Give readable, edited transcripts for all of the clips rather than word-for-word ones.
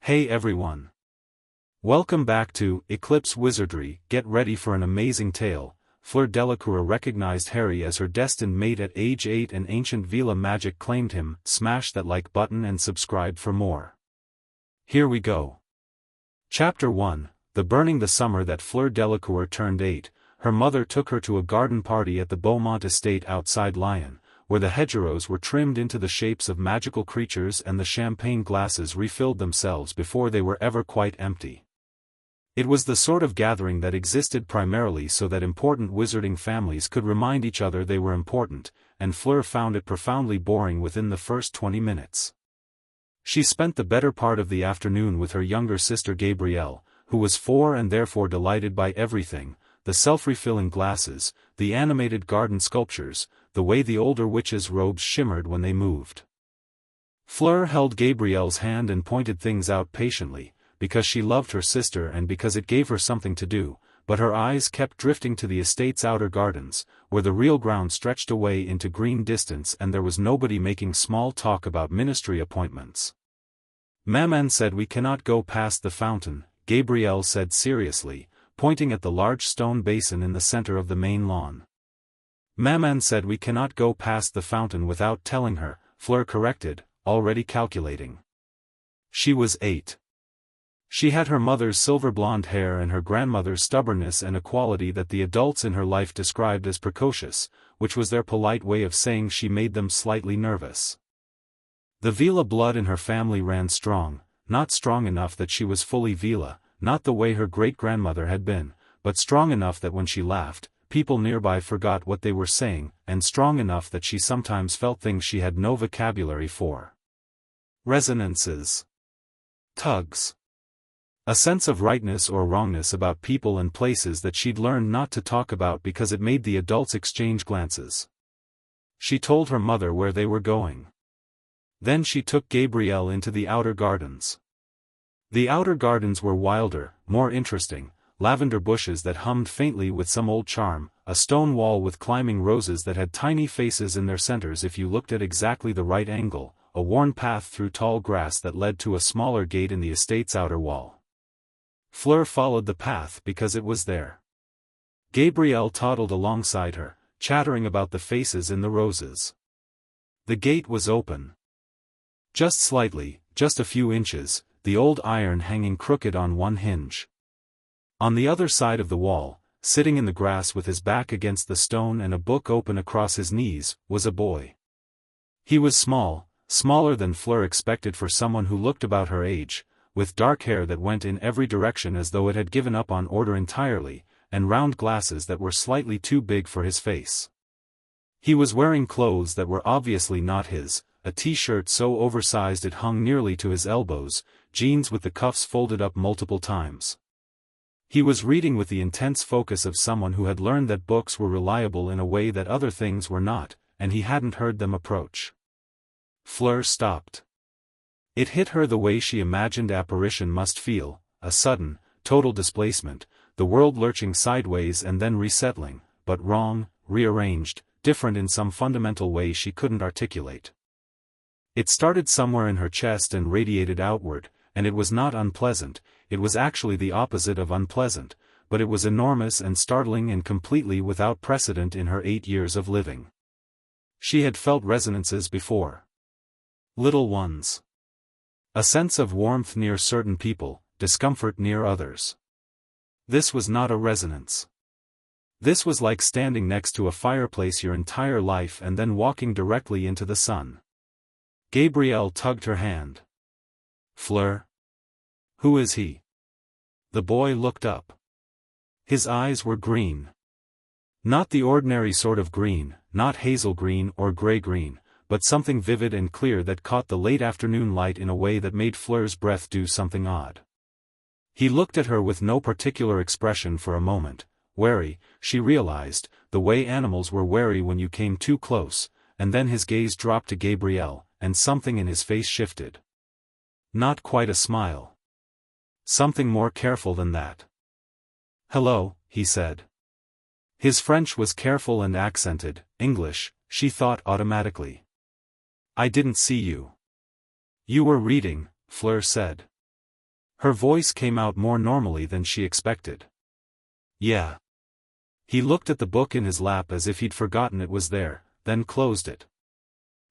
Hey everyone. Welcome back to Eclipse Wizardry. Get ready for an amazing tale. Fleur Delacour recognized Harry as her destined mate at age 8 and ancient Veela magic claimed him. Smash that like button and subscribe for more. Here we go. Chapter 1, Burning the summer that Fleur Delacour turned 8, her mother took her to a garden party at the Beauxbatons estate outside Lyon, where the hedgerows were trimmed into the shapes of magical creatures and the champagne glasses refilled themselves before they were ever quite empty. It was the sort of gathering that existed primarily so that important wizarding families could remind each other they were important, and Fleur found it profoundly boring within the first 20 minutes. She spent the better part of the afternoon with her younger sister Gabrielle, who was 4 and therefore delighted by everything: the self-refilling glasses, the animated garden sculptures, the way the older witches' robes shimmered when they moved. Fleur held Gabrielle's hand and pointed things out patiently, because she loved her sister and because it gave her something to do, but her eyes kept drifting to the estate's outer gardens, where the real ground stretched away into green distance and there was nobody making small talk about ministry appointments. "Maman said we cannot go past the fountain," Gabrielle said seriously, pointing at the large stone basin in the center of the main lawn. "Maman said we cannot go past the fountain without telling her," Fleur corrected, already calculating. She was 8. She had her mother's silver blonde hair and her grandmother's stubbornness and a quality that the adults in her life described as precocious, which was their polite way of saying she made them slightly nervous. The Veela blood in her family ran strong, not strong enough that she was fully Veela, not the way her great-grandmother had been, but strong enough that when she laughed, people nearby forgot what they were saying, and strong enough that she sometimes felt things she had no vocabulary for. Resonances. Tugs. A sense of rightness or wrongness about people and places that she'd learned not to talk about because it made the adults exchange glances. She told her mother where they were going. Then she took Gabrielle into the outer gardens. The outer gardens were wilder, more interesting: lavender bushes that hummed faintly with some old charm, a stone wall with climbing roses that had tiny faces in their centers if you looked at exactly the right angle, a worn path through tall grass that led to a smaller gate in the estate's outer wall. Fleur followed the path because it was there. Gabrielle toddled alongside her, chattering about the faces in the roses. The gate was open. Just slightly, just a few inches, the old iron hanging crooked on one hinge. On the other side of the wall, sitting in the grass with his back against the stone and a book open across his knees, was a boy. He was small, smaller than Fleur expected for someone who looked about her age, with dark hair that went in every direction as though it had given up on order entirely, and round glasses that were slightly too big for his face. He was wearing clothes that were obviously not his, a t-shirt so oversized it hung nearly to his elbows, jeans with the cuffs folded up multiple times. He was reading with the intense focus of someone who had learned that books were reliable in a way that other things were not, and he hadn't heard them approach. Fleur stopped. It hit her the way she imagined apparition must feel: a sudden, total displacement, the world lurching sideways and then resettling, but wrong, rearranged, different in some fundamental way she couldn't articulate. It started somewhere in her chest and radiated outward, and it was not unpleasant. It was actually the opposite of unpleasant, but it was enormous and startling and completely without precedent in her 8 years of living. She had felt resonances before. Little ones. A sense of warmth near certain people, discomfort near others. This was not a resonance. This was like standing next to a fireplace your entire life and then walking directly into the sun. Gabrielle tugged her hand. "Fleur? Who is he?" The boy looked up. His eyes were green. Not the ordinary sort of green, not hazel green or gray green, but something vivid and clear that caught the late afternoon light in a way that made Fleur's breath do something odd. He looked at her with no particular expression for a moment, wary, she realized, the way animals were wary when you came too close, and then his gaze dropped to Gabrielle, and something in his face shifted. Not quite a smile. Something more careful than that. "Hello," he said. His French was careful and accented. English, she thought automatically. "I didn't see you." "You were reading," Fleur said. Her voice came out more normally than she expected. Yeah. He looked at the book in his lap as if he'd forgotten it was there, then closed it.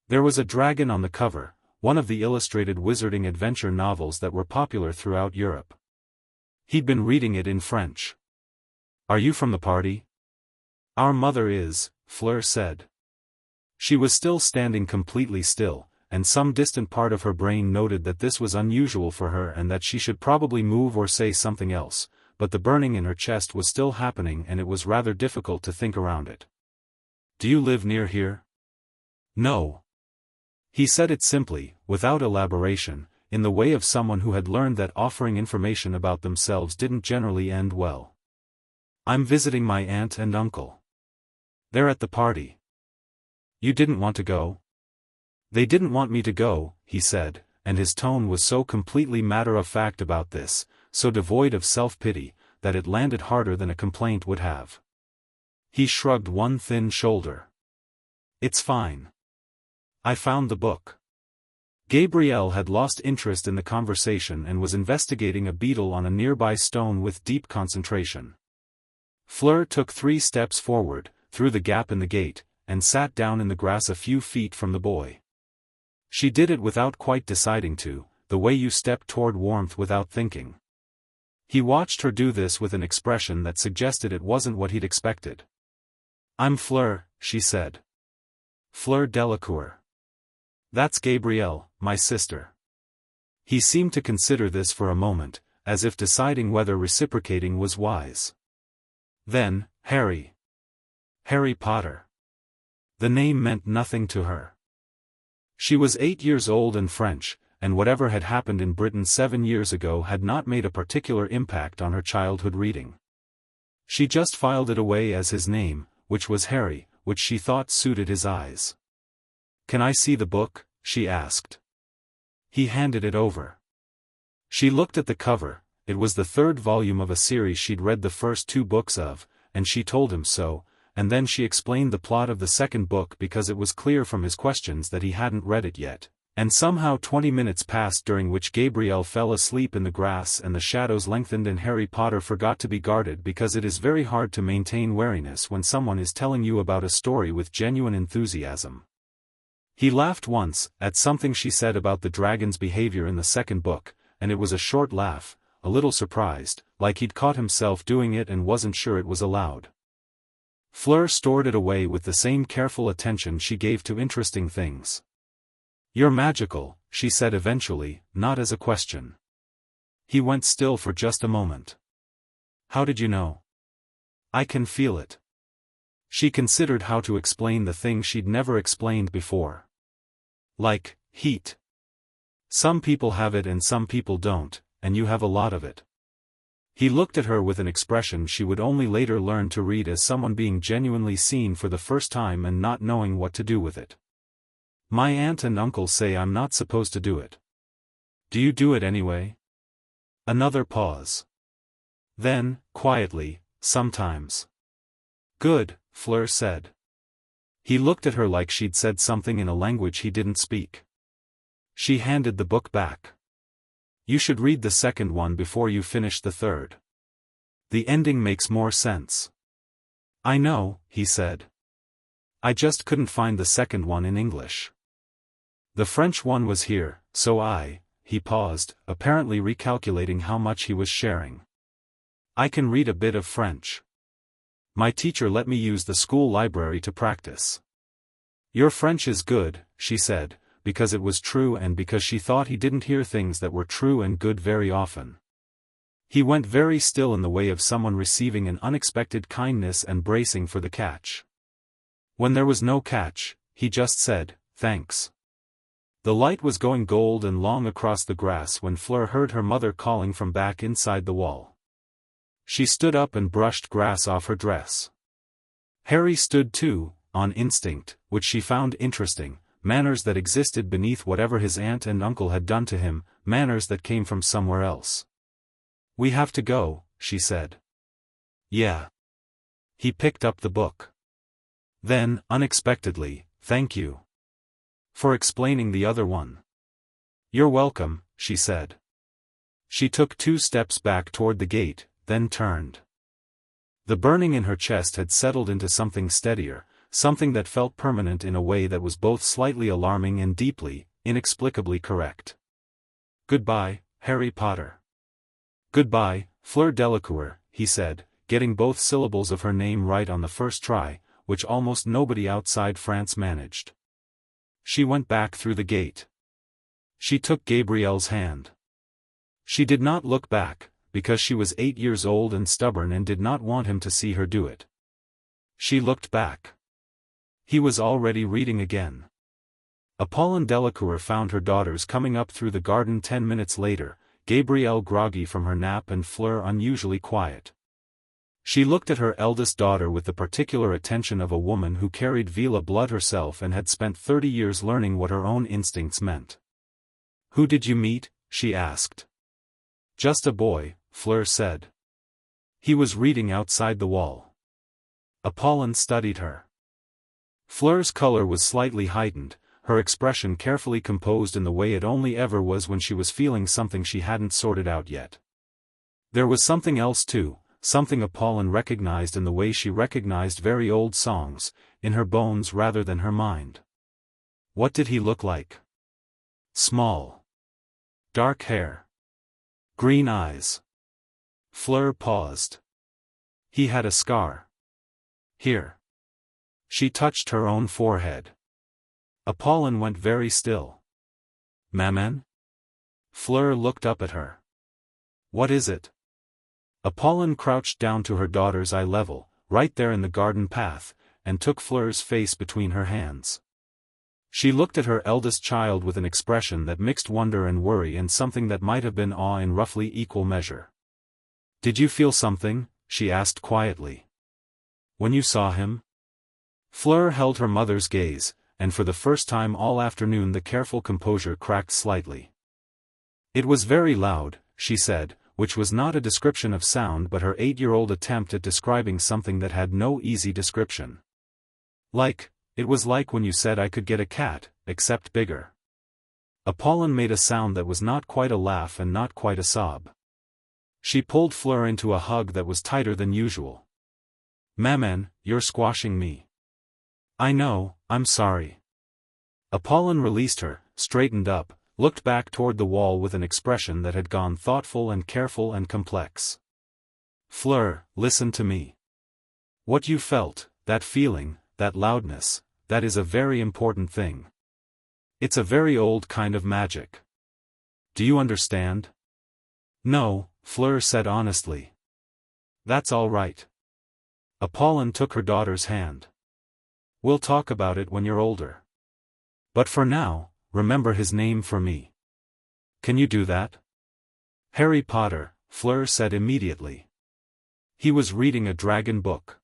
There was a dragon on the cover, one of the illustrated wizarding adventure novels that were popular throughout Europe. He'd been reading it in French. Are you from the party? Our mother is, Fleur said. She was still standing completely still, and some distant part of her brain noted that this was unusual for her and that she should probably move or say something else, but the burning in her chest was still happening and it was rather difficult to think around it. Do you live near here? No. He said it simply, without elaboration, in the way of someone who had learned that offering information about themselves didn't generally end well. I'm visiting my aunt and uncle. They're at the party. You didn't want to go? They didn't want me to go, he said, and his tone was so completely matter-of-fact about this, so devoid of self-pity, that it landed harder than a complaint would have. He shrugged one thin shoulder. It's fine. I found the book. Gabrielle had lost interest in the conversation and was investigating a beetle on a nearby stone with deep concentration. Fleur took 3 steps forward, through the gap in the gate, and sat down in the grass a few feet from the boy. She did it without quite deciding to, the way you step toward warmth without thinking. He watched her do this with an expression that suggested it wasn't what he'd expected. I'm Fleur, she said. Fleur Delacour. That's Gabrielle, my sister. He seemed to consider this for a moment, as if deciding whether reciprocating was wise. Then, Harry. Harry Potter. The name meant nothing to her. She was 8 years old and French, and whatever had happened in Britain 7 years ago had not made a particular impact on her childhood reading. She just filed it away as his name, which was Harry, which she thought suited his eyes. Can I see the book? She asked. He handed it over. She looked at the cover. It was the 3rd volume of a series she'd read the first 2 books of, and she told him so, and then she explained the plot of the 2nd book because it was clear from his questions that he hadn't read it yet. And somehow 20 minutes passed during which Gabrielle fell asleep in the grass and the shadows lengthened and Harry Potter forgot to be guarded because it is very hard to maintain wariness when someone is telling you about a story with genuine enthusiasm. He laughed once, at something she said about the dragon's behavior in the 2nd book, and it was a short laugh, a little surprised, like he'd caught himself doing it and wasn't sure it was allowed. Fleur stored it away with the same careful attention she gave to interesting things. You're magical, she said eventually, not as a question. He went still for just a moment. How did you know? I can feel it. She considered how to explain the thing she'd never explained before. Like, heat. Some people have it and some people don't, and you have a lot of it. He looked at her with an expression she would only later learn to read as someone being genuinely seen for the first time and not knowing what to do with it. My aunt and uncle say I'm not supposed to do it. Do you do it anyway? Another pause. Then, quietly, sometimes. Good, Fleur said. He looked at her like she'd said something in a language he didn't speak. She handed the book back. You should read the 2nd one before you finish the 3rd. The ending makes more sense. I know, he said. I just couldn't find the 2nd one in English. The French one was here, so he paused, apparently recalculating how much he was sharing. I can read a bit of French. My teacher let me use the school library to practice. Your French is good, she said, because it was true and because she thought he didn't hear things that were true and good very often. He went very still in the way of someone receiving an unexpected kindness and bracing for the catch. When there was no catch, he just said, thanks. The light was going gold and long across the grass when Fleur heard her mother calling from back inside the wall. She stood up and brushed grass off her dress. Harry stood too, on instinct, which she found interesting, manners that existed beneath whatever his aunt and uncle had done to him, manners that came from somewhere else. We have to go, she said. Yeah. He picked up the book. Then, unexpectedly, thank you. For explaining the other one. You're welcome, she said. She took 2 steps back toward the gate, then turned. The burning in her chest had settled into something steadier, something that felt permanent in a way that was both slightly alarming and deeply, inexplicably correct. "Goodbye, Harry Potter." "Goodbye, Fleur Delacour," he said, getting both syllables of her name right on the first try, which almost nobody outside France managed. She went back through the gate. She took Gabrielle's hand. She did not look back, because she was 8 years old and stubborn and did not want him to see her do it. She looked back. He was already reading again. Apollon Delacour found her daughters coming up through the garden 10 minutes later, Gabrielle groggy from her nap and Fleur unusually quiet. She looked at her eldest daughter with the particular attention of a woman who carried Veela blood herself and had spent 30 years learning what her own instincts meant. "Who did you meet?" she asked. "Just a boy," Fleur said. "He was reading outside the wall." Apollon studied her. Fleur's color was slightly heightened, her expression carefully composed in the way it only ever was when she was feeling something she hadn't sorted out yet. There was something else too, something Apollon recognized in the way she recognized very old songs, in her bones rather than her mind. What did he look like? Small. Dark hair. Green eyes. Fleur paused. He had a scar. Here. She touched her own forehead. Apollon went very still. "Maman?" Fleur looked up at her. "What is it?" Apollon crouched down to her daughter's eye level, right there in the garden path, and took Fleur's face between her hands. She looked at her eldest child with an expression that mixed wonder and worry and something that might have been awe in roughly equal measure. "Did you feel something?" she asked quietly. "When you saw him?" Fleur held her mother's gaze, and for the first time all afternoon the careful composure cracked slightly. "It was very loud," she said, which was not a description of sound but her 8-year-old attempt at describing something that had no easy description. It was like when you said I could get a cat, except bigger." Apollon made a sound that was not quite a laugh and not quite a sob. She pulled Fleur into a hug that was tighter than usual. "Maman, you're squashing me." "I know, I'm sorry." Apollon released her, straightened up, looked back toward the wall with an expression that had gone thoughtful and careful and complex. "Fleur, listen to me. What you felt, that feeling, that loudness, that is a very important thing. It's a very old kind of magic. Do you understand?" "No," Fleur said honestly. "That's all right." Apollon took her daughter's hand. "We'll talk about it when you're older. But for now, remember his name for me. Can you do that?" "Harry Potter," Fleur said immediately. "He was reading a dragon book."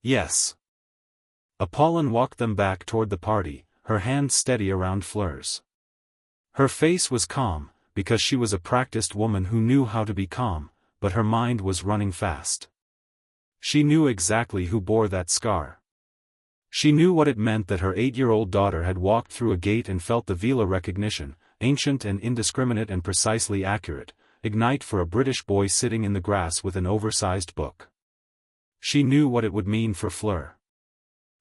"Yes." Apollon walked them back toward the party, her hand steady around Fleur's. Her face was calm, because she was a practiced woman who knew how to be calm, but her mind was running fast. She knew exactly who bore that scar. She knew what it meant that her 8-year-old daughter had walked through a gate and felt the Veela recognition, ancient and indiscriminate and precisely accurate, ignite for a British boy sitting in the grass with an oversized book. She knew what it would mean for Fleur.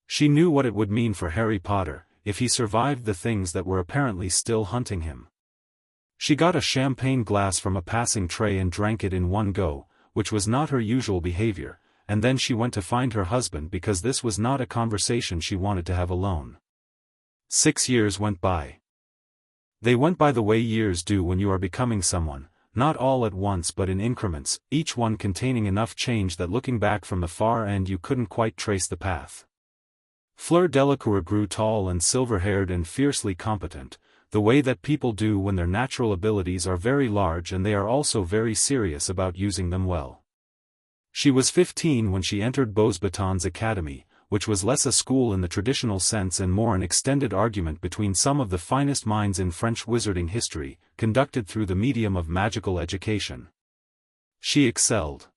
She knew what it would mean for Harry Potter, if he survived the things that were apparently still hunting him. She got a champagne glass from a passing tray and drank it in one go, which was not her usual behavior, and then she went to find her husband because this was not a conversation she wanted to have alone. 6 years went by. They went by the way years do when you are becoming someone, not all at once but in increments, each one containing enough change that looking back from the far end you couldn't quite trace the path. Fleur Delacour grew tall and silver-haired and fiercely competent, the way that people do when their natural abilities are very large and they are also very serious about using them well. She was 15 when she entered Beauxbatons Academy, which was less a school in the traditional sense and more an extended argument between some of the finest minds in French wizarding history, conducted through the medium of magical education. She excelled.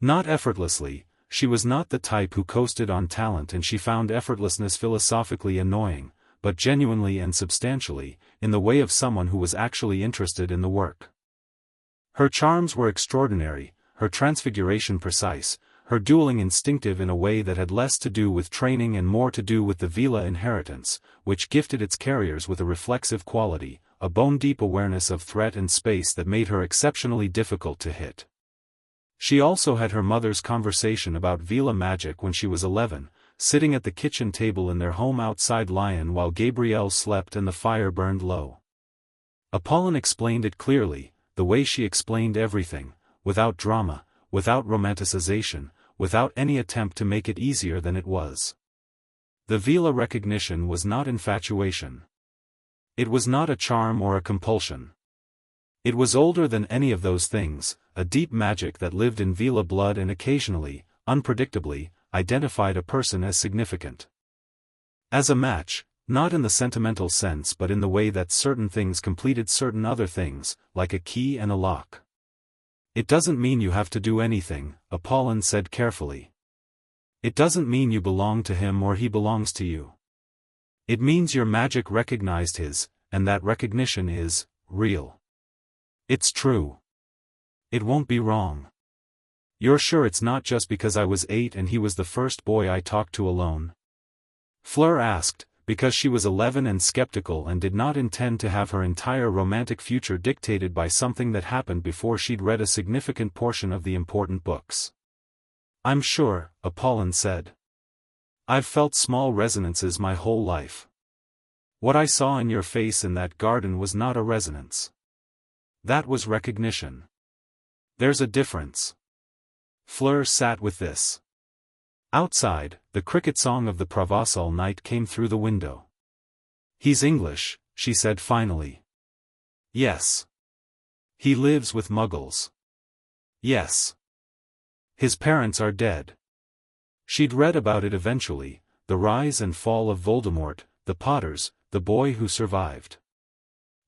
Not effortlessly, she was not the type who coasted on talent and she found effortlessness philosophically annoying, but genuinely and substantially, in the way of someone who was actually interested in the work. Her charms were extraordinary, her transfiguration precise, her dueling instinctive in a way that had less to do with training and more to do with the Veela inheritance, which gifted its carriers with a reflexive quality, a bone-deep awareness of threat and space that made her exceptionally difficult to hit. She also had her mother's conversation about Veela magic when she was 11, sitting at the kitchen table in their home outside Lyon while Gabrielle slept and the fire burned low. Apollon explained it clearly, the way she explained everything, without drama, without romanticization, without any attempt to make it easier than it was. The Veela recognition was not infatuation. It was not a charm or a compulsion. It was older than any of those things, a deep magic that lived in Veela blood and occasionally, unpredictably, identified a person as significant. As a match, not in the sentimental sense but in the way that certain things completed certain other things, like a key and a lock. It doesn't mean you have to do anything, Apollon said carefully. It doesn't mean you belong to him or he belongs to you. It means your magic recognized his, and that recognition is real. It's true. It won't be wrong. You're sure it's not just because I was 8 and he was the first boy I talked to alone? Fleur asked, because she was 11 and skeptical and did not intend to have her entire romantic future dictated by something that happened before she'd read a significant portion of the important books. I'm sure, Apollon said. I've felt small resonances my whole life. What I saw in your face in that garden was not a resonance. That was recognition. There's a difference. Fleur sat with this. Outside, the cricket song of the Provençal night came through the window. He's English, she said finally. Yes. He lives with Muggles. Yes. His parents are dead. She'd read about it eventually, the rise and fall of Voldemort, the Potters, the boy who survived.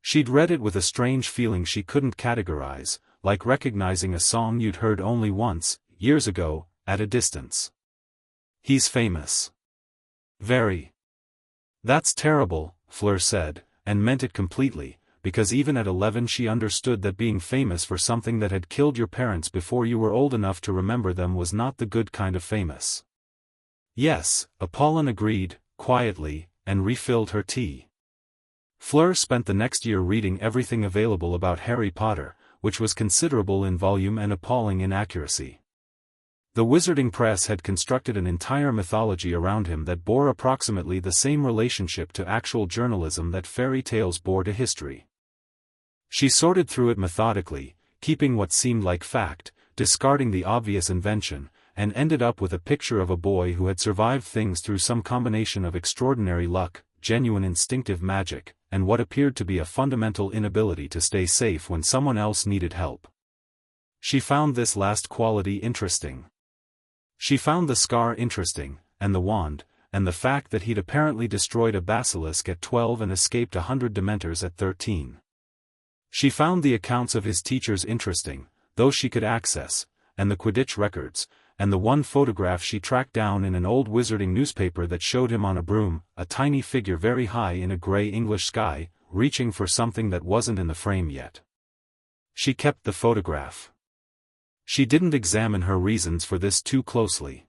She'd read it with a strange feeling she couldn't categorize, like recognizing a song you'd heard only once, years ago, at a distance. He's famous. Very. That's terrible, Fleur said, and meant it completely, because even at 11 she understood that being famous for something that had killed your parents before you were old enough to remember them was not the good kind of famous. Yes, Apollon agreed, quietly, and refilled her tea. Fleur spent the next year reading everything available about Harry Potter, which was considerable in volume and appalling in accuracy. The wizarding press had constructed an entire mythology around him that bore approximately the same relationship to actual journalism that fairy tales bore to history. She sorted through it methodically, keeping what seemed like fact, discarding the obvious invention, and ended up with a picture of a boy who had survived things through some combination of extraordinary luck, genuine instinctive magic, and what appeared to be a fundamental inability to stay safe when someone else needed help. She found this last quality interesting. She found the scar interesting, and the wand, and the fact that he'd apparently destroyed a basilisk at 12 and escaped 100 dementors at 13. She found the accounts of his teachers interesting, those she could access, and the Quidditch records, and the one photograph she tracked down in an old wizarding newspaper that showed him on a broom, a tiny figure very high in a grey English sky, reaching for something that wasn't in the frame yet. She kept the photograph. She didn't examine her reasons for this too closely.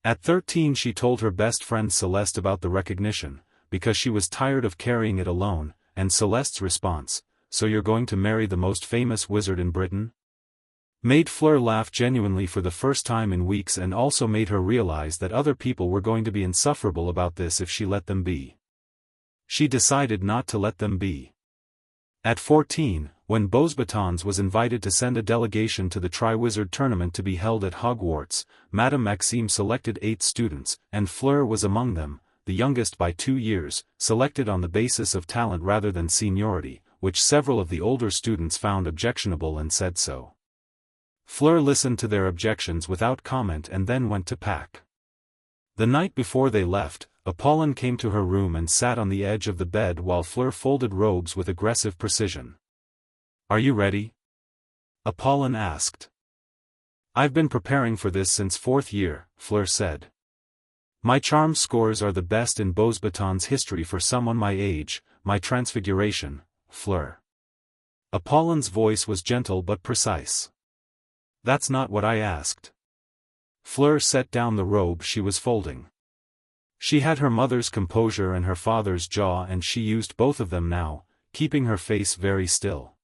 At 13 she told her best friend Celeste about the recognition, because she was tired of carrying it alone, and Celeste's response, "So you're going to marry the most famous wizard in Britain?" made Fleur laugh genuinely for the first time in weeks and also made her realize that other people were going to be insufferable about this if she let them be. She decided not to let them be. At 14, when Beauxbatons was invited to send a delegation to the Triwizard Tournament to be held at Hogwarts, Madame Maxime selected 8 students, and Fleur was among them, the youngest by 2 years, selected on the basis of talent rather than seniority, which several of the older students found objectionable and said so. Fleur listened to their objections without comment and then went to pack. The night before they left, Apollon came to her room and sat on the edge of the bed while Fleur folded robes with aggressive precision. "Are you ready?" Apollon asked. "I've been preparing for this since 4th year," Fleur said. "My charm scores are the best in Beauxbatons history for someone my age, my transfiguration, Fleur." Apollin's voice was gentle but precise. That's not what I asked. Fleur set down the robe she was folding. She had her mother's composure and her father's jaw, and she used both of them now, keeping her face very still.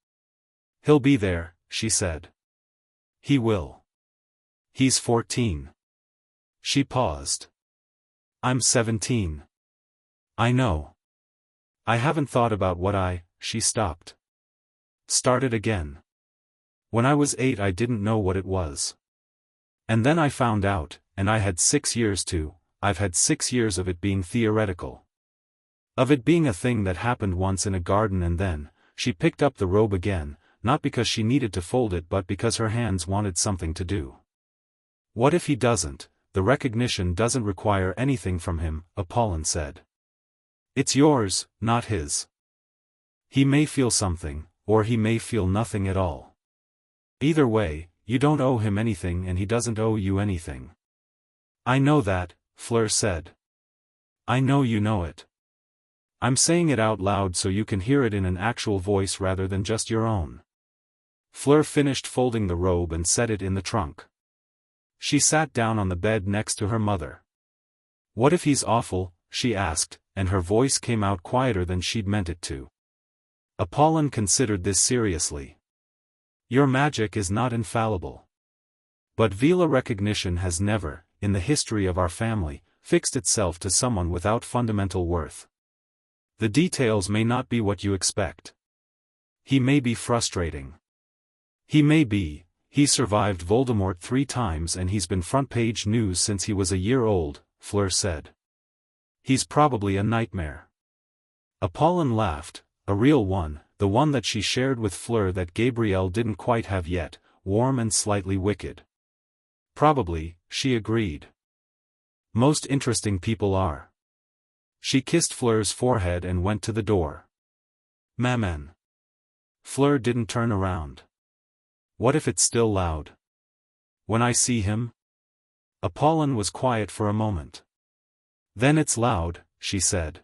He'll be there, she said. He will. He's 14. She paused. I'm 17. I know. I haven't thought about she stopped. Started again. When I was 8 I didn't know what it was. And then I found out, and I had 6 years I've had 6 years of it being theoretical. Of it being a thing that happened once in a garden, and then, she picked up the robe again, not because she needed to fold it but because her hands wanted something to do. What if he doesn't? The recognition doesn't require anything from him, Apollon said. It's yours, not his. He may feel something, or he may feel nothing at all. Either way, you don't owe him anything and he doesn't owe you anything. I know that, Fleur said. I know you know it. I'm saying it out loud so you can hear it in an actual voice rather than just your own. Fleur finished folding the robe and set it in the trunk. She sat down on the bed next to her mother. What if he's awful? She asked, and her voice came out quieter than she'd meant it to. Apollon considered this seriously. Your magic is not infallible. But Veela recognition has never, in the history of our family, fixed itself to someone without fundamental worth. The details may not be what you expect. He may be frustrating. He survived Voldemort 3 times and he's been front-page news since he was a year old, Fleur said. He's probably a nightmare. Apollon laughed, a real one, the one that she shared with Fleur that Gabrielle didn't quite have yet, warm and slightly wicked. Probably, she agreed. Most interesting people are. She kissed Fleur's forehead and went to the door. Maman. Fleur didn't turn around. What if it's still loud? When I see him? Apollon was quiet for a moment. Then it's loud, she said.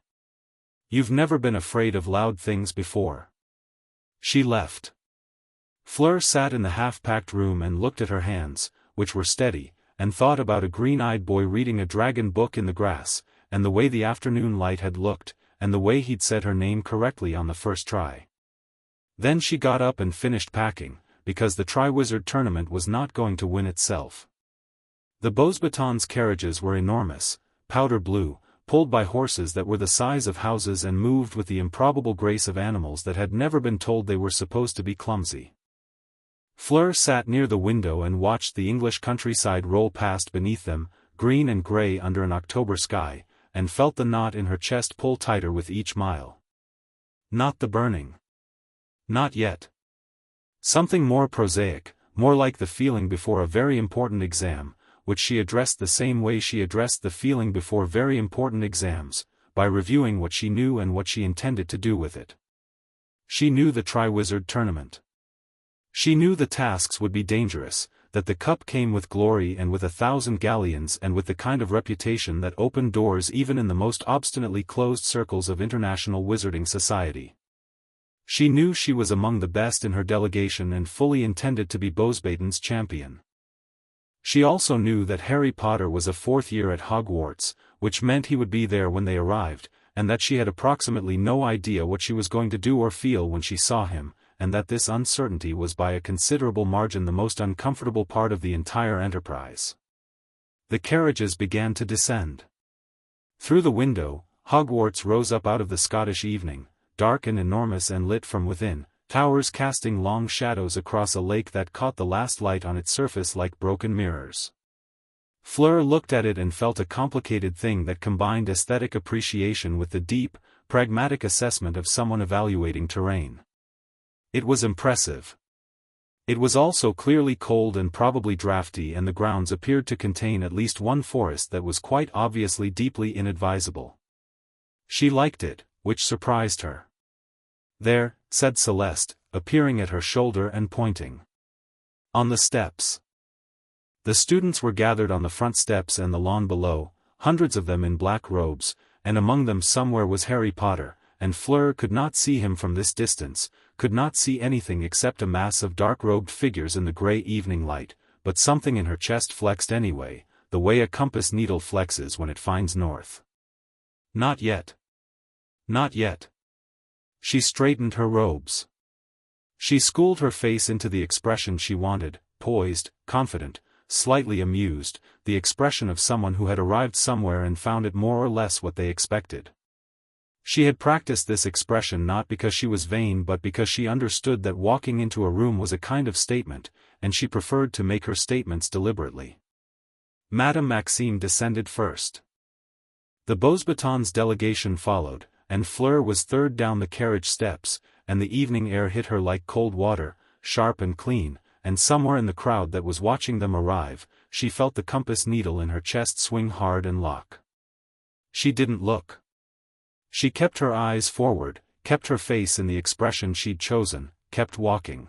You've never been afraid of loud things before. She left. Fleur sat in the half-packed room and looked at her hands, which were steady, and thought about a green-eyed boy reading a dragon book in the grass, and the way the afternoon light had looked, and the way he'd said her name correctly on the first try. Then she got up and finished packing, because the Triwizard Tournament was not going to win itself. The Beauxbatons carriages were enormous, powder blue, pulled by horses that were the size of houses and moved with the improbable grace of animals that had never been told they were supposed to be clumsy. Fleur sat near the window and watched the English countryside roll past beneath them, green and grey under an October sky, and felt the knot in her chest pull tighter with each mile. Not the burning. Not yet. Something more prosaic, more like the feeling before a very important exam, which she addressed the same way she addressed the feeling before very important exams, by reviewing what she knew and what she intended to do with it. She knew the Triwizard Tournament. She knew the tasks would be dangerous, that the cup came with glory and with 1,000 galleons and with the kind of reputation that opened doors even in the most obstinately closed circles of international wizarding society. She knew she was among the best in her delegation and fully intended to be Beauxbatons champion. She also knew that Harry Potter was a 4th year at Hogwarts, which meant he would be there when they arrived, and that she had approximately no idea what she was going to do or feel when she saw him, and that this uncertainty was by a considerable margin the most uncomfortable part of the entire enterprise. The carriages began to descend. Through the window, Hogwarts rose up out of the Scottish evening, dark and enormous and lit from within, towers casting long shadows across a lake that caught the last light on its surface like broken mirrors. Fleur looked at it and felt a complicated thing that combined aesthetic appreciation with the deep, pragmatic assessment of someone evaluating terrain. It was impressive. It was also clearly cold and probably drafty, and the grounds appeared to contain at least one forest that was quite obviously deeply inadvisable. She liked it, which surprised her. There, said Celeste, appearing at her shoulder and pointing. On the steps. The students were gathered on the front steps and the lawn below, hundreds of them in black robes, and among them somewhere was Harry Potter, and Fleur could not see him from this distance, could not see anything except a mass of dark-robed figures in the grey evening light, but something in her chest flexed anyway, the way a compass needle flexes when it finds north. Not yet. Not yet. She straightened her robes. She schooled her face into the expression she wanted, poised, confident, slightly amused, the expression of someone who had arrived somewhere and found it more or less what they expected. She had practiced this expression not because she was vain but because she understood that walking into a room was a kind of statement, and she preferred to make her statements deliberately. Madame Maxime descended first. The Beauxbatons delegation followed, and Fleur was third down the carriage steps, and the evening air hit her like cold water, sharp and clean, and somewhere in the crowd that was watching them arrive, she felt the compass needle in her chest swing hard and lock. She didn't look. She kept her eyes forward, kept her face in the expression she'd chosen, kept walking.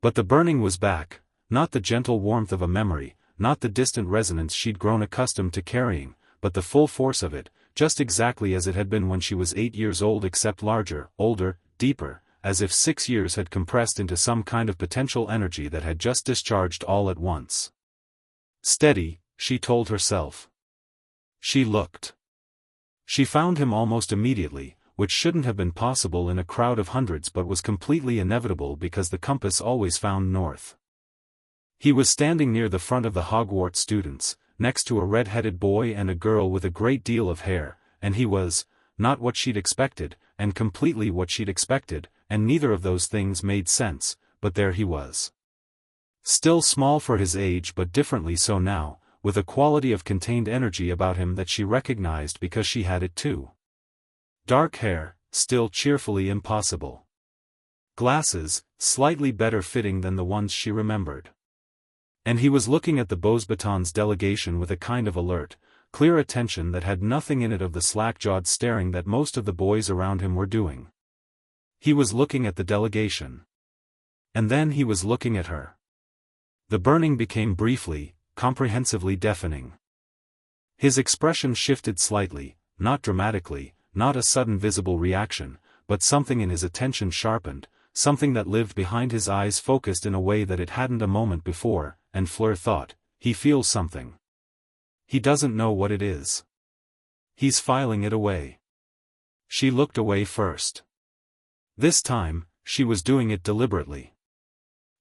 But the burning was back, not the gentle warmth of a memory, not the distant resonance she'd grown accustomed to carrying, but the full force of it, just exactly as it had been when she was 8 years old except larger, older, deeper, as if 6 years had compressed into some kind of potential energy that had just discharged all at once. Steady, she told herself. She looked. She found him almost immediately, which shouldn't have been possible in a crowd of hundreds but was completely inevitable because the compass always found north. He was standing near the front of the Hogwarts students, next to a red-headed boy and a girl with a great deal of hair, and he was, not what she'd expected, and completely what she'd expected, and neither of those things made sense, but there he was. Still small for his age but differently so now, with a quality of contained energy about him that she recognized because she had it too. Dark hair, still cheerfully impossible. Glasses, slightly better fitting than the ones she remembered. And he was looking at the Beauxbatons delegation with a kind of alert, clear attention that had nothing in it of the slack-jawed staring that most of the boys around him were doing. He was looking at the delegation. And then he was looking at her. The burning became briefly, comprehensively deafening. His expression shifted slightly, not dramatically, not a sudden visible reaction, but something in his attention sharpened, something that lived behind his eyes focused in a way that it hadn't a moment before, and Fleur thought, he feels something. He doesn't know what it is. He's filing it away. She looked away first. This time, she was doing it deliberately.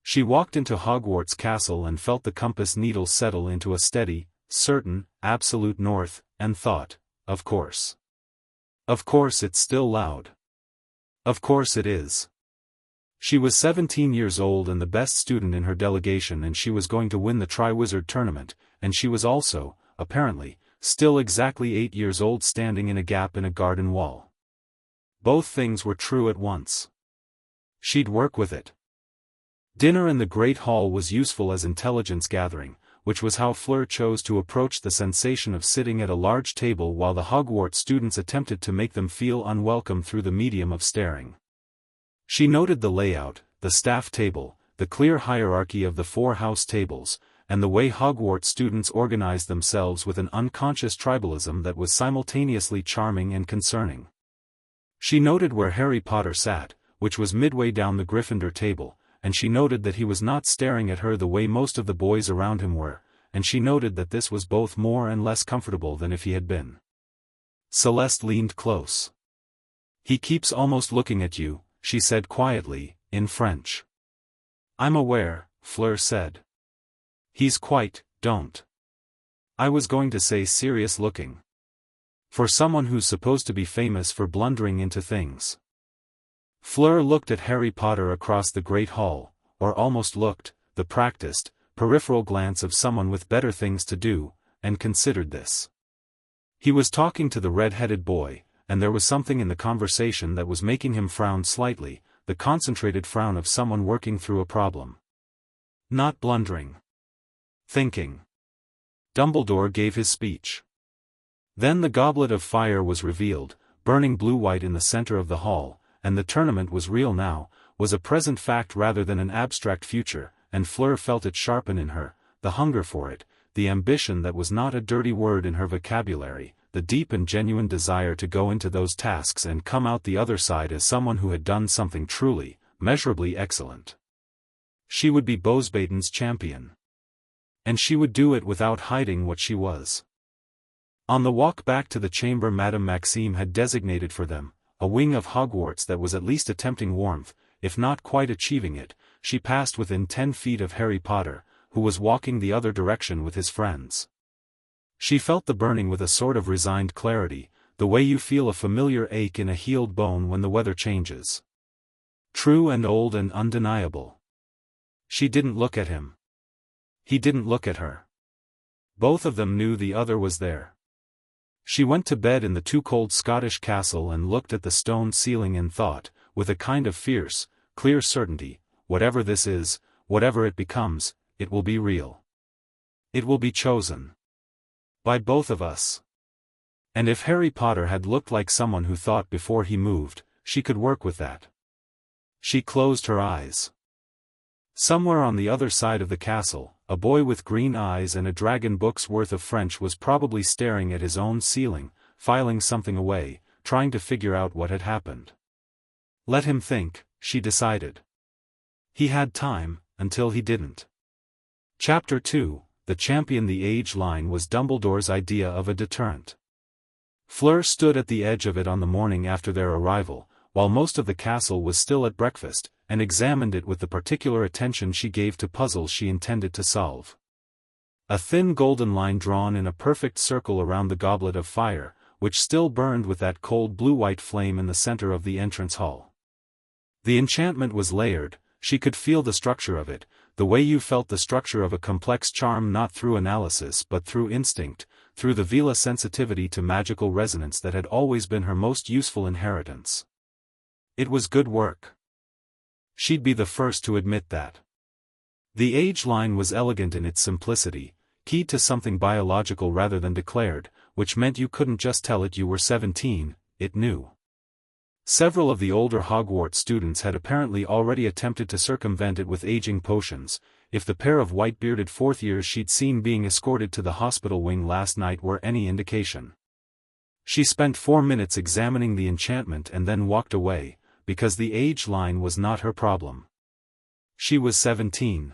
She walked into Hogwarts Castle and felt the compass needle settle into a steady, certain, absolute north, and thought, of course. Of course it's still loud. Of course it is. She was 17 years old and the best student in her delegation and she was going to win the Triwizard Tournament, and she was also, apparently, still exactly 8 years old standing in a gap in a garden wall. Both things were true at once. She'd work with it. Dinner in the Great Hall was useful as intelligence gathering, which was how Fleur chose to approach the sensation of sitting at a large table while the Hogwarts students attempted to make them feel unwelcome through the medium of staring. She noted the layout, the staff table, the clear hierarchy of the 4 house tables, and the way Hogwarts students organized themselves with an unconscious tribalism that was simultaneously charming and concerning. She noted where Harry Potter sat, which was midway down the Gryffindor table, and she noted that he was not staring at her the way most of the boys around him were, and she noted that this was both more and less comfortable than if he had been. Celeste leaned close. "He keeps almost looking at you," she said quietly, in French. "I'm aware," Fleur said. "He's quite, don't. I was going to say serious looking. For someone who's supposed to be famous for blundering into things." Fleur looked at Harry Potter across the Great Hall, or almost looked, the practiced, peripheral glance of someone with better things to do, and considered this. He was talking to the red-headed boy, and there was something in the conversation that was making him frown slightly, the concentrated frown of someone working through a problem. Not blundering. Thinking. Dumbledore gave his speech. Then the goblet of fire was revealed, burning blue-white in the center of the hall, and the tournament was real now, was a present fact rather than an abstract future, and Fleur felt it sharpen in her, the hunger for it, the ambition that was not a dirty word in her vocabulary, the deep and genuine desire to go into those tasks and come out the other side as someone who had done something truly, measurably excellent. She would be Beauxbatons' champion. And she would do it without hiding what she was. On the walk back to the chamber Madame Maxime had designated for them, a wing of Hogwarts that was at least attempting warmth, if not quite achieving it, she passed within 10 feet of Harry Potter, who was walking the other direction with his friends. She felt the burning with a sort of resigned clarity, the way you feel a familiar ache in a healed bone when the weather changes. True and old and undeniable. She didn't look at him. He didn't look at her. Both of them knew the other was there. She went to bed in the too-cold Scottish castle and looked at the stone ceiling and thought, with a kind of fierce, clear certainty, whatever this is, whatever it becomes, it will be real. It will be chosen. By both of us. And if Harry Potter had looked like someone who thought before he moved, she could work with that. She closed her eyes. Somewhere on the other side of the castle, a boy with green eyes and a dragon book's worth of French was probably staring at his own ceiling, filing something away, trying to figure out what had happened. Let him think, she decided. He had time, until he didn't. Chapter 2, The Champion. The age line was Dumbledore's idea of a deterrent. Fleur stood at the edge of it on the morning after their arrival, while most of the castle was still at breakfast, and examined it with the particular attention she gave to puzzles she intended to solve. A thin golden line drawn in a perfect circle around the goblet of fire, which still burned with that cold blue-white flame in the center of the entrance hall. The enchantment was layered, she could feel the structure of it, the way you felt the structure of a complex charm, not through analysis but through instinct, through the Veela sensitivity to magical resonance that had always been her most useful inheritance. It was good work. She'd be the first to admit that. The age line was elegant in its simplicity, keyed to something biological rather than declared, which meant you couldn't just tell it you were 17, it knew. Several of the older Hogwarts students had apparently already attempted to circumvent it with aging potions, if the pair of white-bearded fourth-years she'd seen being escorted to the hospital wing last night were any indication. She spent 4 minutes examining the enchantment and then walked away, because the age line was not her problem. She was 17.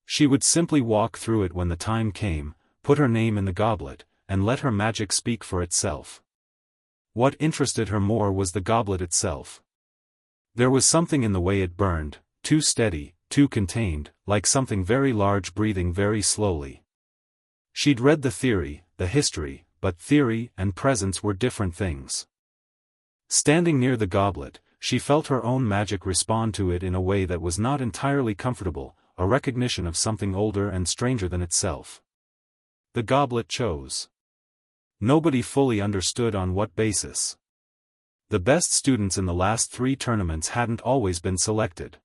She would simply walk through it when the time came, put her name in the goblet, and let her magic speak for itself. What interested her more was the goblet itself. There was something in the way it burned, too steady, too contained, like something very large breathing very slowly. She'd read the theory, the history, but theory and presence were different things. Standing near the goblet, she felt her own magic respond to it in a way that was not entirely comfortable, a recognition of something older and stranger than itself. The goblet chose. Nobody fully understood on what basis. The best students in the last 3 tournaments hadn't always been selected.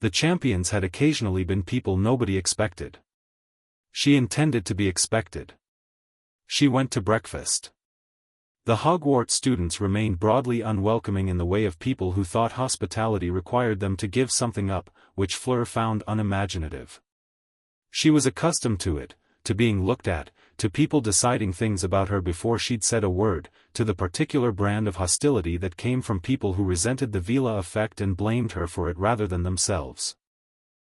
The champions had occasionally been people nobody expected. She intended to be expected. She went to breakfast. The Hogwarts students remained broadly unwelcoming in the way of people who thought hospitality required them to give something up, which Fleur found unimaginative. She was accustomed to it, to being looked at, to people deciding things about her before she'd said a word, to the particular brand of hostility that came from people who resented the Veela effect and blamed her for it rather than themselves.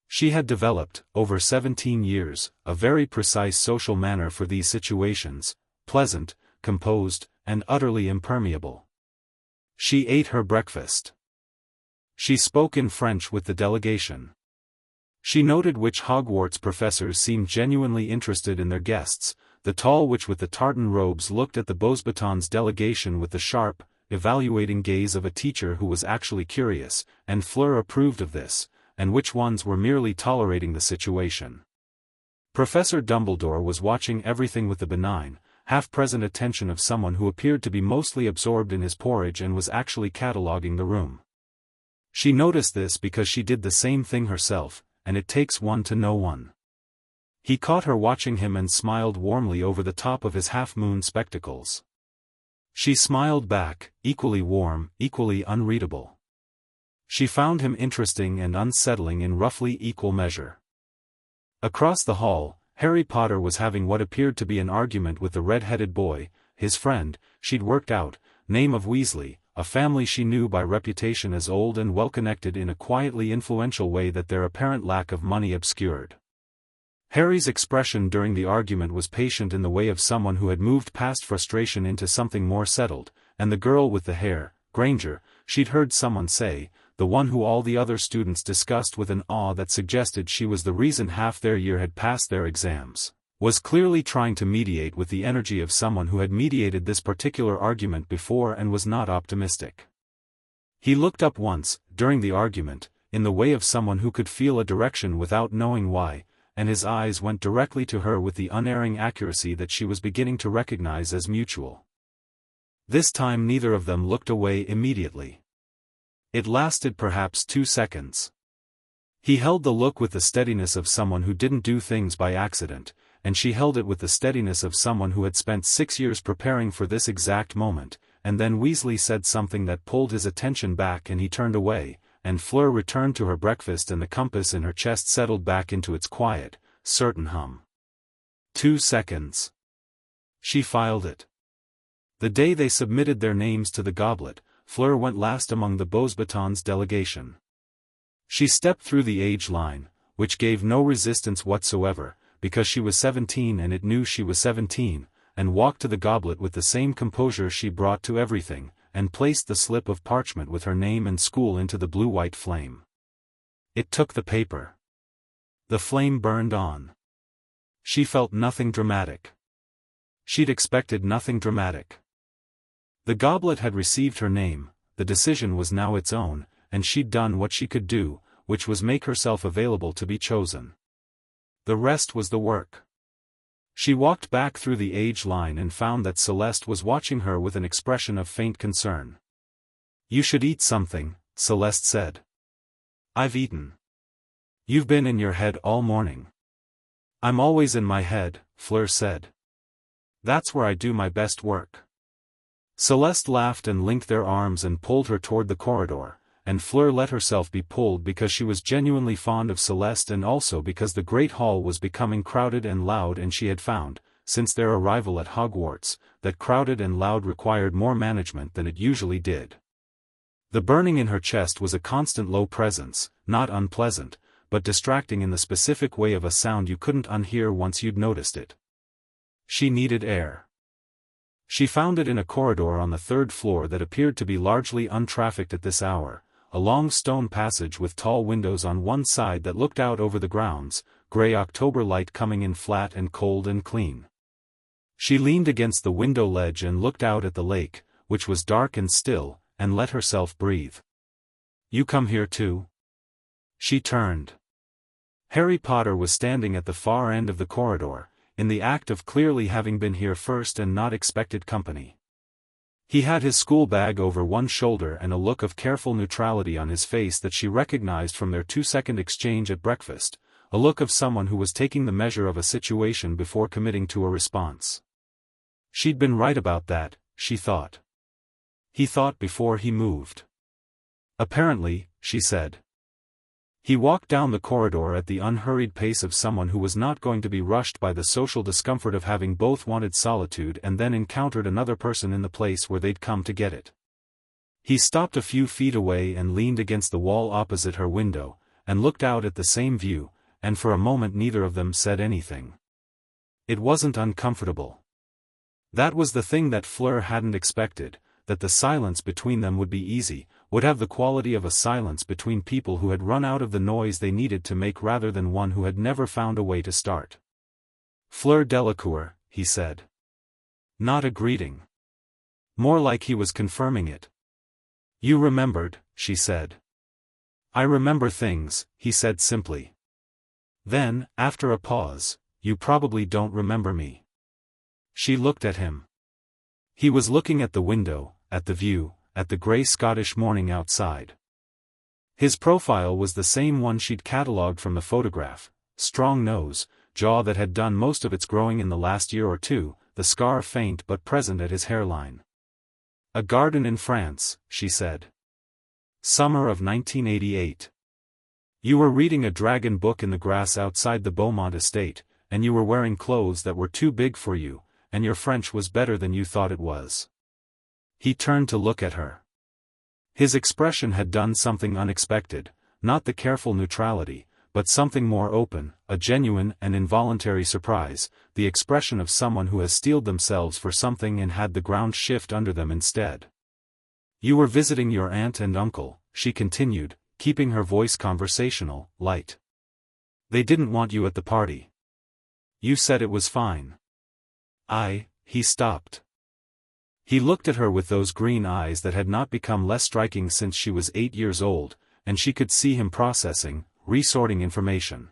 She had developed, over 17 years, a very precise social manner for these situations, pleasant, composed, and utterly impermeable. She ate her breakfast. She spoke in French with the delegation. She noted which Hogwarts professors seemed genuinely interested in their guests. The tall witch with the tartan robes looked at the Beauxbatons delegation with the sharp, evaluating gaze of a teacher who was actually curious, and Fleur approved of this, and which ones were merely tolerating the situation. Professor Dumbledore was watching everything with the benign, half-present attention of someone who appeared to be mostly absorbed in his porridge and was actually cataloguing the room. She noticed this because she did the same thing herself, and it takes one to know one. He caught her watching him and smiled warmly over the top of his half-moon spectacles. She smiled back, equally warm, equally unreadable. She found him interesting and unsettling in roughly equal measure. Across the hall, Harry Potter was having what appeared to be an argument with the red-headed boy, his friend, she'd worked out, name of Weasley, a family she knew by reputation as old and well-connected in a quietly influential way that their apparent lack of money obscured. Harry's expression during the argument was patient in the way of someone who had moved past frustration into something more settled, and the girl with the hair, Granger, she'd heard someone say, the one who all the other students discussed with an awe that suggested she was the reason half their year had passed their exams, was clearly trying to mediate with the energy of someone who had mediated this particular argument before and was not optimistic. He looked up once, during the argument, in the way of someone who could feel a direction without knowing why, and his eyes went directly to her with the unerring accuracy that she was beginning to recognize as mutual. This time neither of them looked away immediately. It lasted perhaps 2 seconds. He held the look with the steadiness of someone who didn't do things by accident, and she held it with the steadiness of someone who had spent 6 years preparing for this exact moment, and then Weasley said something that pulled his attention back and he turned away, and Fleur returned to her breakfast and the compass in her chest settled back into its quiet, certain hum. 2 seconds. She filed it. The day they submitted their names to the goblet, Fleur went last among the Beauxbatons delegation. She stepped through the age line, which gave no resistance whatsoever, because she was 17 and it knew she was 17, and walked to the goblet with the same composure she brought to everything, and placed the slip of parchment with her name and school into the blue-white flame. It took the paper. The flame burned on. She felt nothing dramatic. She'd expected nothing dramatic. The goblet had received her name, the decision was now its own, and she'd done what she could do, which was make herself available to be chosen. The rest was the work. She walked back through the age line and found that Celeste was watching her with an expression of faint concern. "You should eat something," Celeste said. "I've eaten." "You've been in your head all morning." "I'm always in my head," Fleur said. "That's where I do my best work." Celeste laughed and linked their arms and pulled her toward the corridor, and Fleur let herself be pulled because she was genuinely fond of Celeste and also because the great hall was becoming crowded and loud and she had found, since their arrival at Hogwarts, that crowded and loud required more management than it usually did. The burning in her chest was a constant low presence, not unpleasant, but distracting in the specific way of a sound you couldn't unhear once you'd noticed it. She needed air. She found it in a corridor on the 3rd floor that appeared to be largely untrafficked at this hour, a long stone passage with tall windows on one side that looked out over the grounds, grey October light coming in flat and cold and clean. She leaned against the window ledge and looked out at the lake, which was dark and still, and let herself breathe. "You come here too?" She turned. Harry Potter was standing at the far end of the corridor, in the act of clearly having been here first and not expected company. He had his school bag over one shoulder and a look of careful neutrality on his face that she recognized from their 2-second exchange at breakfast, a look of someone who was taking the measure of a situation before committing to a response. She'd been right about that, she thought. He thought before he moved. "Apparently," she said. He walked down the corridor at the unhurried pace of someone who was not going to be rushed by the social discomfort of having both wanted solitude and then encountered another person in the place where they'd come to get it. He stopped a few feet away and leaned against the wall opposite her window, and looked out at the same view, and for a moment neither of them said anything. It wasn't uncomfortable. That was the thing that Fleur hadn't expected, that the silence between them would be easy, would have the quality of a silence between people who had run out of the noise they needed to make rather than one who had never found a way to start. "Fleur Delacour," he said. Not a greeting. More like he was confirming it. "You remembered," she said. "I remember things," he said simply. Then, after a pause, "You probably don't remember me." She looked at him. He was looking at the window, at the view, at the grey Scottish morning outside. His profile was the same one she'd catalogued from the photograph: strong nose, jaw that had done most of its growing in the last year or two, the scar faint but present at his hairline. "A garden in France," she said. "Summer of 1988. You were reading a dragon book in the grass outside the Beaumont estate, and you were wearing clothes that were too big for you, and your French was better than you thought it was. He turned to look at her. His expression had done something unexpected, not the careful neutrality, but something more open, a genuine and involuntary surprise, the expression of someone who has steeled themselves for something and had the ground shift under them instead. You were visiting your aunt and uncle, she continued, keeping her voice conversational, light. They didn't want you at the party. You said it was fine. He stopped. He looked at her with those green eyes that had not become less striking since she was 8 years old, and she could see him processing, resorting information.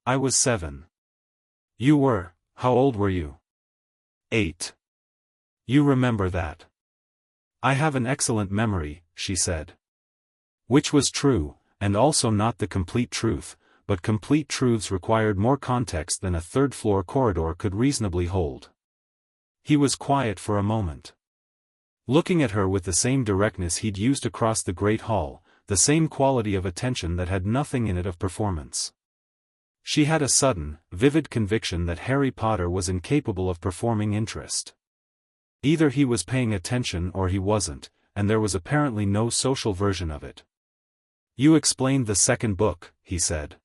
I was 7. You were, how old were you? 8. You remember that? I have an excellent memory, she said. Which was true, and also not the complete truth, but complete truths required more context than a third-floor corridor could reasonably hold. He was quiet for a moment. Looking at her with the same directness he'd used across the great hall, the same quality of attention that had nothing in it of performance. She had a sudden, vivid conviction that Harry Potter was incapable of performing interest. Either he was paying attention or he wasn't, and there was apparently no social version of it. You explained the second book, he said.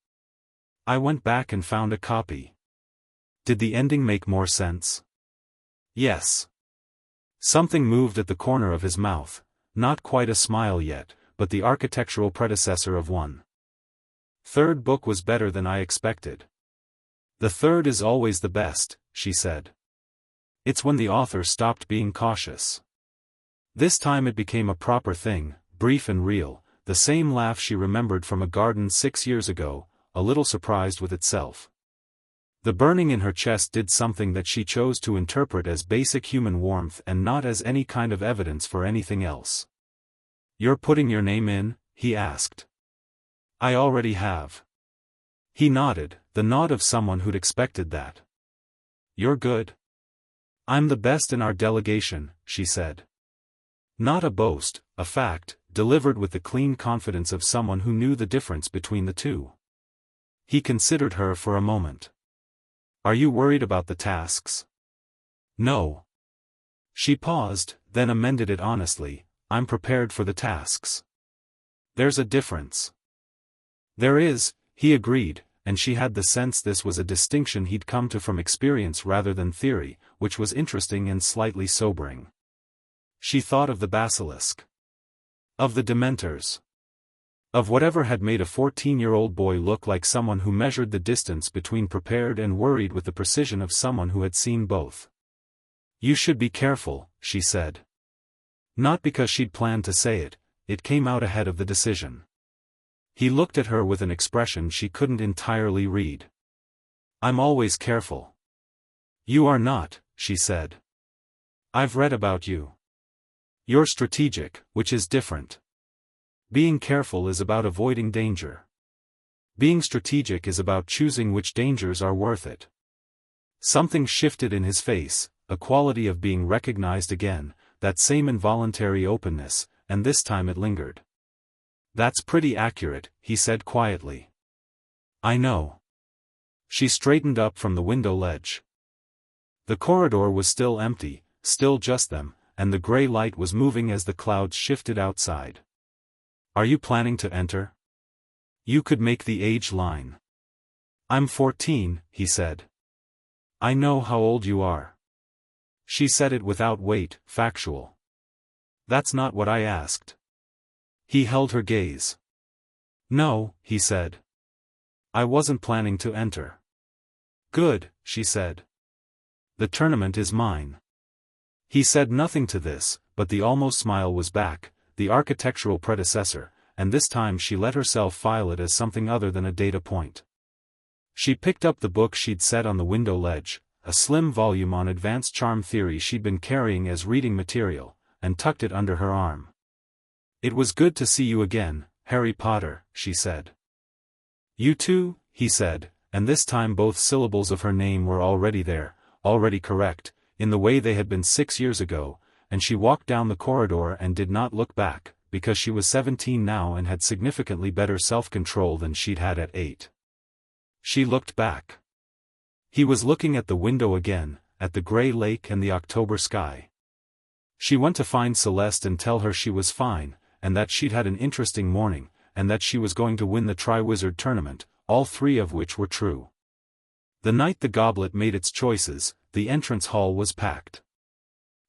I went back and found a copy. Did the ending make more sense? Yes. Something moved at the corner of his mouth, not quite a smile yet, but the architectural predecessor of one. Third book was better than I expected. The third is always the best, she said. It's when the author stopped being cautious. This time it became a proper thing, brief and real, the same laugh she remembered from a garden 6 years ago, a little surprised with itself. The burning in her chest did something that she chose to interpret as basic human warmth and not as any kind of evidence for anything else. You're putting your name in? He asked. I already have. He nodded, the nod of someone who'd expected that. You're good. I'm the best in our delegation, she said. Not a boast, a fact, delivered with the clean confidence of someone who knew the difference between the two. He considered her for a moment. Are you worried about the tasks? No. She paused, then amended it honestly, I'm prepared for the tasks. There's a difference. There is, he agreed, and she had the sense this was a distinction he'd come to from experience rather than theory, which was interesting and slightly sobering. She thought of the basilisk. Of the dementors. Of whatever had made a 14-year-old boy look like someone who measured the distance between prepared and worried with the precision of someone who had seen both. You should be careful, she said. Not because she'd planned to say it, it came out ahead of the decision. He looked at her with an expression she couldn't entirely read. I'm always careful. You are not, she said. I've read about you. You're strategic, which is different. Being careful is about avoiding danger. Being strategic is about choosing which dangers are worth it. Something shifted in his face, a quality of being recognized again, that same involuntary openness, and this time it lingered. That's pretty accurate, he said quietly. I know. She straightened up from the window ledge. The corridor was still empty, still just them, and the gray light was moving as the clouds shifted outside. Are you planning to enter? You could make the age line. I'm 14, he said. I know how old you are. She said it without weight, factual. That's not what I asked. He held her gaze. No, he said. I wasn't planning to enter. Good, she said. The tournament is mine. He said nothing to this, but the almost smile was back, the architectural predecessor, and this time she let herself file it as something other than a data point. She picked up the book she'd set on the window ledge, a slim volume on advanced charm theory she'd been carrying as reading material, and tucked it under her arm. It was good to see you again, Harry Potter, she said. You too, he said, and this time both syllables of her name were already there, already correct, in the way they had been 6 years ago, and she walked down the corridor and did not look back, because she was 17 now and had significantly better self-control than she'd had at 8. She looked back. He was looking at the window again, at the grey lake and the October sky. She went to find Celeste and tell her she was fine, and that she'd had an interesting morning, and that she was going to win the Triwizard Tournament, all three of which were true. The night the goblet made its choices, the entrance hall was packed.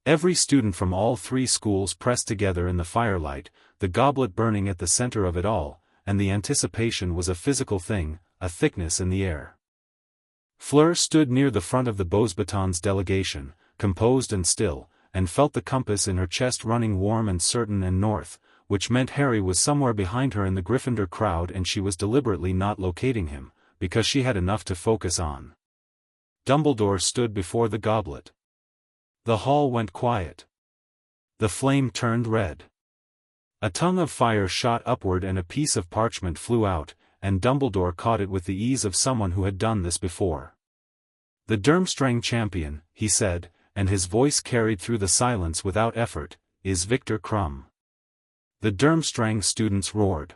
Every student from all three schools pressed together in the firelight, the goblet burning at the center of it all, and the anticipation was a physical thing, a thickness in the air. Fleur stood near the front of the Beauxbatons delegation, composed and still, and felt the compass in her chest running warm and certain and north, which meant Harry was somewhere behind her in the Gryffindor crowd and she was deliberately not locating him, because she had enough to focus on. Dumbledore stood before the goblet. The hall went quiet. The flame turned red. A tongue of fire shot upward and a piece of parchment flew out, and Dumbledore caught it with the ease of someone who had done this before. "The Durmstrang champion," he said, and his voice carried through the silence without effort, "is Viktor Krum." The Durmstrang students roared.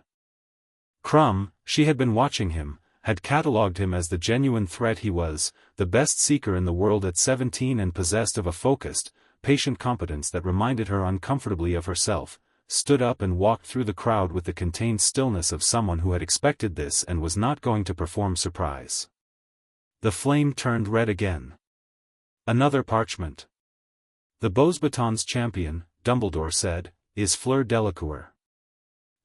Krum, she had been watching him, had catalogued him as the genuine threat he was, the best seeker in the world at 17 and possessed of a focused, patient competence that reminded her uncomfortably of herself, stood up and walked through the crowd with the contained stillness of someone who had expected this and was not going to perform surprise. The flame turned red again. Another parchment. "The Beauxbatons champion," Dumbledore said, "is Fleur Delacour."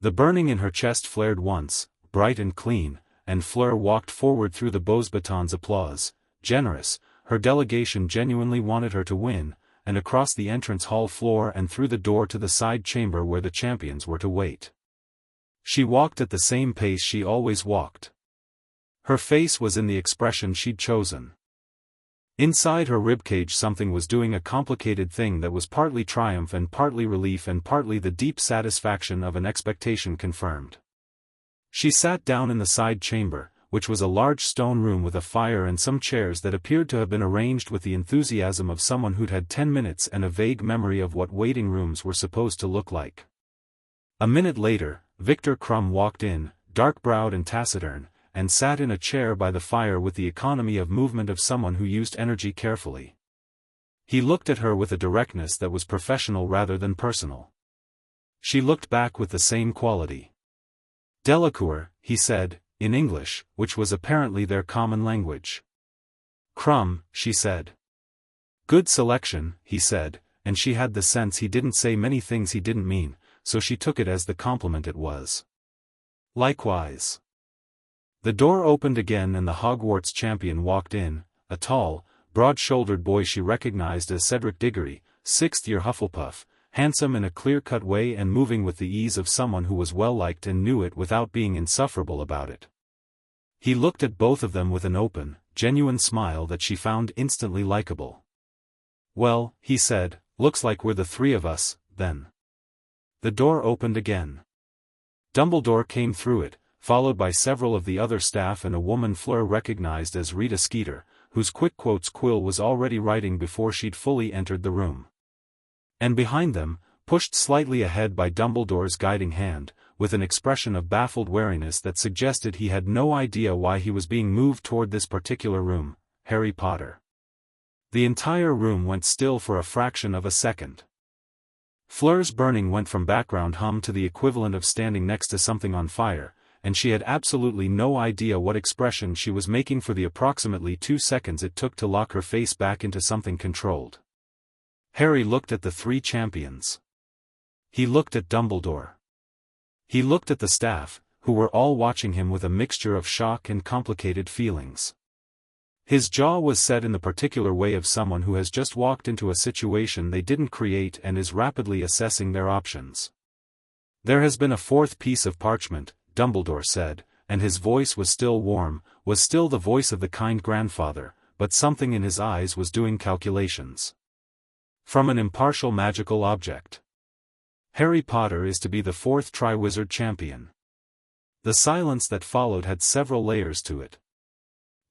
The burning in her chest flared once, bright and clean, and Fleur walked forward through the Beauxbatons' applause, generous, her delegation genuinely wanted her to win, and across the entrance hall floor and through the door to the side chamber where the champions were to wait. She walked at the same pace she always walked. Her face was in the expression she'd chosen. Inside her ribcage something was doing a complicated thing that was partly triumph and partly relief and partly the deep satisfaction of an expectation confirmed. She sat down in the side chamber, which was a large stone room with a fire and some chairs that appeared to have been arranged with the enthusiasm of someone who'd had 10 minutes and a vague memory of what waiting rooms were supposed to look like. A minute later, Viktor Krum walked in, dark-browed and taciturn, and sat in a chair by the fire with the economy of movement of someone who used energy carefully. He looked at her with a directness that was professional rather than personal. She looked back with the same quality. "Delacour," he said, in English, which was apparently their common language. "Krum," she said. "Good selection," he said, and she had the sense he didn't say many things he didn't mean, so she took it as the compliment it was. "Likewise." The door opened again and the Hogwarts champion walked in, a tall, broad-shouldered boy she recognized as Cedric Diggory, sixth-year Hufflepuff, handsome in a clear-cut way and moving with the ease of someone who was well-liked and knew it without being insufferable about it. He looked at both of them with an open, genuine smile that she found instantly likable. "Well," he said, "looks like we're the three of us, then." The door opened again. Dumbledore came through it, followed by several of the other staff and a woman Fleur recognized as Rita Skeeter, whose quick quotes quill was already writing before she'd fully entered the room. And behind them, pushed slightly ahead by Dumbledore's guiding hand, with an expression of baffled wariness that suggested he had no idea why he was being moved toward this particular room, Harry Potter. The entire room went still for a fraction of a second. Fleur's burning went from background hum to the equivalent of standing next to something on fire, and she had absolutely no idea what expression she was making for the approximately 2 seconds it took to lock her face back into something controlled. Harry looked at the three champions. He looked at Dumbledore. He looked at the staff, who were all watching him with a mixture of shock and complicated feelings. His jaw was set in the particular way of someone who has just walked into a situation they didn't create and is rapidly assessing their options. "There has been a fourth piece of parchment," Dumbledore said, and his voice was still warm, was still the voice of the kind grandfather, but something in his eyes was doing calculations. "From an impartial magical object. Harry Potter is to be the fourth Triwizard champion." The silence that followed had several layers to it.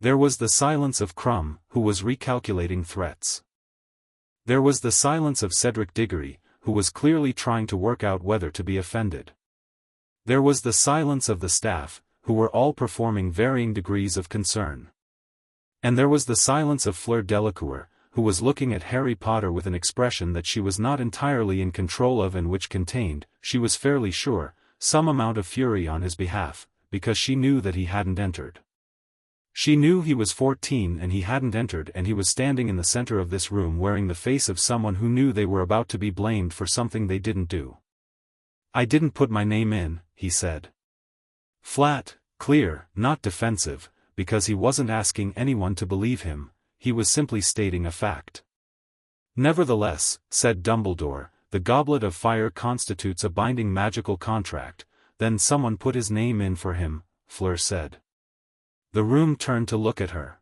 There was the silence of Krum, who was recalculating threats. There was the silence of Cedric Diggory, who was clearly trying to work out whether to be offended. There was the silence of the staff, who were all performing varying degrees of concern. And there was the silence of Fleur Delacour, who was looking at Harry Potter with an expression that she was not entirely in control of and which contained, she was fairly sure, some amount of fury on his behalf, because she knew that he hadn't entered. She knew he was 14 and he hadn't entered, and he was standing in the center of this room wearing the face of someone who knew they were about to be blamed for something they didn't do. "I didn't put my name in," he said. Flat, clear, not defensive, because he wasn't asking anyone to believe him, he was simply stating a fact. "Nevertheless," said Dumbledore, "the Goblet of Fire constitutes a binding magical contract." "Then someone put his name in for him," Fleur said. The room turned to look at her.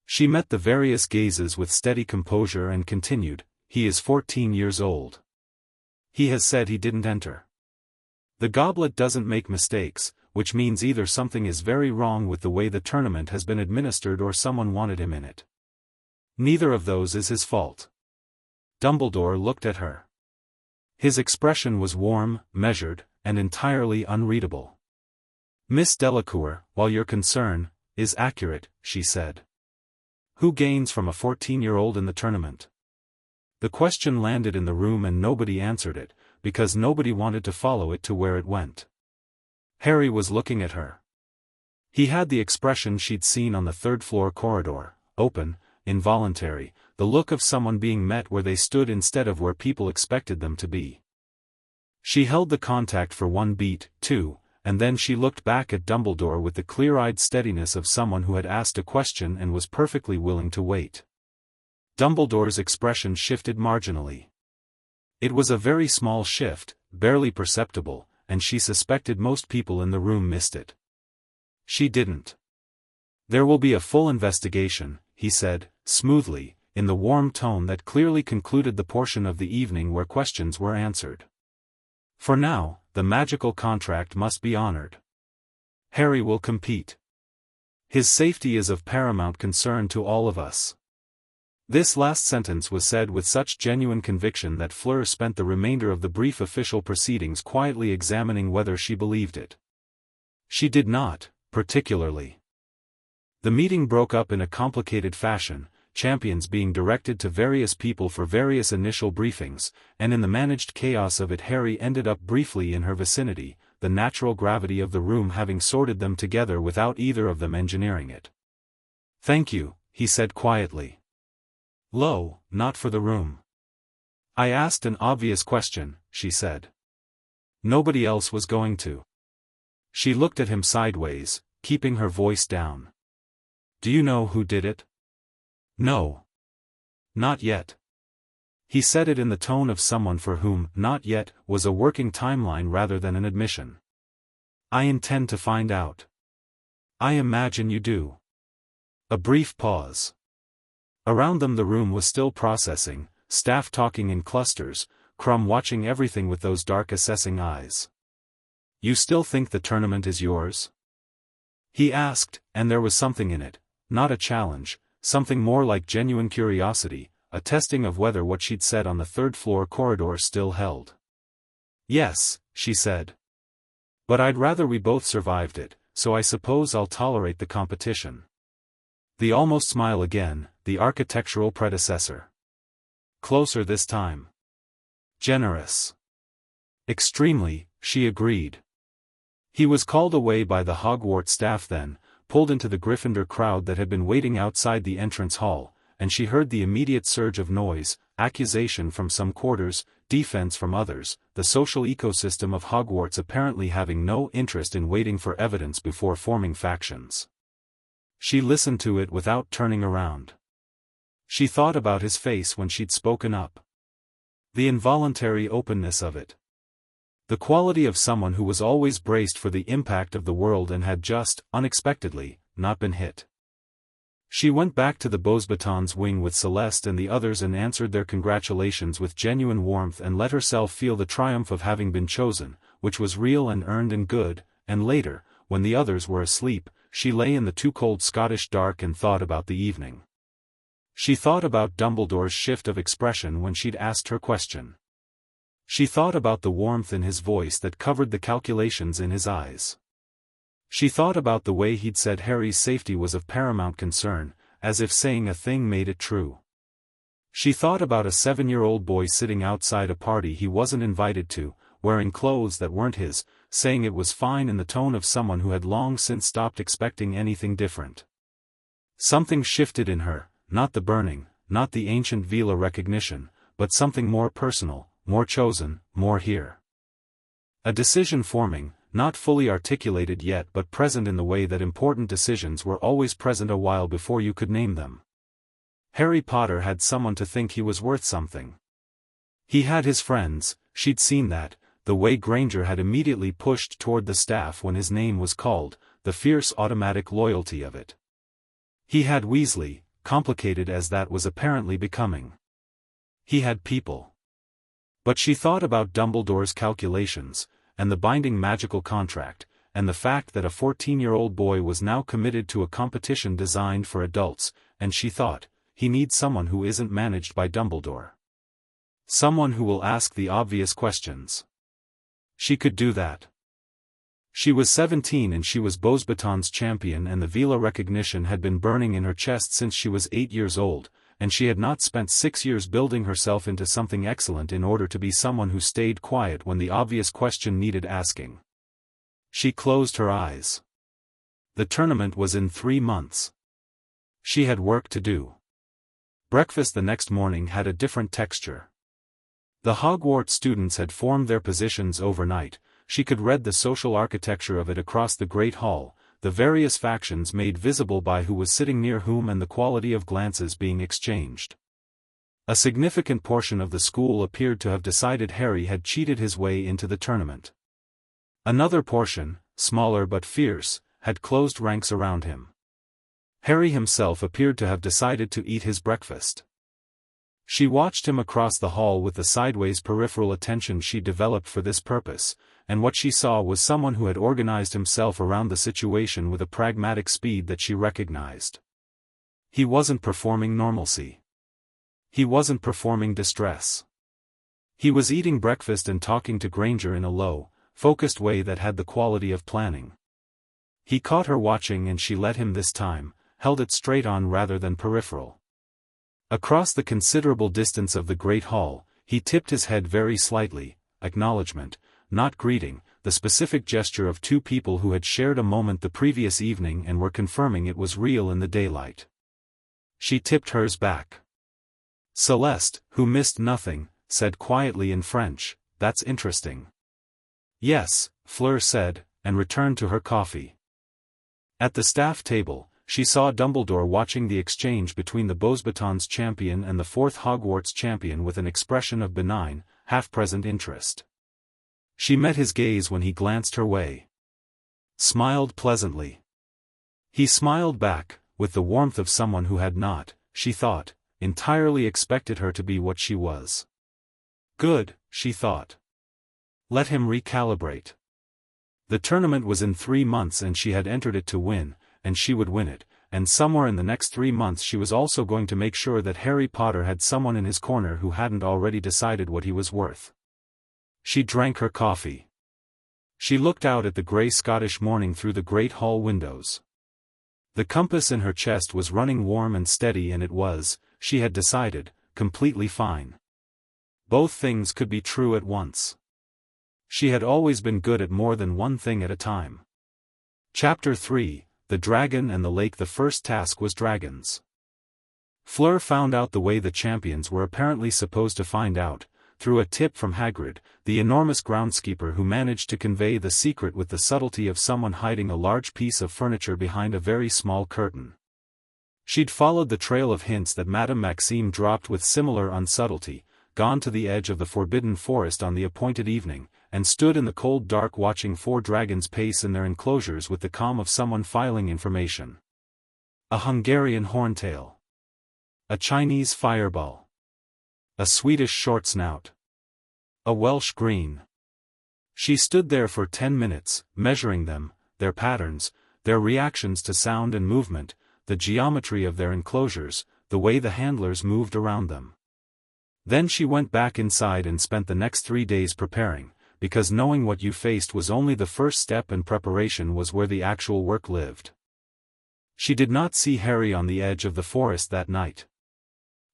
She met the various gazes with steady composure and continued, "He is 14 years old. He has said he didn't enter. The goblet doesn't make mistakes, which means either something is very wrong with the way the tournament has been administered or someone wanted him in it. Neither of those is his fault." Dumbledore looked at her. His expression was warm, measured, and entirely unreadable. "Miss Delacour, while your concern is accurate," she said. "Who gains from a 14-year-old in the tournament?" The question landed in the room and nobody answered it, because nobody wanted to follow it to where it went. Harry was looking at her. He had the expression she'd seen on the third-floor corridor, open, involuntary, the look of someone being met where they stood instead of where people expected them to be. She held the contact for one beat, too, and then she looked back at Dumbledore with the clear-eyed steadiness of someone who had asked a question and was perfectly willing to wait. Dumbledore's expression shifted marginally. It was a very small shift, barely perceptible, and she suspected most people in the room missed it. She didn't. "There will be a full investigation," he said, smoothly, in the warm tone that clearly concluded the portion of the evening where questions were answered. "For now, the magical contract must be honored. Harry will compete. His safety is of paramount concern to all of us." This last sentence was said with such genuine conviction that Fleur spent the remainder of the brief official proceedings quietly examining whether she believed it. She did not, particularly. The meeting broke up in a complicated fashion, champions being directed to various people for various initial briefings, and in the managed chaos of it Harry ended up briefly in her vicinity, the natural gravity of the room having sorted them together without either of them engineering it. "Thank you," he said quietly. "Low, not for the room." "I asked an obvious question," she said. "Nobody else was going to." She looked at him sideways, keeping her voice down. "Do you know who did it?" "No. Not yet." He said it in the tone of someone for whom "not yet" was a working timeline rather than an admission. "I intend to find out." "I imagine you do." A brief pause. Around them the room was still processing, staff talking in clusters, Crumb watching everything with those dark assessing eyes. "You still think the tournament is yours?" he asked, and there was something in it, not a challenge, something more like genuine curiosity, a testing of whether what she'd said on the third-floor corridor still held. "Yes," she said. "But I'd rather we both survived it, so I suppose I'll tolerate the competition." The almost smile again, the architectural predecessor. "Closer this time." "Generous." "Extremely," she agreed. He was called away by the Hogwarts staff then, pulled into the Gryffindor crowd that had been waiting outside the entrance hall, and she heard the immediate surge of noise, accusation from some quarters, defense from others, the social ecosystem of Hogwarts apparently having no interest in waiting for evidence before forming factions. She listened to it without turning around. She thought about his face when she'd spoken up. The involuntary openness of it. The quality of someone who was always braced for the impact of the world and had just, unexpectedly, not been hit. She went back to the Beauxbatons wing with Celeste and the others and answered their congratulations with genuine warmth and let herself feel the triumph of having been chosen, which was real and earned and good, and later, when the others were asleep, she lay in the too cold Scottish dark and thought about the evening. She thought about Dumbledore's shift of expression when she'd asked her question. She thought about the warmth in his voice that covered the calculations in his eyes. She thought about the way he'd said Harry's safety was of paramount concern, as if saying a thing made it true. She thought about a 7-year-old boy sitting outside a party he wasn't invited to, wearing clothes that weren't his, saying it was fine in the tone of someone who had long since stopped expecting anything different. Something shifted in her, not the burning, not the ancient Veela recognition, but something more personal, more chosen, more here. A decision forming, not fully articulated yet but present in the way that important decisions were always present a while before you could name them. Harry Potter had someone to think he was worth something. He had his friends, she'd seen that, the way Granger had immediately pushed toward the staff when his name was called, the fierce automatic loyalty of it. He had Weasley, complicated as that was apparently becoming. He had people. But she thought about Dumbledore's calculations, and the binding magical contract, and the fact that a 14-year-old boy was now committed to a competition designed for adults, and she thought, he needs someone who isn't managed by Dumbledore. Someone who will ask the obvious questions. She could do that. She was 17 and she was Beauxbatons champion, and the Veela recognition had been burning in her chest since she was 8 years old, and she had not spent 6 years building herself into something excellent in order to be someone who stayed quiet when the obvious question needed asking. She closed her eyes. The tournament was in 3 months. She had work to do. Breakfast the next morning had a different texture. The Hogwarts students had formed their positions overnight. She could read the social architecture of it across the Great Hall, the various factions made visible by who was sitting near whom and the quality of glances being exchanged. A significant portion of the school appeared to have decided Harry had cheated his way into the tournament. Another portion, smaller but fierce, had closed ranks around him. Harry himself appeared to have decided to eat his breakfast. She watched him across the hall with the sideways peripheral attention she developed for this purpose, and what she saw was someone who had organized himself around the situation with a pragmatic speed that she recognized. He wasn't performing normalcy. He wasn't performing distress. He was eating breakfast and talking to Granger in a low, focused way that had the quality of planning. He caught her watching and she let him this time, held it straight on rather than peripheral. Across the considerable distance of the Great Hall, he tipped his head very slightly, acknowledgement, not greeting, the specific gesture of two people who had shared a moment the previous evening and were confirming it was real in the daylight. She tipped hers back. Celeste, who missed nothing, said quietly in French, "That's interesting." "Yes," Fleur said, and returned to her coffee. At the staff table, she saw Dumbledore watching the exchange between the Beauxbatons champion and the 4th Hogwarts champion with an expression of benign, half-present interest. She met his gaze when he glanced her way. Smiled pleasantly. He smiled back, with the warmth of someone who had not, she thought, entirely expected her to be what she was. Good, she thought. Let him recalibrate. The tournament was in 3 months and she had entered it to win, and she would win it, and somewhere in the next 3 months she was also going to make sure that Harry Potter had someone in his corner who hadn't already decided what he was worth. She drank her coffee. She looked out at the grey Scottish morning through the great hall windows. The compass in her chest was running warm and steady, and it was, she had decided, completely fine. Both things could be true at once. She had always been good at more than one thing at a time. Chapter 3, The Dragon and the Lake. The first task was dragons. Fleur found out the way the champions were apparently supposed to find out, through a tip from Hagrid, the enormous groundskeeper who managed to convey the secret with the subtlety of someone hiding a large piece of furniture behind a very small curtain. She'd followed the trail of hints that Madame Maxime dropped with similar unsubtlety, gone to the edge of the forbidden forest on the appointed evening, and stood in the cold dark watching 4 dragons pace in their enclosures with the calm of someone filing information. A Hungarian horntail. A Chinese fireball. A Swedish short snout. A Welsh green. She stood there for 10 minutes, measuring them, their patterns, their reactions to sound and movement, the geometry of their enclosures, the way the handlers moved around them. Then she went back inside and spent the next 3 days preparing, because knowing what you faced was only the first step and preparation was where the actual work lived. She did not see Harry on the edge of the forest that night.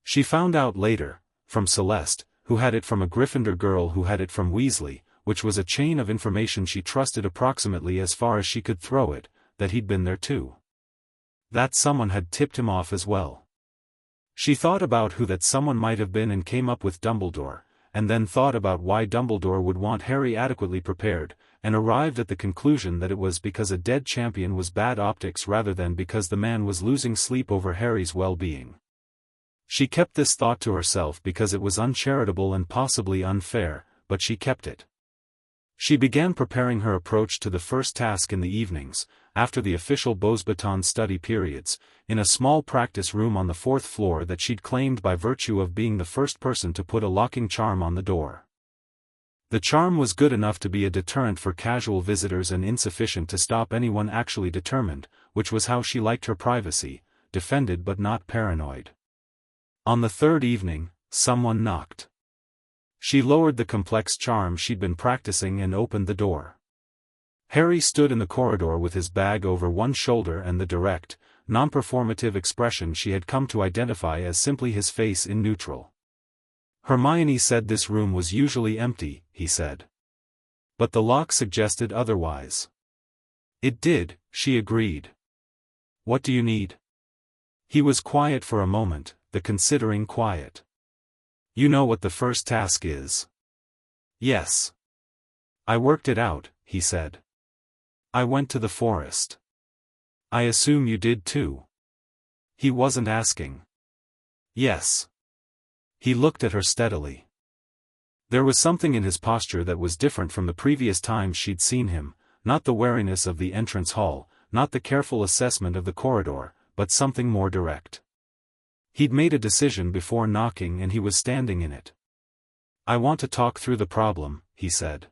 She found out later, from Celeste, who had it from a Gryffindor girl who had it from Weasley, which was a chain of information she trusted approximately as far as she could throw it, that he'd been there too. That someone had tipped him off as well. She thought about who that someone might have been and came up with Dumbledore, and then thought about why Dumbledore would want Harry adequately prepared, and arrived at the conclusion that it was because a dead champion was bad optics rather than because the man was losing sleep over Harry's well-being. She kept this thought to herself because it was uncharitable and possibly unfair, but she kept it. She began preparing her approach to the first task in the evenings, after the official Beauxbatons study periods, in a small practice room on the 4th floor that she'd claimed by virtue of being the first person to put a locking charm on the door. The charm was good enough to be a deterrent for casual visitors and insufficient to stop anyone actually determined, which was how she liked her privacy, defended but not paranoid. On the third evening, someone knocked. She lowered the complex charm she'd been practicing and opened the door. Harry stood in the corridor with his bag over one shoulder and the direct, non-performative expression she had come to identify as simply his face in neutral. Hermione said this room was usually empty, he said. But the lock suggested otherwise. It did, she agreed. What do you need? He was quiet for a moment, the considering quiet. You know what the first task is. Yes. I worked it out, he said. I went to the forest. I assume you did too. He wasn't asking. Yes. He looked at her steadily. There was something in his posture that was different from the previous times she'd seen him, not the wariness of the entrance hall, not the careful assessment of the corridor, but something more direct. He'd made a decision before knocking and he was standing in it. I want to talk through the problem, he said.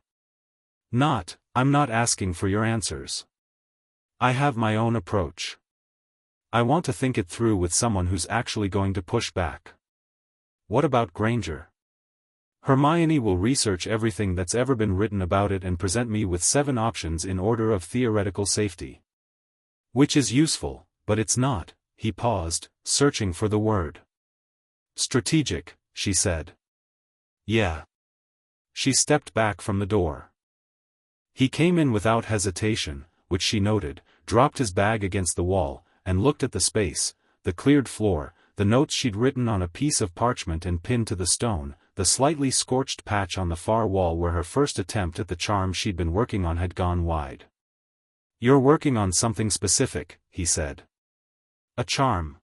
I'm not asking for your answers. I have my own approach. I want to think it through with someone who's actually going to push back. What about Granger? Hermione will research everything that's ever been written about it and present me with 7 options in order of theoretical safety. Which is useful, but it's not. He paused, searching for the word. Strategic, she said. Yeah. She stepped back from the door. He came in without hesitation, which she noted, dropped his bag against the wall, and looked at the space, the cleared floor, the notes she'd written on a piece of parchment and pinned to the stone, the slightly scorched patch on the far wall where her first attempt at the charm she'd been working on had gone wide. You're working on something specific, he said. A charm.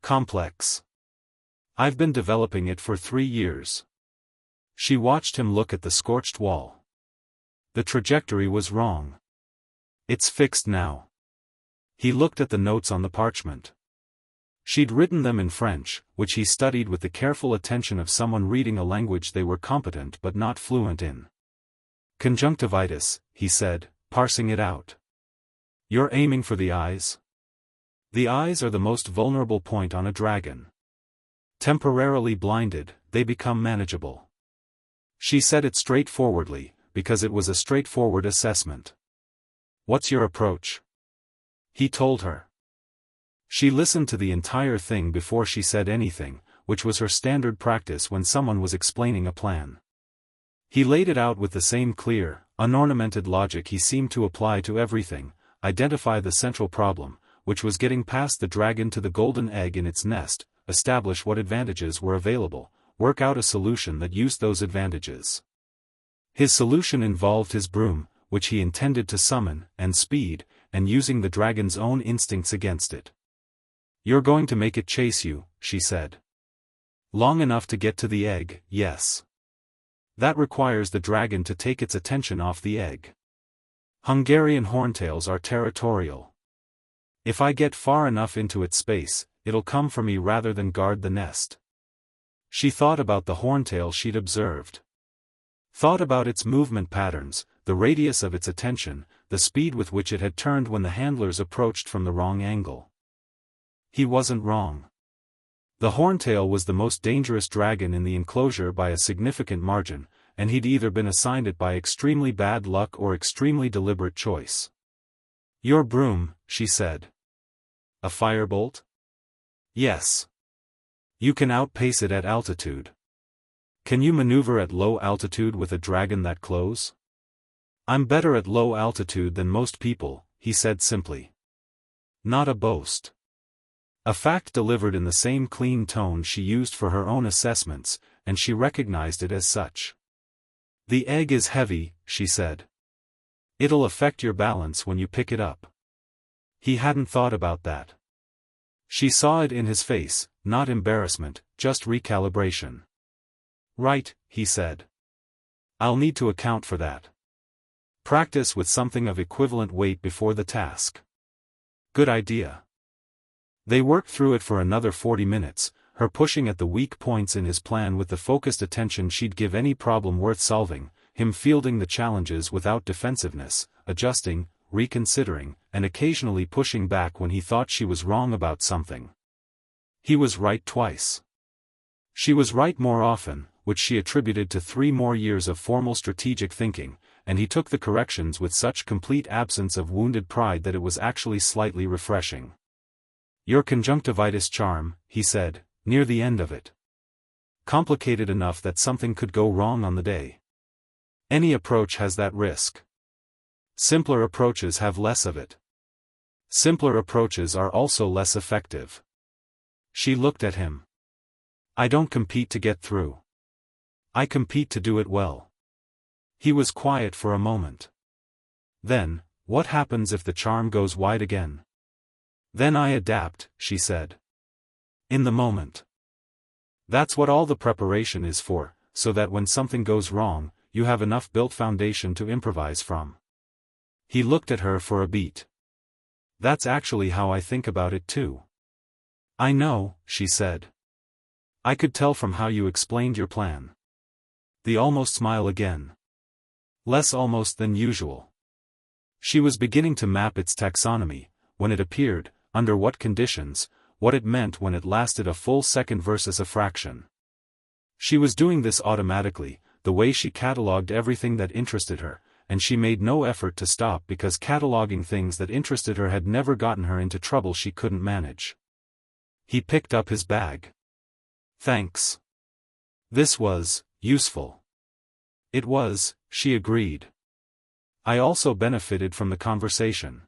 Complex. I've been developing it for 3 years. She watched him look at the scorched wall. The trajectory was wrong. It's fixed now. He looked at the notes on the parchment. She'd written them in French, which he studied with the careful attention of someone reading a language they were competent but not fluent in. Conjunctivitis, he said, parsing it out. You're aiming for the eyes? The eyes are the most vulnerable point on a dragon. Temporarily blinded, they become manageable. She said it straightforwardly, because it was a straightforward assessment. What's your approach? He told her. She listened to the entire thing before she said anything, which was her standard practice when someone was explaining a plan. He laid it out with the same clear, unornamented logic he seemed to apply to everything, identify the central problem, which was getting past the dragon to the golden egg in its nest, establish what advantages were available, work out a solution that used those advantages. His solution involved his broom, which he intended to summon, and speed, and using the dragon's own instincts against it. You're going to make it chase you, she said. Long enough to get to the egg, yes. That requires the dragon to take its attention off the egg. Hungarian horntails are territorial. If I get far enough into its space, it'll come for me rather than guard the nest. She thought about the horntail she'd observed. Thought about its movement patterns, the radius of its attention, the speed with which it had turned when the handlers approached from the wrong angle. He wasn't wrong. The horntail was the most dangerous dragon in the enclosure by a significant margin, and he'd either been assigned it by extremely bad luck or extremely deliberate choice. Your broom, she said. A firebolt? Yes. You can outpace it at altitude. Can you maneuver at low altitude with a dragon that close? I'm better at low altitude than most people, he said simply. Not a boast. A fact delivered in the same clean tone she used for her own assessments, and she recognized it as such. The egg is heavy, she said. It'll affect your balance when you pick it up. He hadn't thought about that. She saw it in his face, not embarrassment, just recalibration. Right, he said. I'll need to account for that. Practice with something of equivalent weight before the task. Good idea. They worked through it for another 40 minutes, her pushing at the weak points in his plan with the focused attention she'd give any problem worth solving, him fielding the challenges without defensiveness, adjusting, reconsidering, and occasionally pushing back when he thought she was wrong about something. He was right twice. She was right more often, which she attributed to 3 more years of formal strategic thinking, and he took the corrections with such complete absence of wounded pride that it was actually slightly refreshing. Your conjunctivitis charm, he said, near the end of it. Complicated enough that something could go wrong on the day. Any approach has that risk. Simpler approaches have less of it. Simpler approaches are also less effective. She looked at him. I don't compete to get through. I compete to do it well. He was quiet for a moment. Then, what happens if the charm goes wide again? Then I adapt, she said. In the moment. That's what all the preparation is for, so that when something goes wrong, you have enough built foundation to improvise from. He looked at her for a beat. That's actually how I think about it too. I know, she said. I could tell from how you explained your plan. The almost smile again. Less almost than usual. She was beginning to map its taxonomy, when it appeared, under what conditions, what it meant when it lasted a full second versus a fraction. She was doing this automatically, the way she catalogued everything that interested her, and she made no effort to stop because cataloging things that interested her had never gotten her into trouble she couldn't manage. He picked up his bag. Thanks. This was useful. It was, she agreed. I also benefited from the conversation.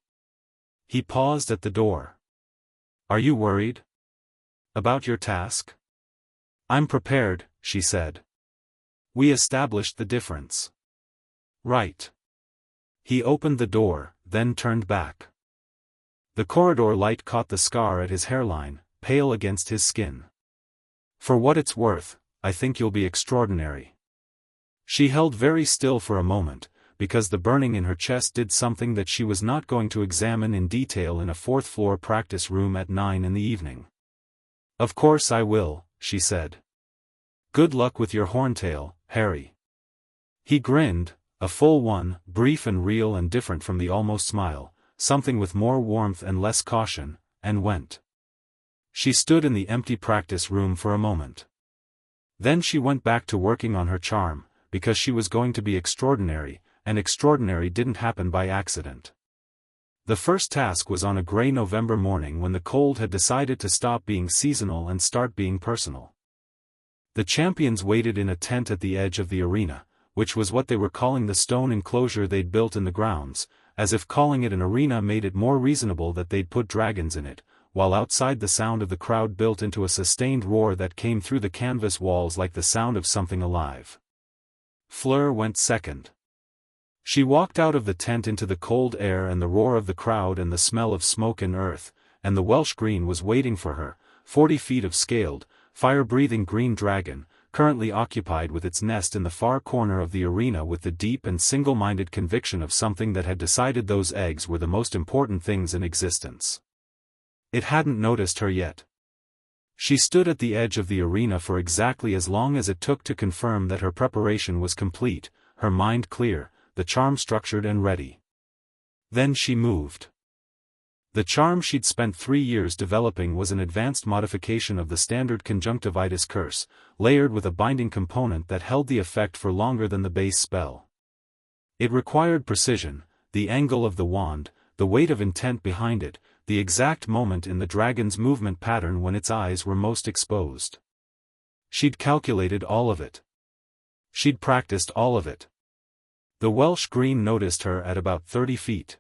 He paused at the door. Are you worried? About your task? I'm prepared, she said. We established the difference. Right. He opened the door, then turned back. The corridor light caught the scar at his hairline, pale against his skin. For what it's worth, I think you'll be extraordinary. She held very still for a moment, because the burning in her chest did something that she was not going to examine in detail in a 4th-floor practice room at 9 in the evening. Of course I will, she said. Good luck with your horntail, Harry. He grinned, a full one, brief and real and different from the almost smile, something with more warmth and less caution, and went. She stood in the empty practice room for a moment. Then she went back to working on her charm, because she was going to be extraordinary, and extraordinary didn't happen by accident. The first task was on a gray November morning when the cold had decided to stop being seasonal and start being personal. The champions waited in a tent at the edge of the arena, which was what they were calling the stone enclosure they'd built in the grounds, as if calling it an arena made it more reasonable that they'd put dragons in it, while outside the sound of the crowd built into a sustained roar that came through the canvas walls like the sound of something alive. Fleur went second. She walked out of the tent into the cold air and the roar of the crowd and the smell of smoke and earth, and the Welsh green was waiting for her, 40 feet of scaled, fire-breathing green dragon, currently occupied with its nest in the far corner of the arena with the deep and single-minded conviction of something that had decided those eggs were the most important things in existence. It hadn't noticed her yet. She stood at the edge of the arena for exactly as long as it took to confirm that her preparation was complete, her mind clear, the charm structured and ready. Then she moved. The charm she'd spent 3 years developing was an advanced modification of the standard conjunctivitis curse, layered with a binding component that held the effect for longer than the base spell. It required precision, the angle of the wand, the weight of intent behind it, the exact moment in the dragon's movement pattern when its eyes were most exposed. She'd calculated all of it. She'd practiced all of it. The Welsh green noticed her at about 30 feet.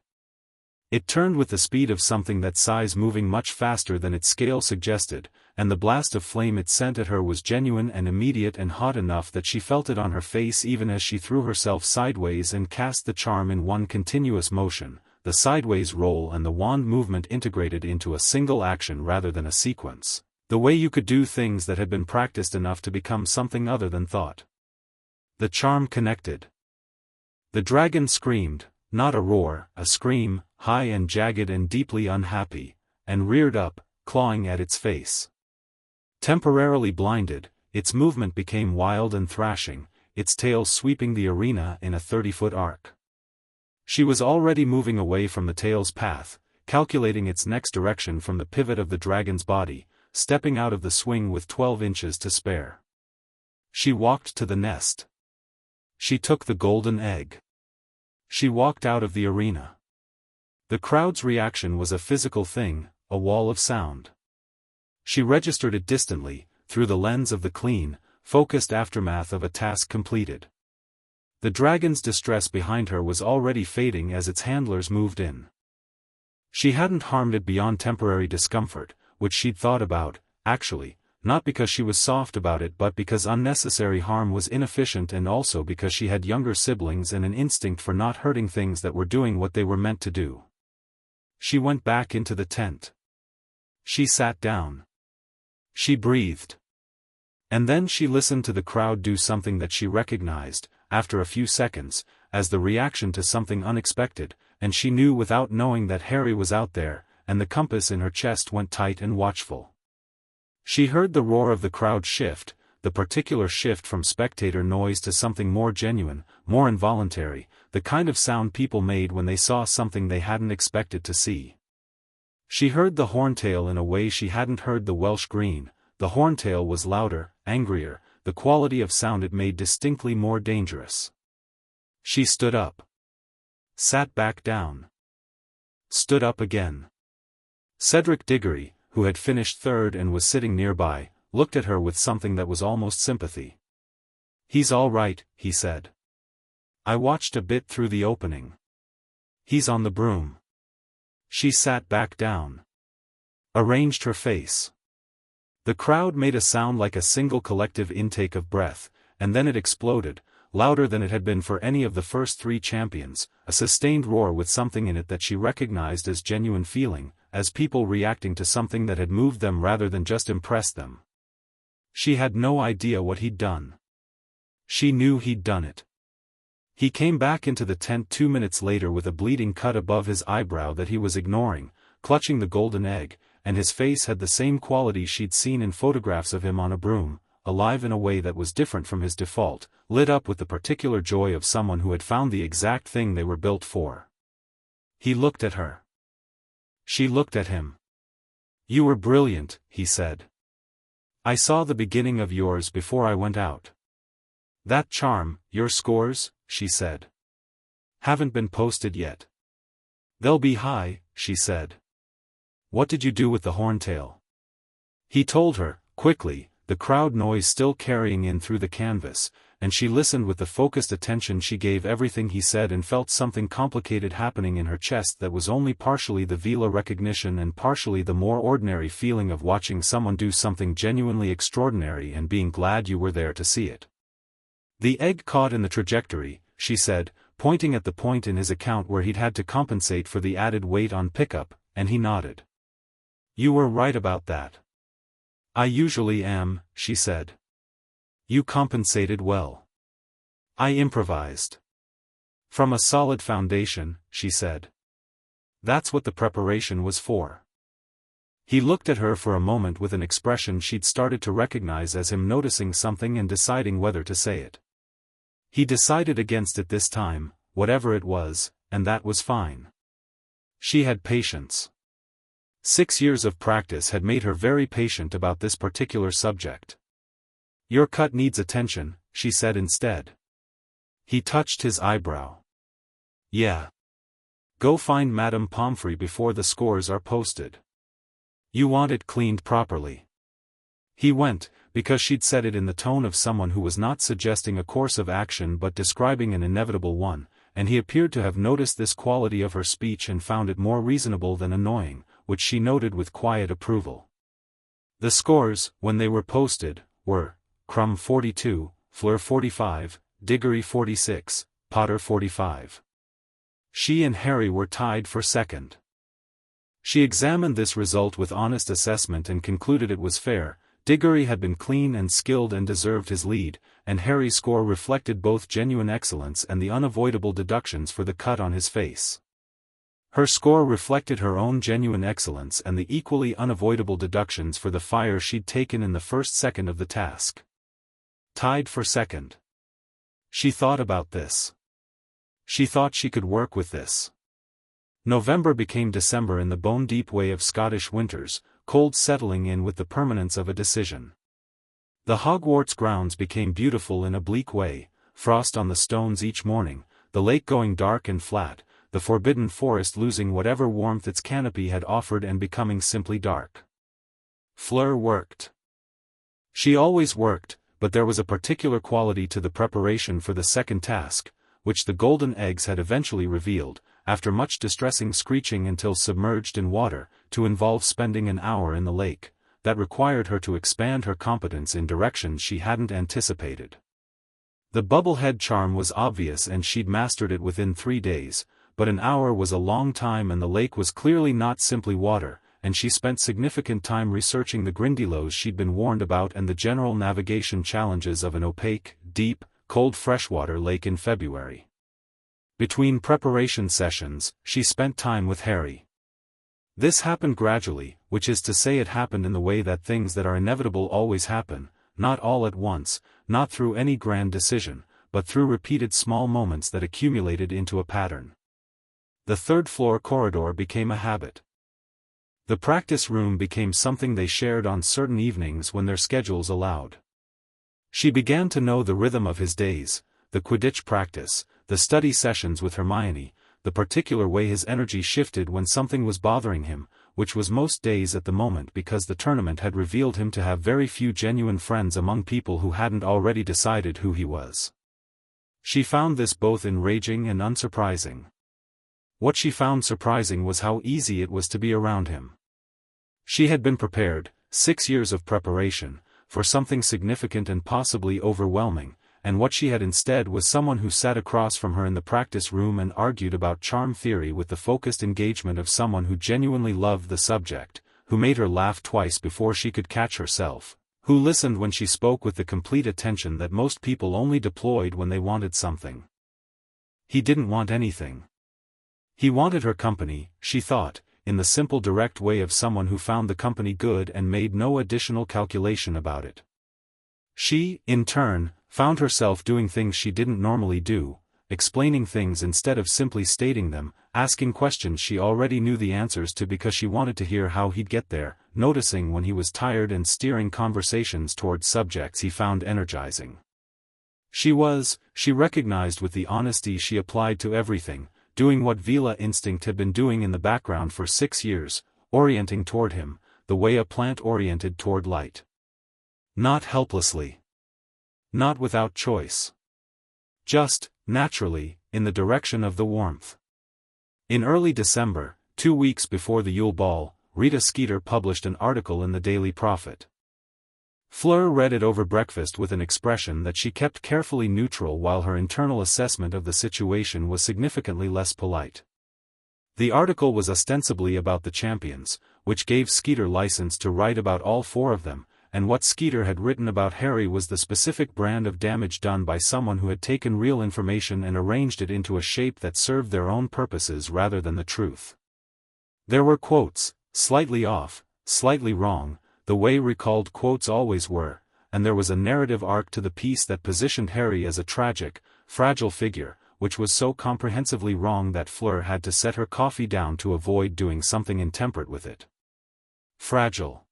It turned with the speed of something that size, moving much faster than its scale suggested, and the blast of flame it sent at her was genuine and immediate and hot enough that she felt it on her face even as she threw herself sideways and cast the charm in one continuous motion, the sideways roll and the wand movement integrated into a single action rather than a sequence, the way you could do things that had been practiced enough to become something other than thought. The charm connected. The dragon screamed, not a roar, a scream, high and jagged and deeply unhappy, and reared up, clawing at its face. Temporarily blinded, its movement became wild and thrashing, its tail sweeping the arena in a 30-foot arc. She was already moving away from the tail's path, calculating its next direction from the pivot of the dragon's body, stepping out of the swing with 12 inches to spare. She walked to the nest. She took the golden egg. She walked out of the arena. The crowd's reaction was a physical thing, a wall of sound. She registered it distantly, through the lens of the clean, focused aftermath of a task completed. The dragon's distress behind her was already fading as its handlers moved in. She hadn't harmed it beyond temporary discomfort, which she'd thought about, actually, not because she was soft about it but because unnecessary harm was inefficient and also because she had younger siblings and an instinct for not hurting things that were doing what they were meant to do. She went back into the tent. She sat down. She breathed. And then she listened to the crowd do something that she recognized, after a few seconds, as the reaction to something unexpected, and she knew without knowing that Harry was out there, and the compass in her chest went tight and watchful. She heard the roar of the crowd shift, the particular shift from spectator noise to something more genuine, more involuntary, the kind of sound people made when they saw something they hadn't expected to see. She heard the horntail in a way she hadn't heard the Welsh green. The horntail was louder, angrier, the quality of sound it made distinctly more dangerous. She stood up. Sat back down. Stood up again. Cedric Diggory, who had finished third and was sitting nearby, looked at her with something that was almost sympathy. "He's all right," he said. "I watched a bit through the opening. He's on the broom." She sat back down. Arranged her face. The crowd made a sound like a single collective intake of breath, and then it exploded, louder than it had been for any of the first three champions, a sustained roar with something in it that she recognized as genuine feeling, as people reacting to something that had moved them rather than just impressed them. She had no idea what he'd done. She knew he'd done it. He came back into the tent 2 minutes later with a bleeding cut above his eyebrow that he was ignoring, clutching the golden egg, and his face had the same quality she'd seen in photographs of him on a broom, alive in a way that was different from his default, lit up with the particular joy of someone who had found the exact thing they were built for. He looked at her. She looked at him. "You were brilliant," he said. "I saw the beginning of yours before I went out." "That charm, your scores," she said. "Haven't been posted yet." "They'll be high," she said. "What did you do with the horntail?" He told her, quickly, the crowd noise still carrying in through the canvas, and she listened with the focused attention she gave everything he said and felt something complicated happening in her chest that was only partially the Veela recognition and partially the more ordinary feeling of watching someone do something genuinely extraordinary and being glad you were there to see it. "The egg caught in the trajectory," she said, pointing at the point in his account where he'd had to compensate for the added weight on pickup, and he nodded. "You were right about that." "I usually am," she said. "You compensated well." "I improvised." "From a solid foundation," she said. "That's what the preparation was for." He looked at her for a moment with an expression she'd started to recognize as him noticing something and deciding whether to say it. He decided against it this time, whatever it was, and that was fine. She had patience. 6 years of practice had made her very patient about this particular subject. "Your cut needs attention," she said instead. He touched his eyebrow. "Yeah. Go find Madame Pomfrey before the scores are posted. You want it cleaned properly. He went, because she'd said it in the tone of someone who was not suggesting a course of action but describing an inevitable one, and he appeared to have noticed this quality of her speech and found it more reasonable than annoying, which she noted with quiet approval. The scores, when they were posted, were Crumb 42, Fleur 45, Diggory 46, Potter 45. She and Harry were tied for second. She examined this result with honest assessment and concluded it was fair. Diggory had been clean and skilled and deserved his lead, and Harry's score reflected both genuine excellence and the unavoidable deductions for the cut on his face. Her score reflected her own genuine excellence and the equally unavoidable deductions for the fire she'd taken in the first second of the task. Tied for second. She thought about this. She thought she could work with this. November became December in the bone-deep way of Scottish winters, cold settling in with the permanence of a decision. The Hogwarts grounds became beautiful in a bleak way, frost on the stones each morning, the lake going dark and flat, the forbidden forest losing whatever warmth its canopy had offered and becoming simply dark. Fleur worked. She always worked, but there was a particular quality to the preparation for the second task, which the golden eggs had eventually revealed, after much distressing screeching until submerged in water, to involve spending an hour in the lake, that required her to expand her competence in directions she hadn't anticipated. The bubblehead charm was obvious and she'd mastered it within 3 days, but an hour was a long time and the lake was clearly not simply water, and she spent significant time researching the Grindylows she'd been warned about and the general navigation challenges of an opaque, deep, cold freshwater lake in February. Between preparation sessions, she spent time with Harry. This happened gradually, which is to say it happened in the way that things that are inevitable always happen, not all at once, not through any grand decision, but through repeated small moments that accumulated into a pattern. The third-floor corridor became a habit. The practice room became something they shared on certain evenings when their schedules allowed. She began to know the rhythm of his days, the Quidditch practice, the study sessions with Hermione, the particular way his energy shifted when something was bothering him, which was most days at the moment because the tournament had revealed him to have very few genuine friends among people who hadn't already decided who he was. She found this both enraging and unsurprising. What she found surprising was how easy it was to be around him. She had been prepared, 6 years of preparation, for something significant and possibly overwhelming, and what she had instead was someone who sat across from her in the practice room and argued about charm theory with the focused engagement of someone who genuinely loved the subject, who made her laugh twice before she could catch herself, who listened when she spoke with the complete attention that most people only deployed when they wanted something. He didn't want anything. He wanted her company, she thought, in the simple direct way of someone who found the company good and made no additional calculation about it. She, in turn, found herself doing things she didn't normally do, explaining things instead of simply stating them, asking questions she already knew the answers to because she wanted to hear how he'd get there, noticing when he was tired and steering conversations towards subjects he found energizing. She recognized with the honesty she applied to everything, doing what Veela instinct had been doing in the background for 6 years, orienting toward him, the way a plant oriented toward light. Not helplessly. Not without choice. Just, naturally, in the direction of the warmth. In early December, 2 weeks before the Yule Ball, Rita Skeeter published an article in the Daily Prophet. Fleur read it over breakfast with an expression that she kept carefully neutral while her internal assessment of the situation was significantly less polite. The article was ostensibly about the champions, which gave Skeeter license to write about all 4 of them, and what Skeeter had written about Harry was the specific brand of damage done by someone who had taken real information and arranged it into a shape that served their own purposes rather than the truth. There were quotes, slightly off, slightly wrong, the way recalled quotes always were, and there was a narrative arc to the piece that positioned Harry as a tragic, fragile figure, which was so comprehensively wrong that Fleur had to set her coffee down to avoid doing something intemperate with it. Fragile.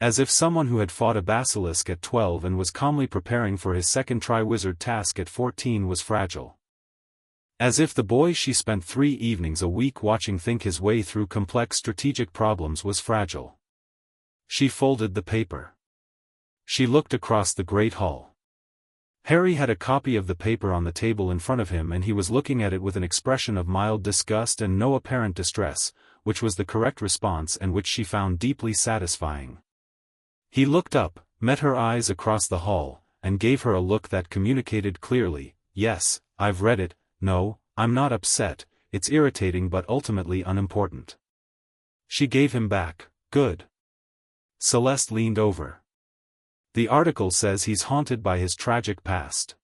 As if someone who had fought a basilisk at 12 and was calmly preparing for his second Triwizard task at 14 was fragile. As if the boy she spent 3 evenings a week watching think his way through complex strategic problems was fragile. She folded the paper. She looked across the great hall. Harry had a copy of the paper on the table in front of him and he was looking at it with an expression of mild disgust and no apparent distress, which was the correct response and which she found deeply satisfying. He looked up, met her eyes across the hall, and gave her a look that communicated clearly, "Yes, I've read it, no, I'm not upset, it's irritating but ultimately unimportant." She gave him back, "Good." Celeste leaned over. "The article says he's haunted by his tragic past."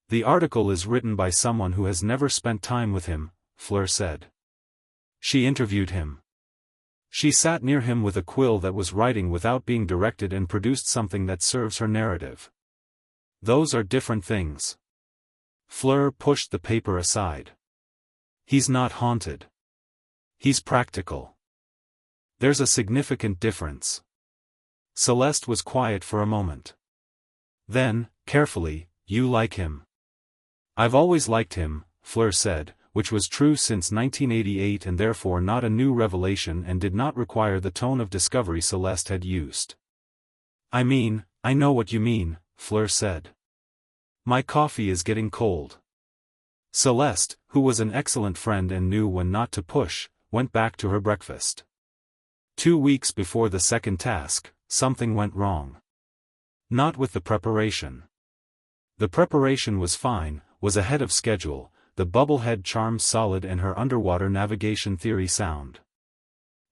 "The article is written by someone who has never spent time with him," Fleur said. "She interviewed him. She sat near him with a quill that was writing without being directed and produced something that serves her narrative. Those are different things." Fleur pushed the paper aside. "He's not haunted. He's practical. There's a significant difference." Celeste was quiet for a moment. Then, carefully, "You like him." "I've always liked him," Fleur said, which was true since 1988 and therefore not a new revelation and did not require the tone of discovery Celeste had used. "I mean, I know what you mean," Fleur said. "My coffee is getting cold." Celeste, who was an excellent friend and knew when not to push, went back to her breakfast. 2 weeks before the second task, something went wrong. Not with the preparation. The preparation was fine, was ahead of schedule, the bubblehead charm solid and her underwater navigation theory sound.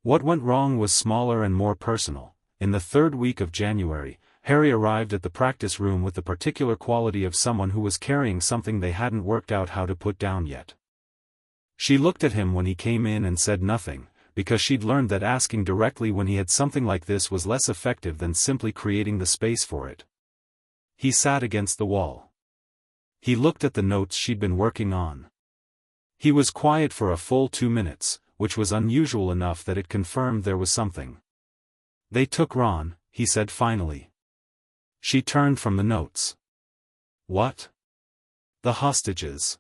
What went wrong was smaller and more personal. In the 3rd week of January, Harry arrived at the practice room with the particular quality of someone who was carrying something they hadn't worked out how to put down yet. She looked at him when he came in and said nothing, because she'd learned that asking directly when he had something like this was less effective than simply creating the space for it. He sat against the wall. He looked at the notes she'd been working on. He was quiet for a full 2 minutes, which was unusual enough that it confirmed there was something. "They took Ron," he said finally. She turned from the notes. "What?" "The hostages.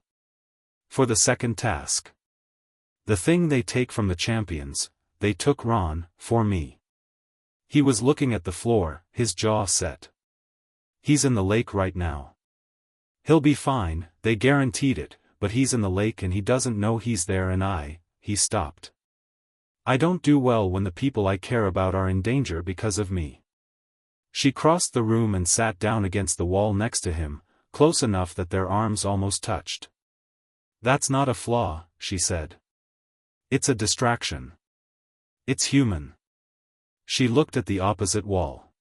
For the second task. The thing they take from the champions, they took Ron, for me." He was looking at the floor, his jaw set. "He's in the lake right now. He'll be fine, they guaranteed it, but he's in the lake and he doesn't know he's there and he stopped. I don't do well when the people I care about are in danger because of me." She crossed the room and sat down against the wall next to him, close enough that their arms almost touched. "That's not a flaw," she said. "It's a distraction. It's human." She looked at the opposite wall.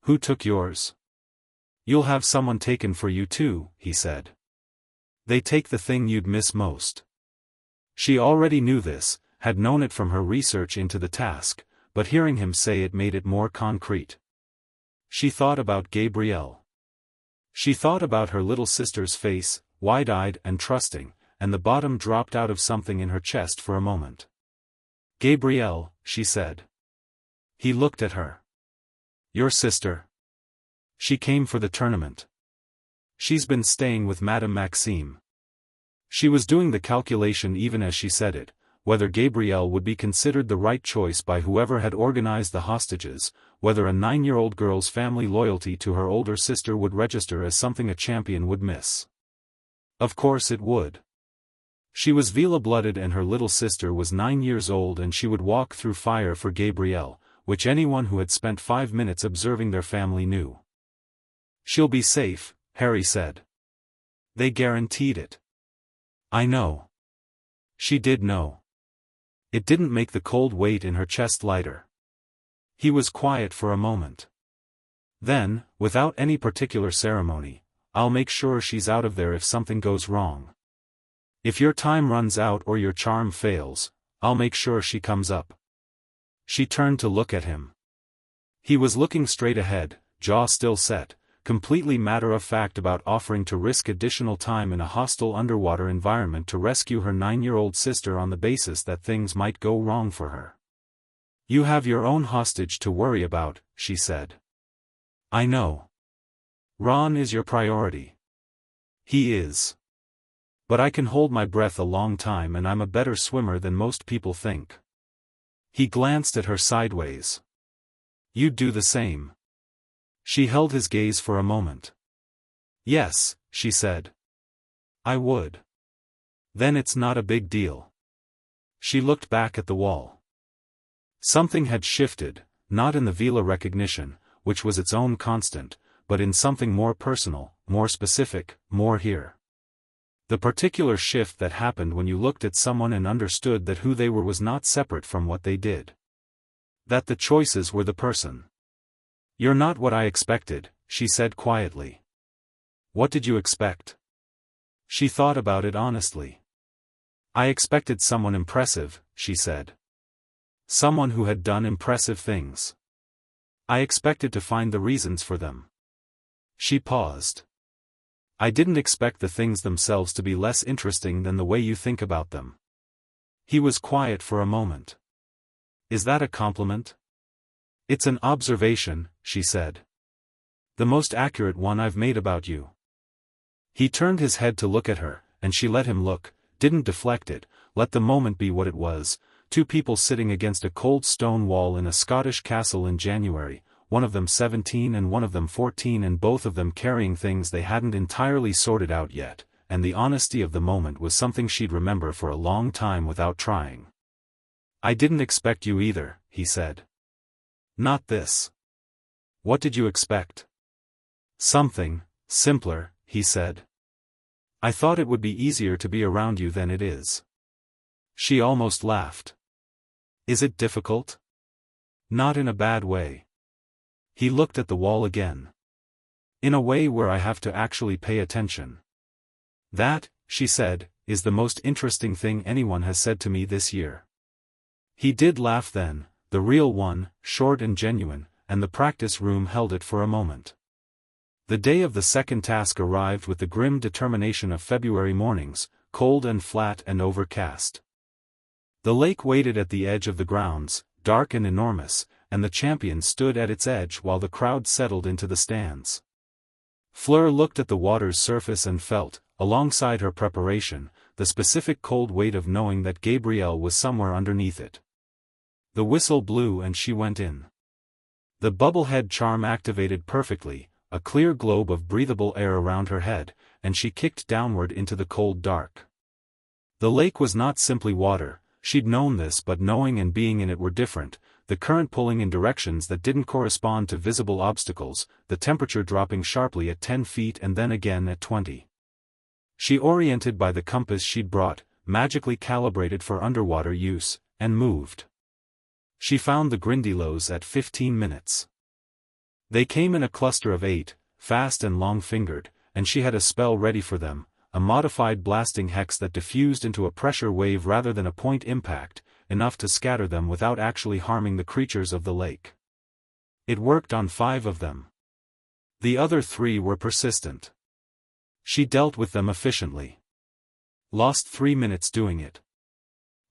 "Who took yours?" "You'll have someone taken for you too," he said. "They take the thing you'd miss most." She already knew this, had known it from her research into the task, but hearing him say it made it more concrete. She thought about Gabrielle. She thought about her little sister's face, wide-eyed and trusting, and the bottom dropped out of something in her chest for a moment. "Gabrielle," she said. He looked at her. "Your sister? She came for the tournament. She's been staying with Madame Maxime." She was doing the calculation even as she said it, whether Gabrielle would be considered the right choice by whoever had organized the hostages, whether a 9-year-old girl's family loyalty to her older sister would register as something a champion would miss. Of course it would. She was Veela-blooded and her little sister was 9 years old and she would walk through fire for Gabrielle, which anyone who had spent 5 minutes observing their family knew. "She'll be safe," Harry said. "They guaranteed it." "I know." She did know. It didn't make the cold weight in her chest lighter. He was quiet for a moment. Then, without any particular ceremony, "I'll make sure she's out of there if something goes wrong. If your time runs out or your charm fails, I'll make sure she comes up." She turned to look at him. He was looking straight ahead, jaw still set, completely matter-of-fact about offering to risk additional time in a hostile underwater environment to rescue her 9-year-old sister on the basis that things might go wrong for her. "You have your own hostage to worry about," she said. "I know. Ron is your priority." "He is. But I can hold my breath a long time and I'm a better swimmer than most people think. He glanced at her sideways. You'd do the same. She held his gaze for a moment. Yes, she said. I would. Then it's not a big deal. She looked back at the wall. Something had shifted, not in the Veela recognition, which was its own constant, but in something more personal, more specific, more here. The particular shift that happened when you looked at someone and understood that who they were was not separate from what they did. That the choices were the person. You're not what I expected, she said quietly. What did you expect? She thought about it honestly. I expected someone impressive, she said. Someone who had done impressive things. I expected to find the reasons for them. She paused. I didn't expect the things themselves to be less interesting than the way you think about them. He was quiet for a moment. Is that a compliment? It's an observation, she said. The most accurate one I've made about you. He turned his head to look at her, and she let him look, didn't deflect it, let the moment be what it was, two people sitting against a cold stone wall in a Scottish castle in January, one of them 17 and one of them 14 and both of them carrying things they hadn't entirely sorted out yet, and the honesty of the moment was something she'd remember for a long time without trying. I didn't expect you either, he said. Not this. What did you expect? Something simpler, he said. I thought it would be easier to be around you than it is. She almost laughed. Is it difficult? Not in a bad way. He looked at the wall again. In a way where I have to actually pay attention. That, she said, is the most interesting thing anyone has said to me this year. He did laugh then, the real one, short and genuine, and the practice room held it for a moment. The day of the second task arrived with the grim determination of February mornings, cold and flat and overcast. The lake waited at the edge of the grounds, dark and enormous, and the champion stood at its edge while the crowd settled into the stands. Fleur looked at the water's surface and felt, alongside her preparation, the specific cold weight of knowing that Gabrielle was somewhere underneath it. The whistle blew and she went in. The bubblehead charm activated perfectly, a clear globe of breathable air around her head, and she kicked downward into the cold dark. The lake was not simply water, she'd known this, but knowing and being in it were different, the current pulling in directions that didn't correspond to visible obstacles, the temperature dropping sharply at 10 feet and then again at 20. She oriented by the compass she'd brought, magically calibrated for underwater use, and moved. She found the Grindylows at 15 minutes. They came in a cluster of 8, fast and long-fingered, and she had a spell ready for them, a modified blasting hex that diffused into a pressure wave rather than a point impact, enough to scatter them without actually harming the creatures of the lake. It worked on 5 of them. The other 3 were persistent. She dealt with them efficiently. Lost 3 minutes doing it.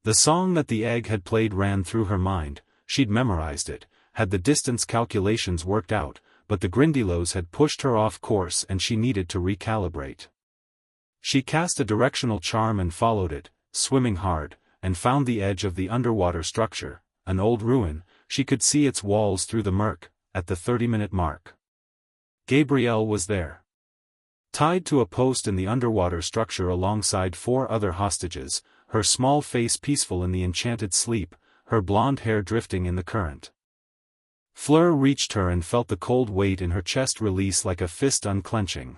The song that the egg had played ran through her mind, she'd memorized it, had the distance calculations worked out, but the Grindylows had pushed her off course and she needed to recalibrate. She cast a directional charm and followed it, swimming hard, and found the edge of the underwater structure, an old ruin. She could see its walls through the murk, at the 30-minute mark. Gabrielle was there. Tied to a post in the underwater structure alongside 4 other hostages, her small face peaceful in the enchanted sleep, her blonde hair drifting in the current. Fleur reached her and felt the cold weight in her chest release like a fist unclenching.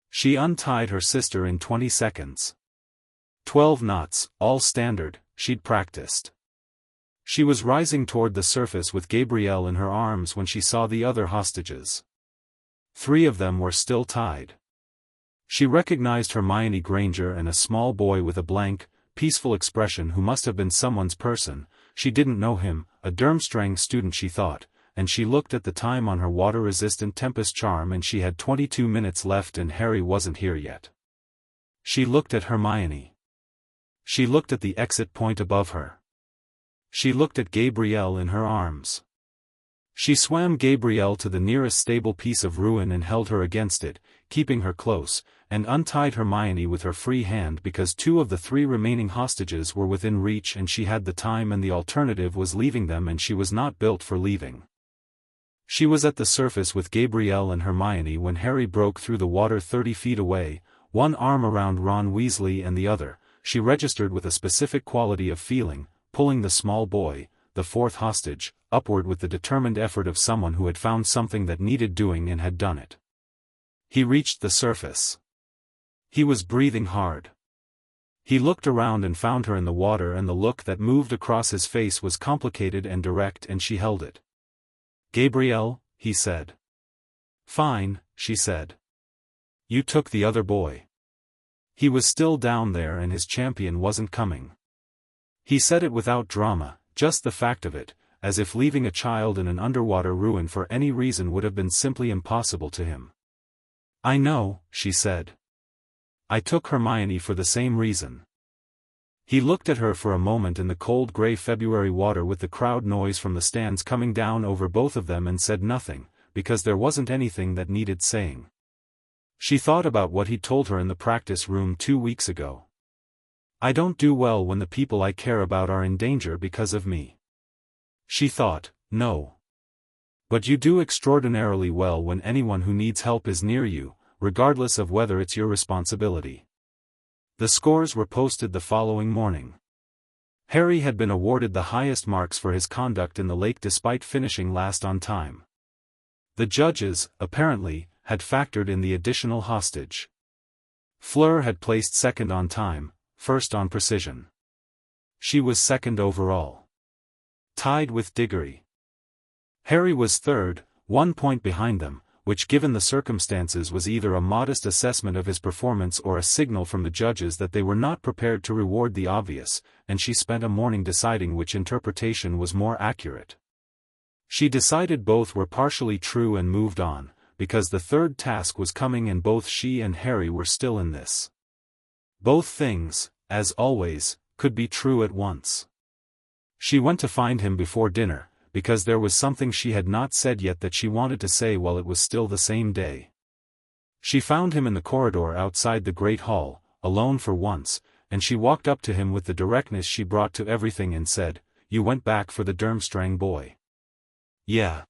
She untied her sister in 20 seconds. 12 knots, all standard, she'd practiced. She was rising toward the surface with Gabrielle in her arms when she saw the other hostages. 3 of them were still tied. She recognized Hermione Granger and a small boy with a blank, peaceful expression who must have been someone's person. She didn't know him, a Durmstrang student she thought, and she looked at the time on her water-resistant Tempest charm and she had 22 minutes left and Harry wasn't here yet. She looked at Hermione. She looked at the exit point above her. She looked at Gabrielle in her arms. She swam Gabrielle to the nearest stable piece of ruin and held her against it, keeping her close, and untied Hermione with her free hand because 2 of the 3 remaining hostages were within reach and she had the time, and the alternative was leaving them, and she was not built for leaving. She was at the surface with Gabrielle and Hermione when Harry broke through the water 30 feet away, one arm around Ron Weasley and the other. She registered with a specific quality of feeling, pulling the small boy, the 4th hostage, upward with the determined effort of someone who had found something that needed doing and had done it. He reached the surface. He was breathing hard. He looked around and found her in the water, and the look that moved across his face was complicated and direct, and she held it. "Gabrielle," he said. "Fine," she said. "You took the other boy." He was still down there and his champion wasn't coming. He said it without drama, just the fact of it, as if leaving a child in an underwater ruin for any reason would have been simply impossible to him. "I know," she said. "I took Hermione for the same reason." He looked at her for a moment in the cold gray February water with the crowd noise from the stands coming down over both of them and said nothing, because there wasn't anything that needed saying. She thought about what he'd told her in the practice room 2 weeks ago. "I don't do well when the people I care about are in danger because of me." She thought, "No. But you do extraordinarily well when anyone who needs help is near you, regardless of whether it's your responsibility." The scores were posted the following morning. Harry had been awarded the highest marks for his conduct in the lake despite finishing last on time. The judges, apparently, had factored in the additional hostage. Fleur had placed 2nd on time, 1st on precision. She was 2nd overall. Tied with Diggory. Harry was 3rd, 1 point behind them, which given the circumstances was either a modest assessment of his performance or a signal from the judges that they were not prepared to reward the obvious, and she spent a morning deciding which interpretation was more accurate. She decided both were partially true and moved on, because the 3rd task was coming and both she and Harry were still in this. Both things, as always, could be true at once. She went to find him before dinner, because there was something she had not said yet that she wanted to say while it was still the same day. She found him in the corridor outside the Great Hall, alone for once, and she walked up to him with the directness she brought to everything and said, "You went back for the Durmstrang boy." "Yeah.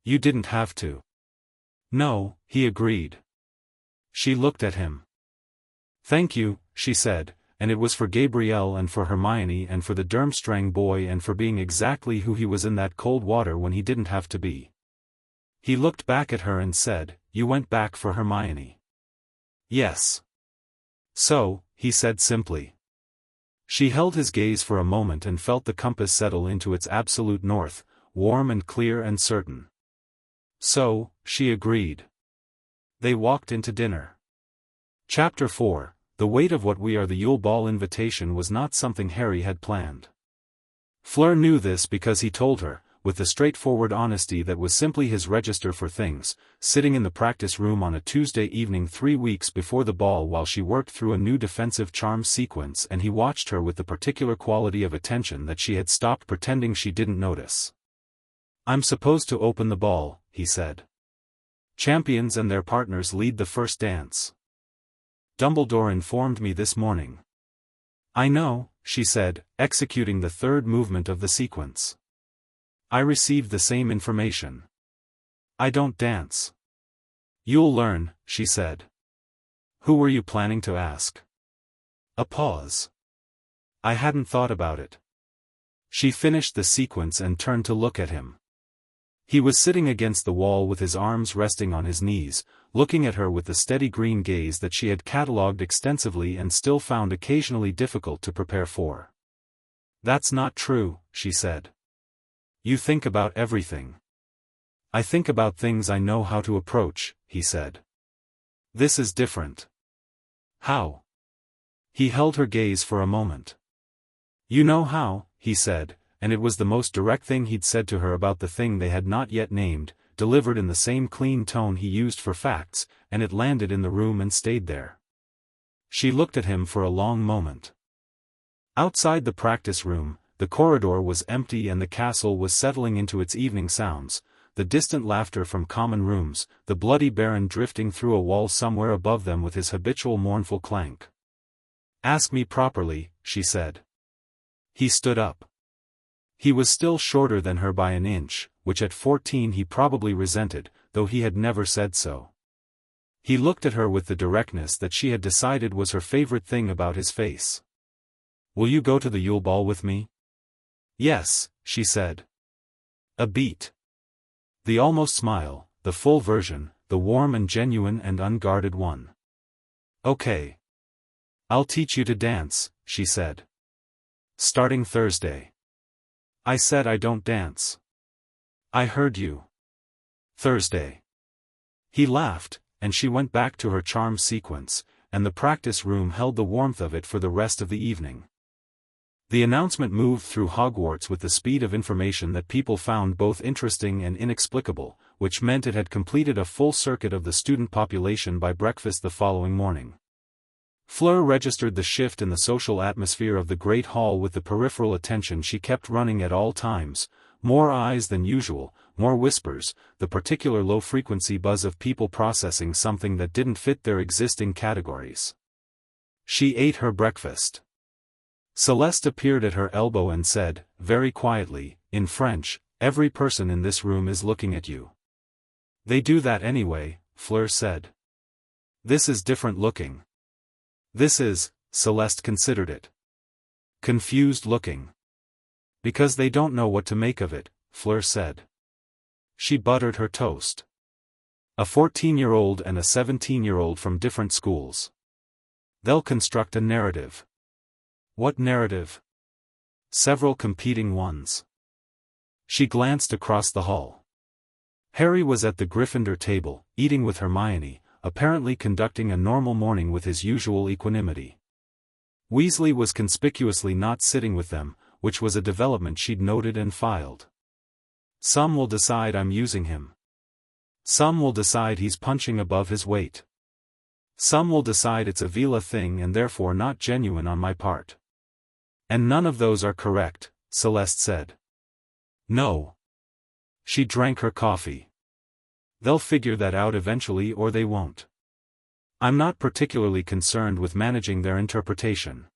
You didn't have to." "No," he agreed. She looked at him. "Thank you," she said, "and it was for Gabrielle and for Hermione and for the Durmstrang boy and for being exactly who he was in that cold water when he didn't have to be." He looked back at her and said, "You went back for Hermione." "Yes." "So," he said simply. She held his gaze for a moment and felt the compass settle into its absolute north, warm and clear and certain. "So," she agreed. They walked into dinner. Chapter 4. The weight of what we are. The Yule Ball invitation was not something Harry had planned. Fleur knew this because he told her, with the straightforward honesty that was simply his register for things, sitting in the practice room on a Tuesday evening 3 weeks before the ball while she worked through a new defensive charm sequence, and he watched her with the particular quality of attention that she had stopped pretending she didn't notice. "I'm supposed to open the ball," he said. "Champions and their partners lead the first dance. Dumbledore informed me this morning." "I know," she said, executing the 3rd movement of the sequence. "I received the same information. I don't dance." "You'll learn," she said. "Who were you planning to ask?" A pause. "I hadn't thought about it." She finished the sequence and turned to look at him. He was sitting against the wall with his arms resting on his knees, looking at her with the steady green gaze that she had catalogued extensively and still found occasionally difficult to prepare for. "That's not true," she said. "You think about everything." "I think about things I know how to approach," he said. "This is different." "How?" He held her gaze for a moment. "You know how," he said, and it was the most direct thing he'd said to her about the thing they had not yet named, delivered in the same clean tone he used for facts, and it landed in the room and stayed there. She looked at him for a long moment. Outside the practice room, the corridor was empty and the castle was settling into its evening sounds, the distant laughter from common rooms, the bloody baron drifting through a wall somewhere above them with his habitual mournful clank. "Ask me properly," she said. He stood up. He was still shorter than her by an inch, which at 14 he probably resented, though he had never said so. He looked at her with the directness that she had decided was her favorite thing about his face. "Will you go to the Yule Ball with me?" "Yes," she said. A beat. The almost smile, the full version, the warm and genuine and unguarded one. "Okay. I'll teach you to dance," she said. "Starting Thursday." "I said I don't dance." "I heard you." "Thursday." He laughed, and she went back to her charm sequence, and the practice room held the warmth of it for the rest of the evening. The announcement moved through Hogwarts with the speed of information that people found both interesting and inexplicable, which meant it had completed a full circuit of the student population by breakfast the following morning. Fleur registered the shift in the social atmosphere of the Great Hall with the peripheral attention she kept running at all times: more eyes than usual, more whispers, the particular low-frequency buzz of people processing something that didn't fit their existing categories. She ate her breakfast. Celeste appeared at her elbow and said, very quietly, in French, "Every person in this room is looking at you." "They do that anyway," Fleur said. "This is different looking." "This is," Celeste considered it. "Confused looking." "Because they don't know what to make of it," Fleur said. She buttered her toast. "A 14-year-old and a 17-year-old from different schools. They'll construct a narrative." "What narrative?" "Several competing ones." She glanced across the hall. Harry was at the Gryffindor table, eating with Hermione, apparently conducting a normal morning with his usual equanimity. Weasley was conspicuously not sitting with them, which was a development she'd noted and filed. "Some will decide I'm using him. Some will decide he's punching above his weight. Some will decide it's a Veela thing and therefore not genuine on my part. And none of those are correct," Celeste said. "No." She drank her coffee. "They'll figure that out eventually or they won't. I'm not particularly concerned with managing their interpretation.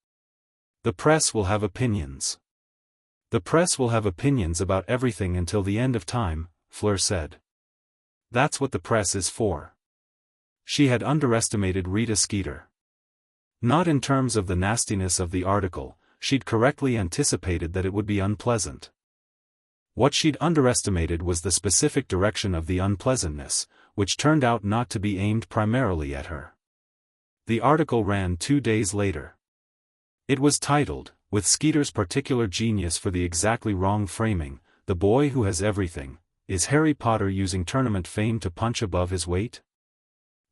The press will have opinions." "The press will have opinions about everything until the end of time," Fleur said. "That's what the press is for." She had underestimated Rita Skeeter. Not in terms of the nastiness of the article, she'd correctly anticipated that it would be unpleasant. What she'd underestimated was the specific direction of the unpleasantness, which turned out not to be aimed primarily at her. The article ran 2 days later. It was titled, with Skeeter's particular genius for the exactly wrong framing, "The Boy Who Has Everything, Is Harry Potter Using Tournament Fame to Punch Above His Weight?"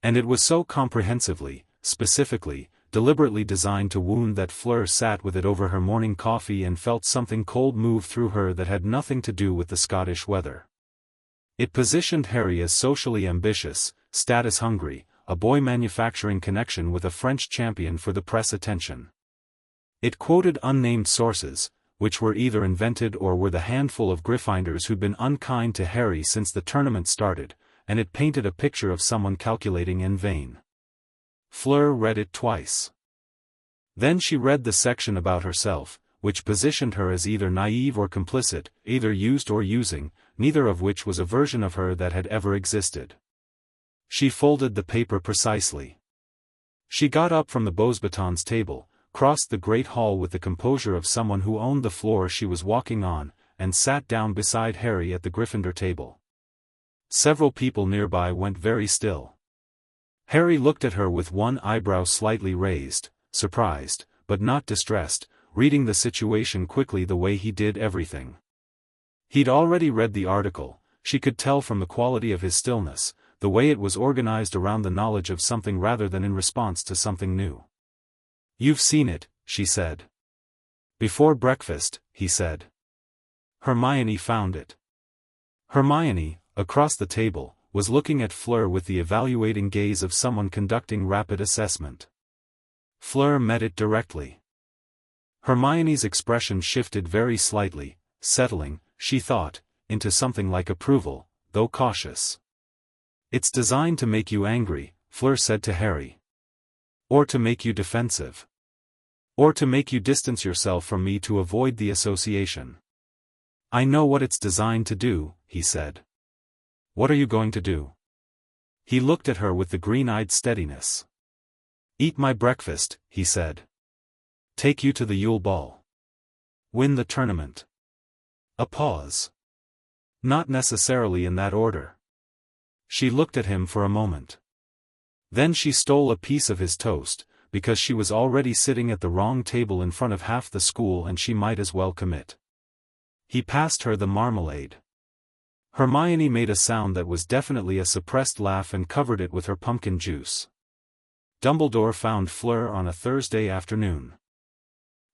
And it was so comprehensively, specifically, deliberately designed to wound that Fleur sat with it over her morning coffee and felt something cold move through her that had nothing to do with the Scottish weather. It positioned Harry as socially ambitious, status-hungry, a boy manufacturing connection with a French champion for the press attention. It quoted unnamed sources, which were either invented or were the handful of Gryffindors who'd been unkind to Harry since the tournament started, and it painted a picture of someone calculating in vain. Fleur read it twice. Then she read the section about herself, which positioned her as either naive or complicit, either used or using, neither of which was a version of her that had ever existed. She folded the paper precisely. She got up from the Beauxbatons table, crossed the great hall with the composure of someone who owned the floor she was walking on, and sat down beside Harry at the Gryffindor table. Several people nearby went very still. Harry looked at her with one eyebrow slightly raised, surprised, but not distressed, reading the situation quickly the way he did everything. He'd already read the article, she could tell from the quality of his stillness, the way it was organized around the knowledge of something rather than in response to something new. "You've seen it," she said. "Before breakfast," he said. "Hermione found it." Hermione, across the table, was looking at Fleur with the evaluating gaze of someone conducting rapid assessment. Fleur met it directly. Hermione's expression shifted very slightly, settling, she thought, into something like approval, though cautious. "It's designed to make you angry," Fleur said to Harry. "Or to make you defensive. Or to make you distance yourself from me to avoid the association." "I know what it's designed to do," he said. "What are you going to do?" He looked at her with the green-eyed steadiness. "Eat my breakfast," he said. "Take you to the Yule Ball. Win the tournament." A pause. "Not necessarily in that order." She looked at him for a moment. Then she stole a piece of his toast, because she was already sitting at the wrong table in front of half the school and she might as well commit. He passed her the marmalade. Hermione made a sound that was definitely a suppressed laugh and covered it with her pumpkin juice. Dumbledore found Fleur on a Thursday afternoon.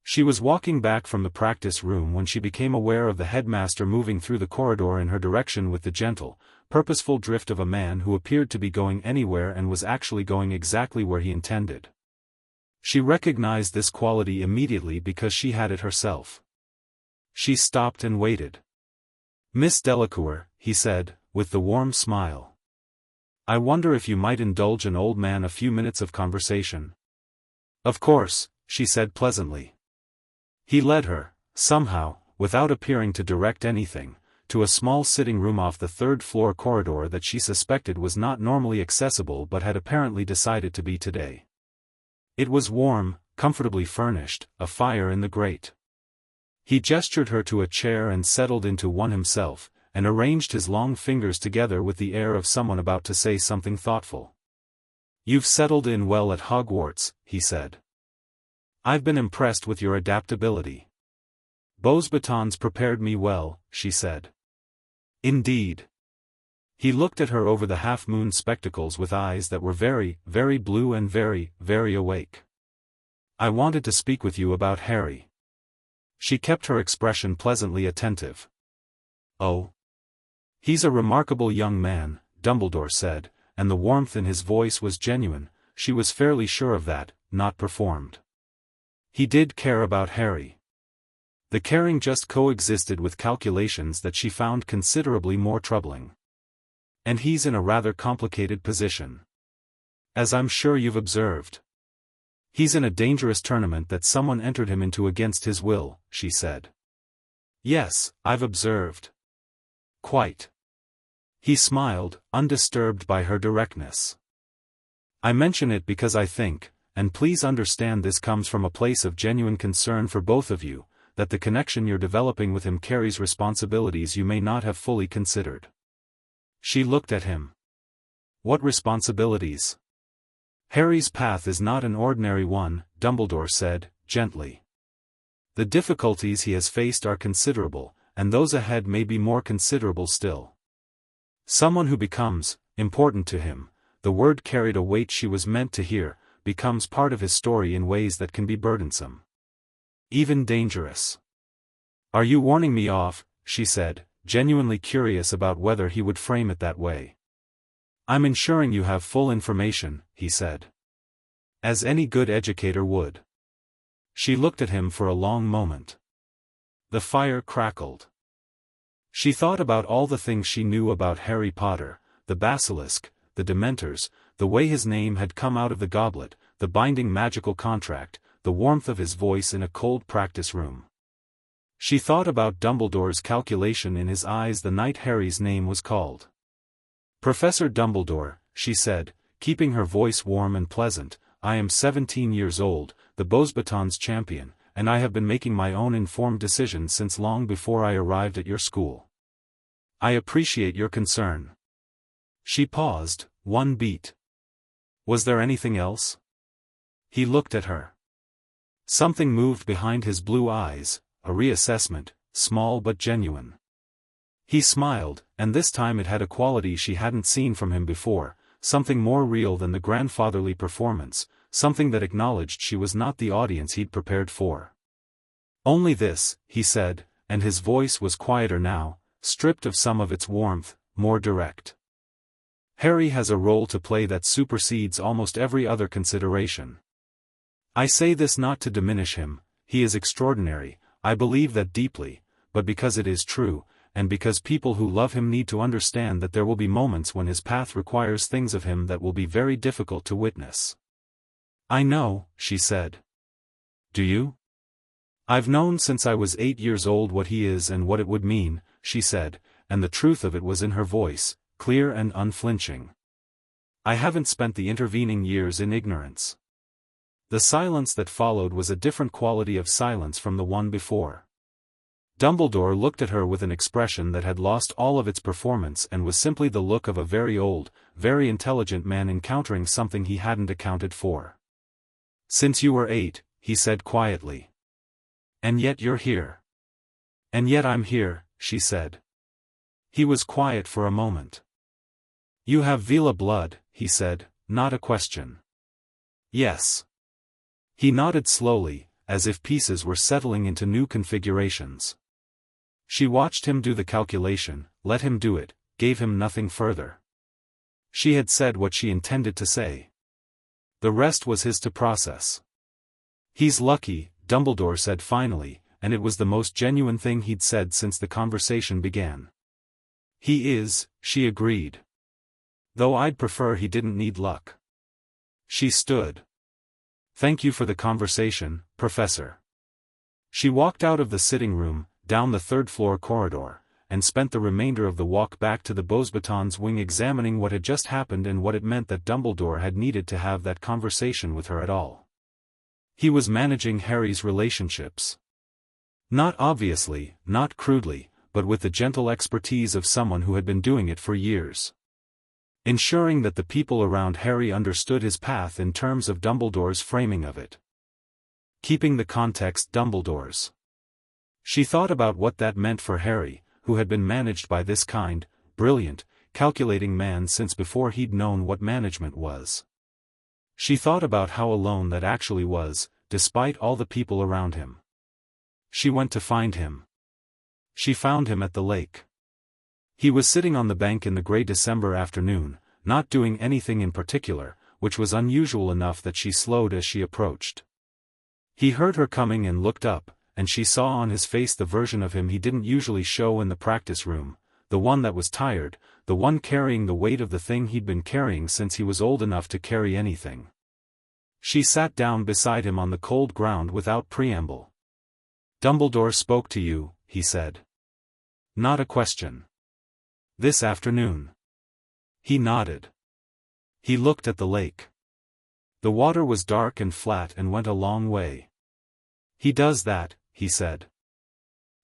She was walking back from the practice room when she became aware of the headmaster moving through the corridor in her direction with the gentle, purposeful drift of a man who appeared to be going anywhere and was actually going exactly where he intended. She recognized this quality immediately because she had it herself. She stopped and waited. "Miss Delacour," he said, with the warm smile. "I wonder if you might indulge an old man a few minutes of conversation." "Of course," she said pleasantly. He led her, somehow, without appearing to direct anything, to a small sitting room off the third-floor corridor that she suspected was not normally accessible but had apparently decided to be today. It was warm, comfortably furnished, a fire in the grate. He gestured her to a chair and settled into one himself, and arranged his long fingers together with the air of someone about to say something thoughtful. "You've settled in well at Hogwarts," he said. "I've been impressed with your adaptability." "Beauxbatons prepared me well," she said. "Indeed." He looked at her over the half-moon spectacles with eyes that were very, very blue and very, very awake. "I wanted to speak with you about Harry." She kept her expression pleasantly attentive. "Oh? He's a remarkable young man," Dumbledore said, and the warmth in his voice was genuine. She was fairly sure of that, not performed. He did care about Harry. The caring just coexisted with calculations that she found considerably more troubling. "And he's in a rather complicated position. As I'm sure you've observed. He's in a dangerous tournament that someone entered him into against his will," she said. "Yes, I've observed." "Quite." He smiled, undisturbed by her directness. "I mention it because I think, and please understand this comes from a place of genuine concern for both of you, that the connection you're developing with him carries responsibilities you may not have fully considered." She looked at him. "What responsibilities?" "Harry's path is not an ordinary one," Dumbledore said, gently. "The difficulties he has faced are considerable, and those ahead may be more considerable still. Someone who becomes important to him," the word carried a weight she was meant to hear, "becomes part of his story in ways that can be burdensome. Even dangerous." "Are you warning me off?" she said, genuinely curious about whether he would frame it that way. "I'm ensuring you have full information," he said. "As any good educator would." She looked at him for a long moment. The fire crackled. She thought about all the things she knew about Harry Potter, the basilisk, the Dementors, the way his name had come out of the goblet, the binding magical contract, the warmth of his voice in a cold practice room. She thought about Dumbledore's calculation in his eyes the night Harry's name was called. "Professor Dumbledore," she said, keeping her voice warm and pleasant, "I am 17 years old, the Beauxbatons champion, and I have been making my own informed decisions since long before I arrived at your school. I appreciate your concern." She paused, one beat. "Was there anything else?" He looked at her. Something moved behind his blue eyes, a reassessment, small but genuine. He smiled, and this time it had a quality she hadn't seen from him before, something more real than the grandfatherly performance, something that acknowledged she was not the audience he'd prepared for. "Only this," he said, and his voice was quieter now, stripped of some of its warmth, more direct. "Harry has a role to play that supersedes almost every other consideration. I say this not to diminish him," he is extraordinary, I believe that deeply, but because it is true, and because people who love him need to understand that there will be moments when his path requires things of him that will be very difficult to witness. I know, she said. Do you? I've known since I was 8 years old what he is and what it would mean, she said, and the truth of it was in her voice, clear and unflinching. I haven't spent the intervening years in ignorance. The silence that followed was a different quality of silence from the one before. Dumbledore looked at her with an expression that had lost all of its performance and was simply the look of a very old, very intelligent man encountering something he hadn't accounted for. Since you were 8, he said quietly. And yet you're here. And yet I'm here, she said. He was quiet for a moment. You have Veela blood, he said, not a question. Yes. He nodded slowly, as if pieces were settling into new configurations. She watched him do the calculation, let him do it, gave him nothing further. She had said what she intended to say. The rest was his to process. He's lucky, Dumbledore said finally, and it was the most genuine thing he'd said since the conversation began. He is, she agreed. Though I'd prefer he didn't need luck. She stood. Thank you for the conversation, Professor. She walked out of the sitting room, down the third-floor corridor, and spent the remainder of the walk back to the Beauxbatons wing examining what had just happened and what it meant that Dumbledore had needed to have that conversation with her at all. He was managing Harry's relationships. Not obviously, not crudely, but with the gentle expertise of someone who had been doing it for years. Ensuring that the people around Harry understood his path in terms of Dumbledore's framing of it. Keeping the context Dumbledore's. She thought about what that meant for Harry, who had been managed by this kind, brilliant, calculating man since before he'd known what management was. She thought about how alone that actually was, despite all the people around him. She went to find him. She found him at the lake. He was sitting on the bank in the gray December afternoon, not doing anything in particular, which was unusual enough that she slowed as she approached. He heard her coming and looked up, and she saw on his face the version of him he didn't usually show in the practice room, the one that was tired, the one carrying the weight of the thing he'd been carrying since he was old enough to carry anything. She sat down beside him on the cold ground without preamble. Dumbledore spoke to you, he said. Not a question. This afternoon. He nodded. He looked at the lake. The water was dark and flat and went a long way. He does that, he said.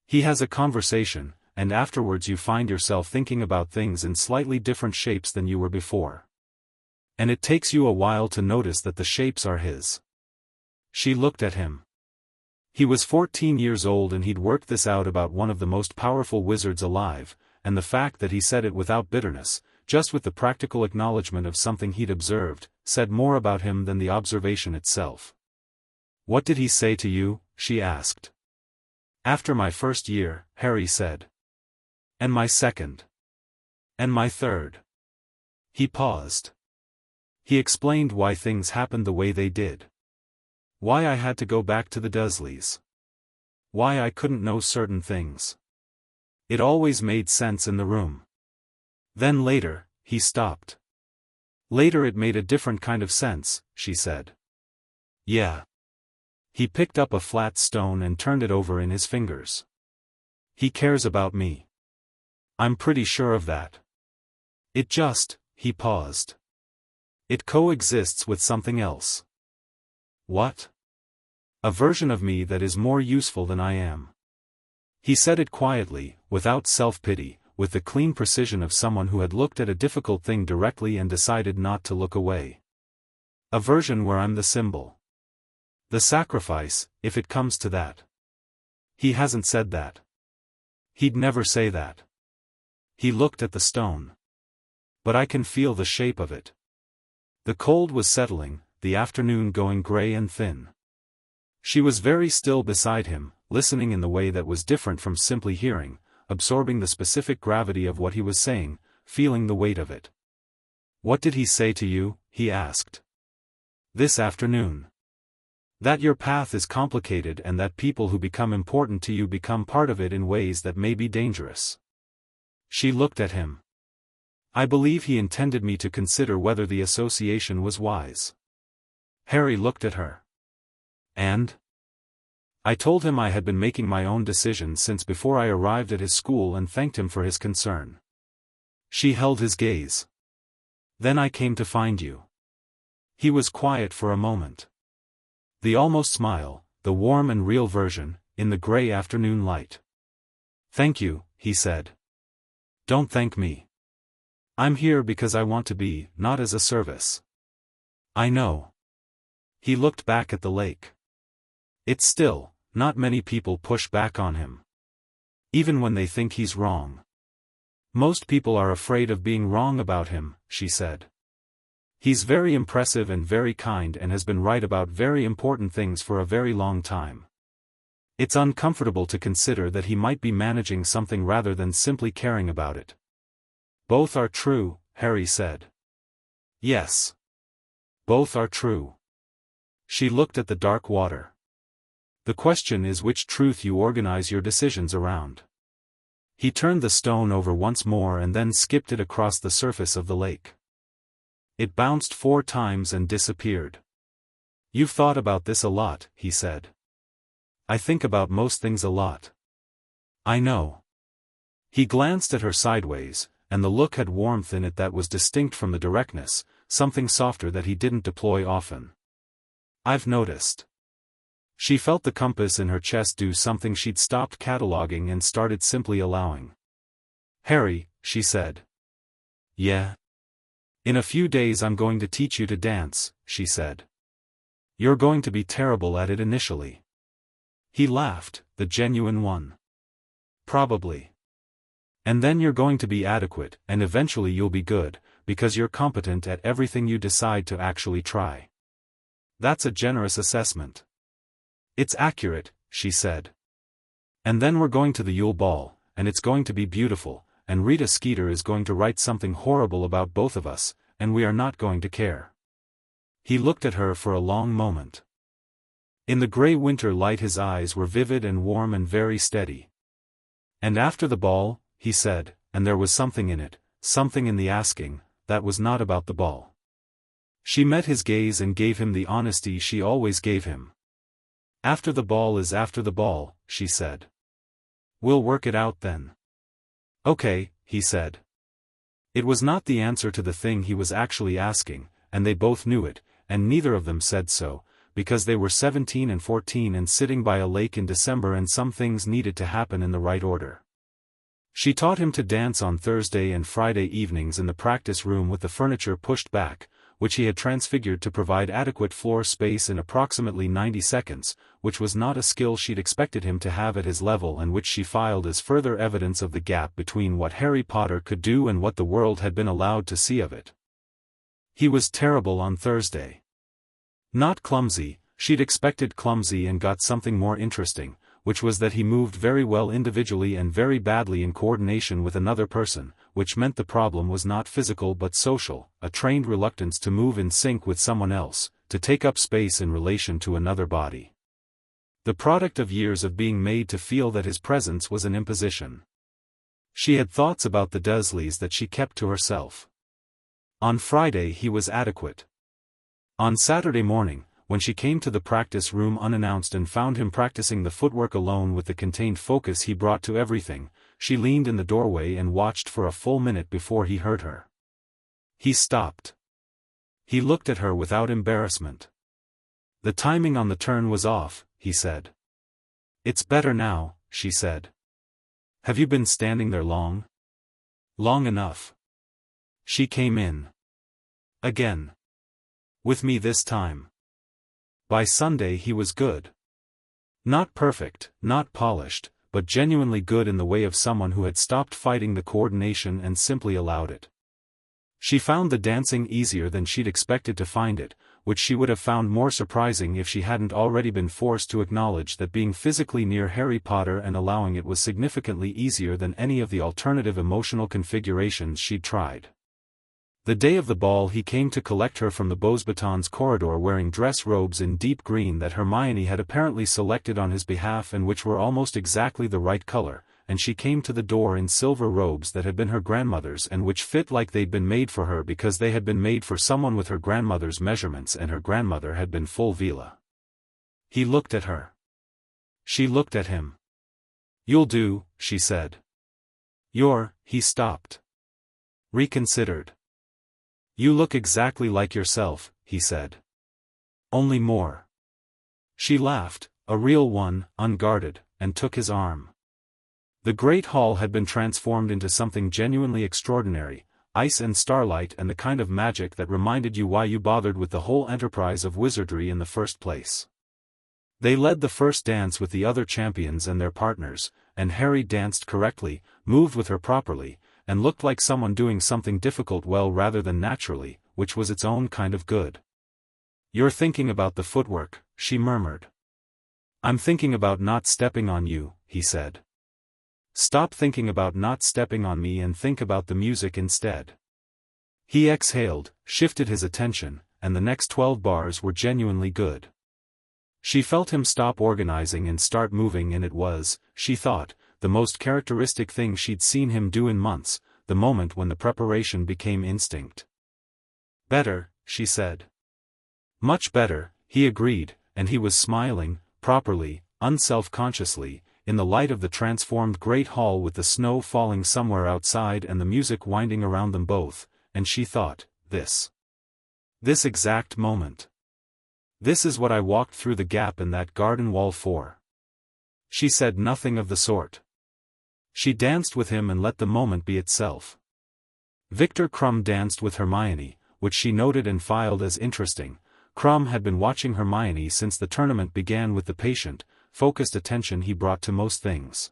He has a conversation, and afterwards you find yourself thinking about things in slightly different shapes than you were before. And it takes you a while to notice that the shapes are his. She looked at him. He was 14 years old and he'd worked this out about one of the most powerful wizards alive, and the fact that he said it without bitterness, just with the practical acknowledgement of something he'd observed, said more about him than the observation itself. What did he say to you? She asked. After my first year, Harry said. And my second. And my third. He paused. He explained why things happened the way they did. Why I had to go back to the Dursleys. Why I couldn't know certain things. It always made sense in the room. Then later, he stopped. Later it made a different kind of sense, she said. Yeah. He picked up a flat stone and turned it over in his fingers. He cares about me. I'm pretty sure of that. It just, he paused. It coexists with something else. What? A version of me that is more useful than I am. He said it quietly, without self-pity, with the clean precision of someone who had looked at a difficult thing directly and decided not to look away. A version where I'm the symbol. The sacrifice, if it comes to that. He hasn't said that. He'd never say that. He looked at the stone. But I can feel the shape of it. The cold was settling, the afternoon going gray and thin. She was very still beside him, listening in the way that was different from simply hearing, absorbing the specific gravity of what he was saying, feeling the weight of it. What did he say to you? He asked. This afternoon. That your path is complicated and that people who become important to you become part of it in ways that may be dangerous. She looked at him. I believe he intended me to consider whether the association was wise. Harry looked at her. And? I told him I had been making my own decisions since before I arrived at his school and thanked him for his concern. She held his gaze. Then I came to find you. He was quiet for a moment. The almost smile, the warm and real version, in the gray afternoon light. Thank you, he said. Don't thank me. I'm here because I want to be, not as a service. I know. He looked back at the lake. It's still, not many people push back on him. Even when they think he's wrong. Most people are afraid of being wrong about him, she said. He's very impressive and very kind and has been right about very important things for a very long time. It's uncomfortable to consider that he might be managing something rather than simply caring about it. Both are true, Harry said. Yes. Both are true. She looked at the dark water. The question is which truth you organize your decisions around. He turned the stone over once more and then skipped it across the surface of the lake. It bounced 4 times and disappeared. You've thought about this a lot, he said. I think about most things a lot. I know. He glanced at her sideways, and the look had warmth in it that was distinct from the directness, something softer that he didn't deploy often. I've noticed. She felt the compass in her chest do something she'd stopped cataloging and started simply allowing. Harry, she said. Yeah. In a few days I'm going to teach you to dance, she said. You're going to be terrible at it initially. He laughed, the genuine one. Probably. And then you're going to be adequate, and eventually you'll be good, because you're competent at everything you decide to actually try. That's a generous assessment. It's accurate, she said. And then we're going to the Yule Ball, and it's going to be beautiful, and Rita Skeeter is going to write something horrible about both of us, and we are not going to care. He looked at her for a long moment. In the gray winter light his eyes were vivid and warm and very steady. And after the ball, he said, and there was something in it, something in the asking, that was not about the ball. She met his gaze and gave him the honesty she always gave him. After the ball is after the ball, she said. We'll work it out then. Okay, he said. It was not the answer to the thing he was actually asking, and they both knew it, and neither of them said so, because they were 17 and 14 and sitting by a lake in December and some things needed to happen in the right order. She taught him to dance on Thursday and Friday evenings in the practice room with the furniture pushed back, which he had transfigured to provide adequate floor space in approximately 90 seconds, which was not a skill she'd expected him to have at his level and which she filed as further evidence of the gap between what Harry Potter could do and what the world had been allowed to see of it. He was terrible on Thursday. Not clumsy, she'd expected clumsy and got something more interesting, which was that he moved very well individually and very badly in coordination with another person, which meant the problem was not physical but social, a trained reluctance to move in sync with someone else, to take up space in relation to another body. The product of years of being made to feel that his presence was an imposition. She had thoughts about the Dursleys that she kept to herself. On Friday he was adequate. On Saturday morning, when she came to the practice room unannounced and found him practicing the footwork alone with the contained focus he brought to everything, she leaned in the doorway and watched for a full minute before he heard her. He stopped. He looked at her without embarrassment. The timing on the turn was off, he said. It's better now, she said. Have you been standing there long? Long enough. She came in. Again. With me this time. By Sunday he was good. Not perfect, not polished, but genuinely good in the way of someone who had stopped fighting the coordination and simply allowed it. She found the dancing easier than she'd expected to find it, which she would have found more surprising if she hadn't already been forced to acknowledge that being physically near Harry Potter and allowing it was significantly easier than any of the alternative emotional configurations she'd tried. The day of the ball he came to collect her from the Beauxbatons corridor wearing dress robes in deep green that Hermione had apparently selected on his behalf and which were almost exactly the right color, and she came to the door in silver robes that had been her grandmother's and which fit like they'd been made for her because they had been made for someone with her grandmother's measurements and her grandmother had been full Veela. He looked at her. She looked at him. "You'll do," she said. He stopped. Reconsidered. "You look exactly like yourself," he said. "Only more." She laughed, a real one, unguarded, and took his arm. The great hall had been transformed into something genuinely extraordinary, ice and starlight and the kind of magic that reminded you why you bothered with the whole enterprise of wizardry in the first place. They led the first dance with the other champions and their partners, and Harry danced correctly, moved with her properly, and looked like someone doing something difficult well rather than naturally, which was its own kind of good. "You're thinking about the footwork," she murmured. "I'm thinking about not stepping on you," he said. "Stop thinking about not stepping on me and think about the music instead." He exhaled, shifted his attention, and the next 12 bars were genuinely good. She felt him stop organizing and start moving and it was, she thought, the most characteristic thing she'd seen him do in months, the moment when the preparation became instinct. "Better," she said. "Much better," he agreed, and he was smiling, properly, unself-consciously, in the light of the transformed great hall with the snow falling somewhere outside and the music winding around them both, and she thought, this exact moment. This is what I walked through the gap in that garden wall for. She said nothing of the sort. She danced with him and let the moment be itself. Victor Krum danced with Hermione, which she noted and filed as interesting. Krum had been watching Hermione since the tournament began with the patient, focused attention he brought to most things.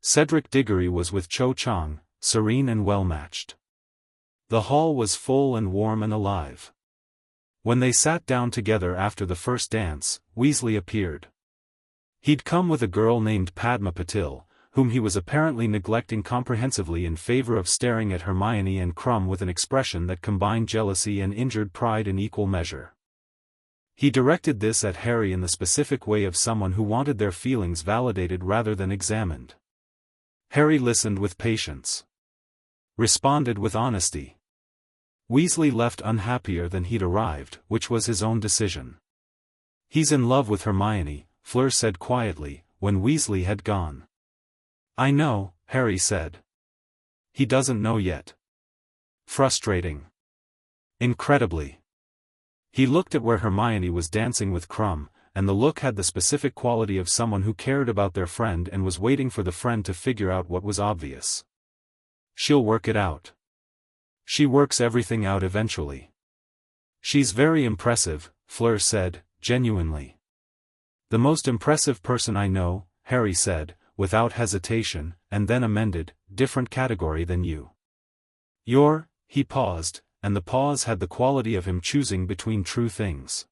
Cedric Diggory was with Cho Chang, serene and well-matched. The hall was full and warm and alive. When they sat down together after the first dance, Weasley appeared. He'd come with a girl named Padma Patil, whom he was apparently neglecting comprehensively in favor of staring at Hermione and Krum with an expression that combined jealousy and injured pride in equal measure. He directed this at Harry in the specific way of someone who wanted their feelings validated rather than examined. Harry listened with patience. Responded with honesty. Weasley left unhappier than he'd arrived, which was his own decision. "He's in love with Hermione," Fleur said quietly, when Weasley had gone. "I know," Harry said. "He doesn't know yet." Frustrating. Incredibly. He looked at where Hermione was dancing with Krum, and the look had the specific quality of someone who cared about their friend and was waiting for the friend to figure out what was obvious. "She'll work it out. She works everything out eventually. She's very impressive," Fleur said, genuinely. "The most impressive person I know," Harry said, without hesitation, and then amended, "different category than you." He paused, and the pause had the quality of him choosing between true things.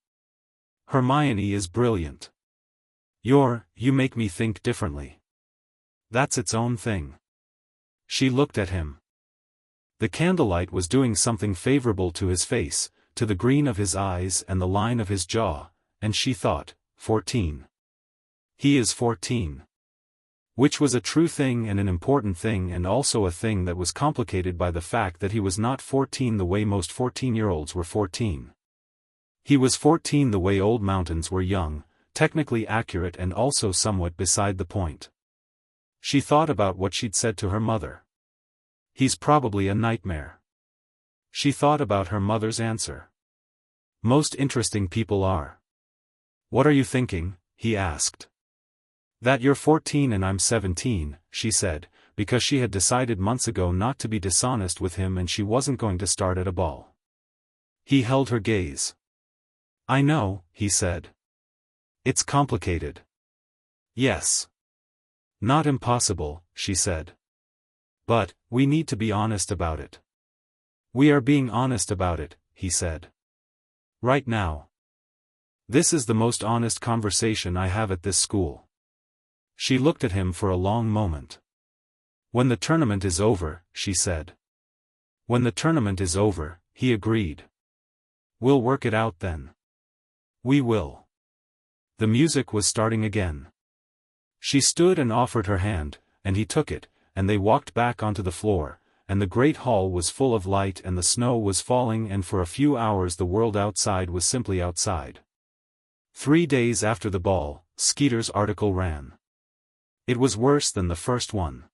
"Hermione is brilliant. You make me think differently. That's its own thing." She looked at him. The candlelight was doing something favorable to his face, to the green of his eyes and the line of his jaw, and she thought, 14. He is 14. Which was a true thing and an important thing and also a thing that was complicated by the fact that he was not 14 the way most 14-year-olds were 14. He was 14 the way old mountains were young, technically accurate and also somewhat beside the point. She thought about what she'd said to her mother. "He's probably a nightmare." She thought about her mother's answer. "Most interesting people are." "What are you thinking?" he asked. "That you're 14 and I'm 17, she said, because she had decided months ago not to be dishonest with him and she wasn't going to start at a ball. He held her gaze. "I know," he said. "It's complicated." "Yes. Not impossible," she said. "But, we need to be honest about it." "We are being honest about it," he said. "Right now. This is the most honest conversation I have at this school." She looked at him for a long moment. "When the tournament is over," she said. When the tournament is over, he agreed. We'll work it out then. We will. The music was starting again. She stood and offered her hand, and he took it, and they walked back onto the floor, and the great hall was full of light and the snow was falling, and for a few hours the world outside was simply outside. 3 days after the ball, Skeeter's article ran. It was worse than the first one.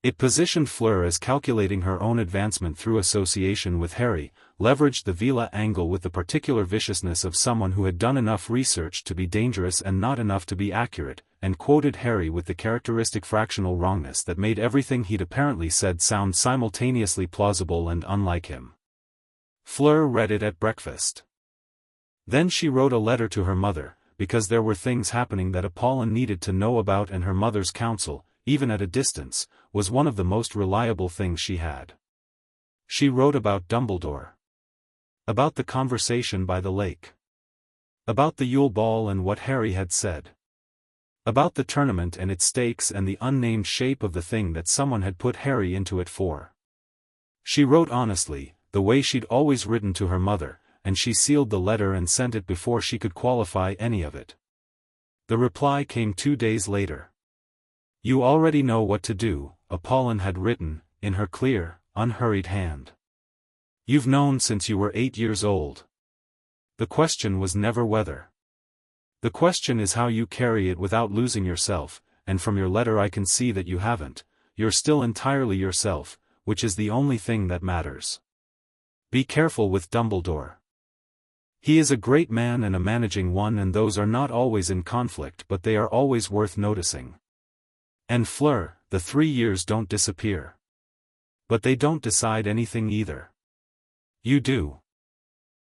It positioned Fleur as calculating her own advancement through association with Harry, leveraged the Veela angle with the particular viciousness of someone who had done enough research to be dangerous and not enough to be accurate, and quoted Harry with the characteristic fractional wrongness that made everything he'd apparently said sound simultaneously plausible and unlike him. Fleur read it at breakfast. Then she wrote a letter to her mother, because there were things happening that Apollon needed to know about, and her mother's counsel, even at a distance, was one of the most reliable things she had. She wrote about Dumbledore. About the conversation by the lake. About the Yule Ball and what Harry had said. About the tournament and its stakes and the unnamed shape of the thing that someone had put Harry into it for. She wrote honestly, the way she'd always written to her mother, and she sealed the letter and sent it before she could qualify any of it. The reply came 2 days later. You already know what to do, Apollon had written, in her clear, unhurried hand. You've known since you were 8 years old. The question was never whether. The question is how you carry it without losing yourself, and from your letter I can see that you haven't. You're still entirely yourself, which is the only thing that matters. Be careful with Dumbledore. He is a great man and a managing one, and those are not always in conflict, but they are always worth noticing. And Fleur, the 3 years don't disappear. But they don't decide anything either. You do.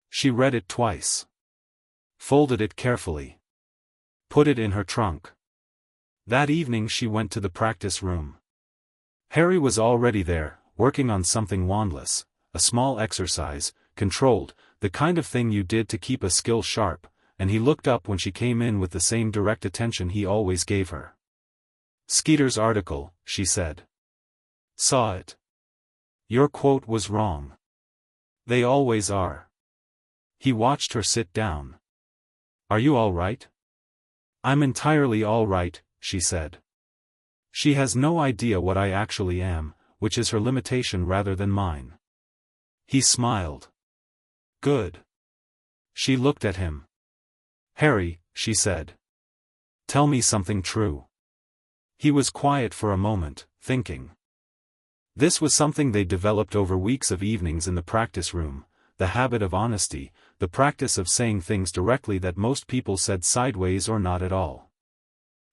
She read it twice. Folded it carefully. Put it in her trunk. That evening she went to the practice room. Harry was already there, working on something wandless, a small exercise, controlled, the kind of thing you did to keep a skill sharp, and he looked up when she came in with the same direct attention he always gave her. Skeeter's article, she said. Saw it. Your quote was wrong. They always are. He watched her sit down. Are you all right? I'm entirely all right, she said. She has no idea what I actually am, which is her limitation rather than mine. He smiled. Good. She looked at him. Harry, she said. Tell me something true. He was quiet for a moment, thinking. This was something they developed over weeks of evenings in the practice room, the habit of honesty, the practice of saying things directly that most people said sideways or not at all.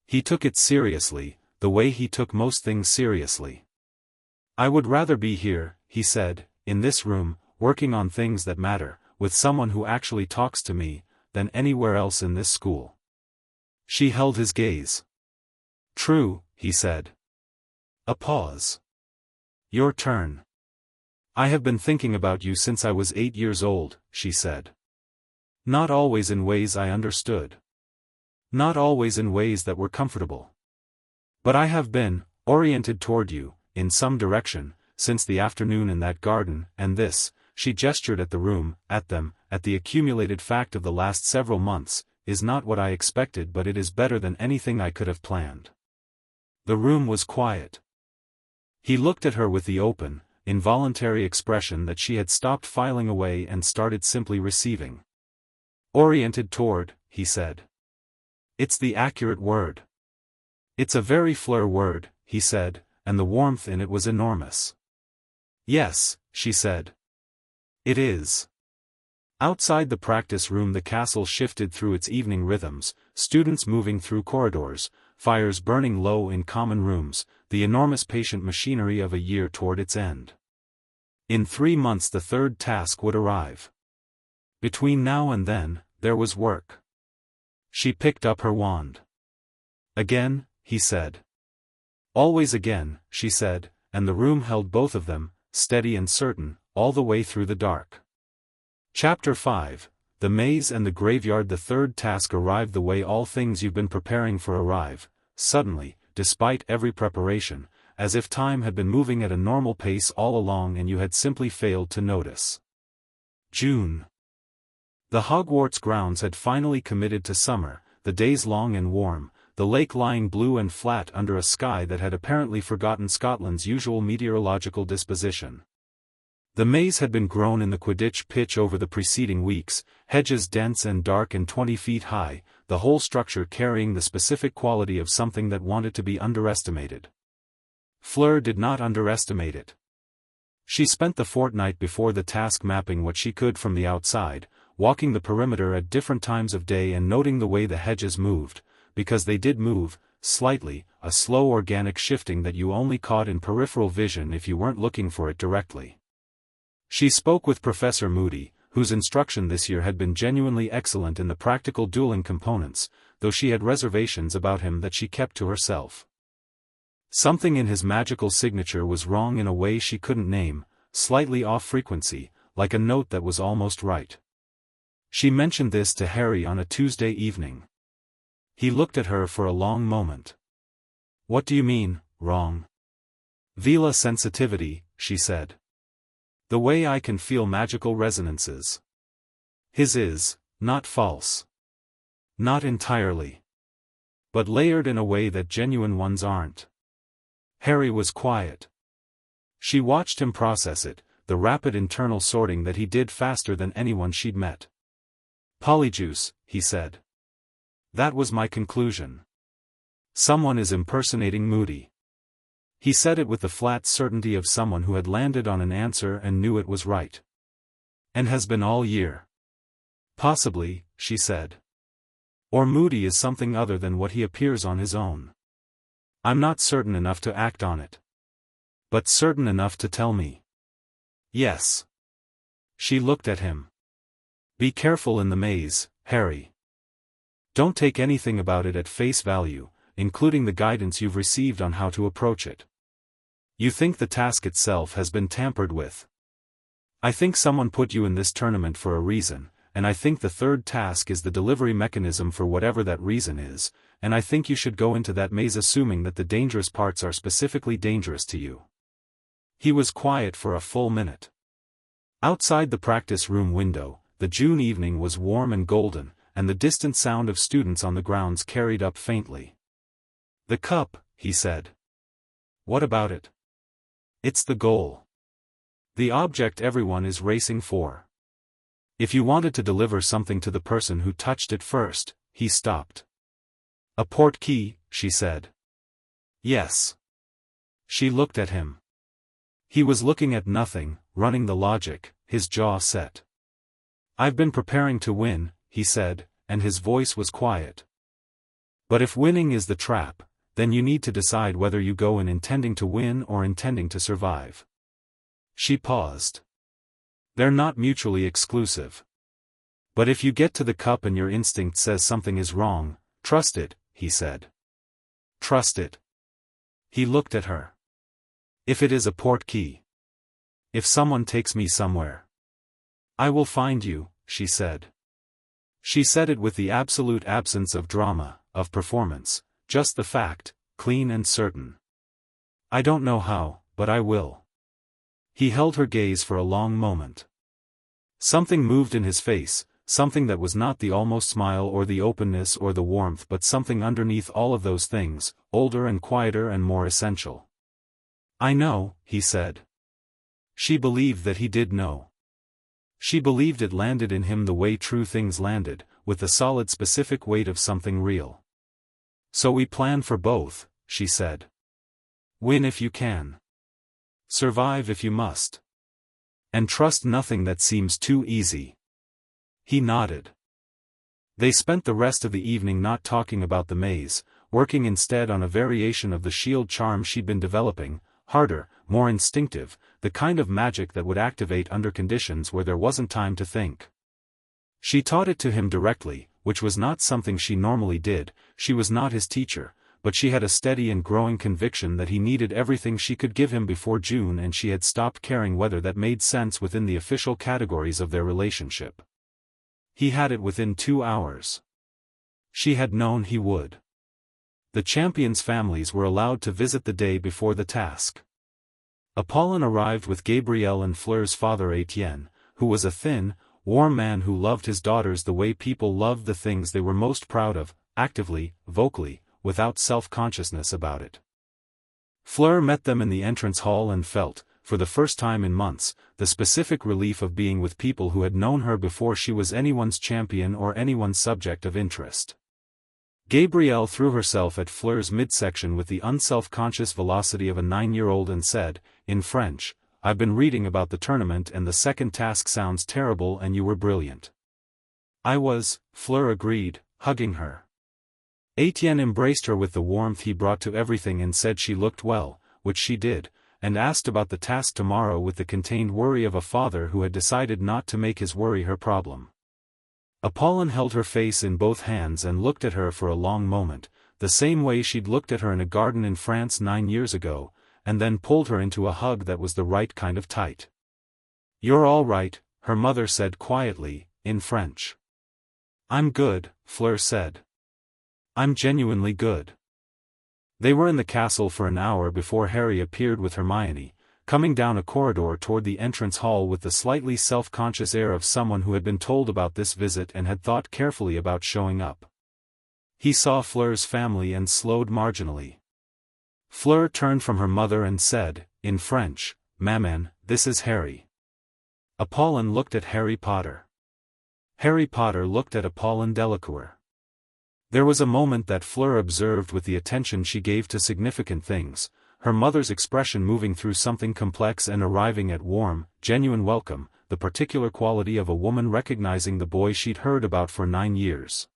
He took it seriously, the way he took most things seriously. I would rather be here, he said, in this room, working on things that matter, with someone who actually talks to me, than anywhere else in this school. She held his gaze. True, he said. A pause. Your turn. I have been thinking about you since I was 8 years old, she said. Not always in ways I understood. Not always in ways that were comfortable. But I have been, oriented toward you, in some direction, since the afternoon in that garden, and this, she gestured at the room, at them, at the accumulated fact of the last several months, is not what I expected, but it is better than anything I could have planned. The room was quiet. He looked at her with the open, involuntary expression that she had stopped filing away and started simply receiving. Oriented toward, he said. It's the accurate word. It's a very Fleur word, he said, and the warmth in it was enormous. Yes, she said. It is. Outside the practice room the castle shifted through its evening rhythms, students moving through corridors, fires burning low in common rooms, the enormous patient machinery of a year toward its end. In 3 months the third task would arrive. Between now and then, there was work. She picked up her wand. Again, he said. Always again, she said, and the room held both of them, steady and certain, all the way through the dark. Chapter 5, The Maze and the Graveyard. The third task arrived the way all things you've been preparing for arrive, suddenly, despite every preparation, as if time had been moving at a normal pace all along and you had simply failed to notice. June. The Hogwarts grounds had finally committed to summer, the days long and warm, the lake lying blue and flat under a sky that had apparently forgotten Scotland's usual meteorological disposition. The maze had been grown in the Quidditch pitch over the preceding weeks, hedges dense and dark and 20 feet high, the whole structure carrying the specific quality of something that wanted to be underestimated. Fleur did not underestimate it. She spent the fortnight before the task mapping what she could from the outside, walking the perimeter at different times of day and noting the way the hedges moved, because they did move, slightly, a slow organic shifting that you only caught in peripheral vision if you weren't looking for it directly. She spoke with Professor Moody, whose instruction this year had been genuinely excellent in the practical dueling components, though she had reservations about him that she kept to herself. Something in his magical signature was wrong in a way she couldn't name, slightly off frequency, like a note that was almost right. She mentioned this to Harry on a Tuesday evening. He looked at her for a long moment. "What do you mean, wrong?" "Veela sensitivity," she said. "The way I can feel magical resonances. His is, not false. Not entirely. But layered in a way that genuine ones aren't." Harry was quiet. She watched him process it, the rapid internal sorting that he did faster than anyone she'd met. "Polyjuice," he said. "That was my conclusion. Someone is impersonating Moody." He said it with the flat certainty of someone who had landed on an answer and knew it was right. "And has been all year." "Possibly," she said. "Or Moody is something other than what he appears on his own. I'm not certain enough to act on it. But certain enough to tell me." "Yes." She looked at him. "Be careful in the maze, Harry. Don't take anything about it at face value, including the guidance you've received on how to approach it. You think the task itself has been tampered with. I think someone put you in this tournament for a reason, and I think the third task is the delivery mechanism for whatever that reason is, and I think you should go into that maze assuming that the dangerous parts are specifically dangerous to you." He was quiet for a full minute. Outside the practice room window, the June evening was warm and golden, and the distant sound of students on the grounds carried up faintly. "The cup," he said. "What about it?" "It's the goal. The object everyone is racing for. If you wanted to deliver something to the person who touched it first," he stopped. "A portkey," she said. "Yes." She looked at him. He was looking at nothing, running the logic, his jaw set. "I've been preparing to win," he said, and his voice was quiet. "But if winning is the trap, then you need to decide whether you go in intending to win or intending to survive." She paused. "They're not mutually exclusive. But if you get to the cup and your instinct says something is wrong, trust it," he said. "Trust it." He looked at her. "If it is a portkey. If someone takes me somewhere. I will find you," she said. She said it with the absolute absence of drama, of performance, just the fact, clean and certain. "I don't know how, but I will." He held her gaze for a long moment. Something moved in his face, something that was not the almost smile or the openness or the warmth but something underneath all of those things, older and quieter and more essential. "I know," he said. She believed that he did know. She believed it landed in him the way true things landed, with the solid specific weight of something real. "So we plan for both," she said. "Win if you can. Survive if you must. And trust nothing that seems too easy." He nodded. They spent the rest of the evening not talking about the maze, working instead on a variation of the shield charm she'd been developing, harder, more instinctive, the kind of magic that would activate under conditions where there wasn't time to think. She taught it to him directly, which was not something she normally did. She was not his teacher, but she had a steady and growing conviction that he needed everything she could give him before June, and she had stopped caring whether that made sense within the official categories of their relationship. He had it within 2 hours. She had known he would. The champions' families were allowed to visit the day before the task. Apollon arrived with Gabrielle and Fleur's father Etienne, who was a thin, warm man who loved his daughters the way people loved the things they were most proud of, actively, vocally, without self-consciousness about it. Fleur met them in the entrance hall and felt, for the first time in months, the specific relief of being with people who had known her before she was anyone's champion or anyone's subject of interest. Gabrielle threw herself at Fleur's midsection with the unself-conscious velocity of a 9-year-old and said, in French, "I've been reading about the tournament and the second task sounds terrible and you were brilliant." "I was," Fleur agreed, hugging her. Etienne embraced her with the warmth he brought to everything and said she looked well, which she did, and asked about the task tomorrow with the contained worry of a father who had decided not to make his worry her problem. Apollon held her face in both hands and looked at her for a long moment, the same way she'd looked at her in a garden in France 9 years ago, and then pulled her into a hug that was the right kind of tight. "You're all right," her mother said quietly, in French. "I'm good," Fleur said. "I'm genuinely good." They were in the castle for an hour before Harry appeared with Hermione, coming down a corridor toward the entrance hall with the slightly self-conscious air of someone who had been told about this visit and had thought carefully about showing up. He saw Fleur's family and slowed marginally. Fleur turned from her mother and said, in French, "Maman, this is Harry." Apollon looked at Harry Potter. Harry Potter looked at Fleur Delacour. There was a moment that Fleur observed with the attention she gave to significant things, her mother's expression moving through something complex and arriving at warm, genuine welcome, the particular quality of a woman recognizing the boy she'd heard about for 9 years.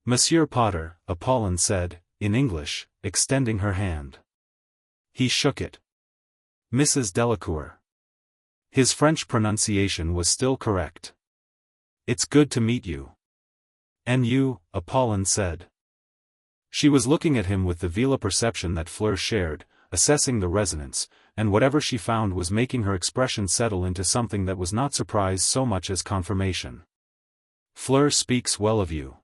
"Monsieur Potter," Apollon said, in English, extending her hand. He shook it. "Mrs. Delacour." His French pronunciation was still correct. "It's good to meet you." "And you," Apollon said. She was looking at him with the Veela perception that Fleur shared, assessing the resonance, and whatever she found was making her expression settle into something that was not surprise so much as confirmation. "Fleur speaks well of you."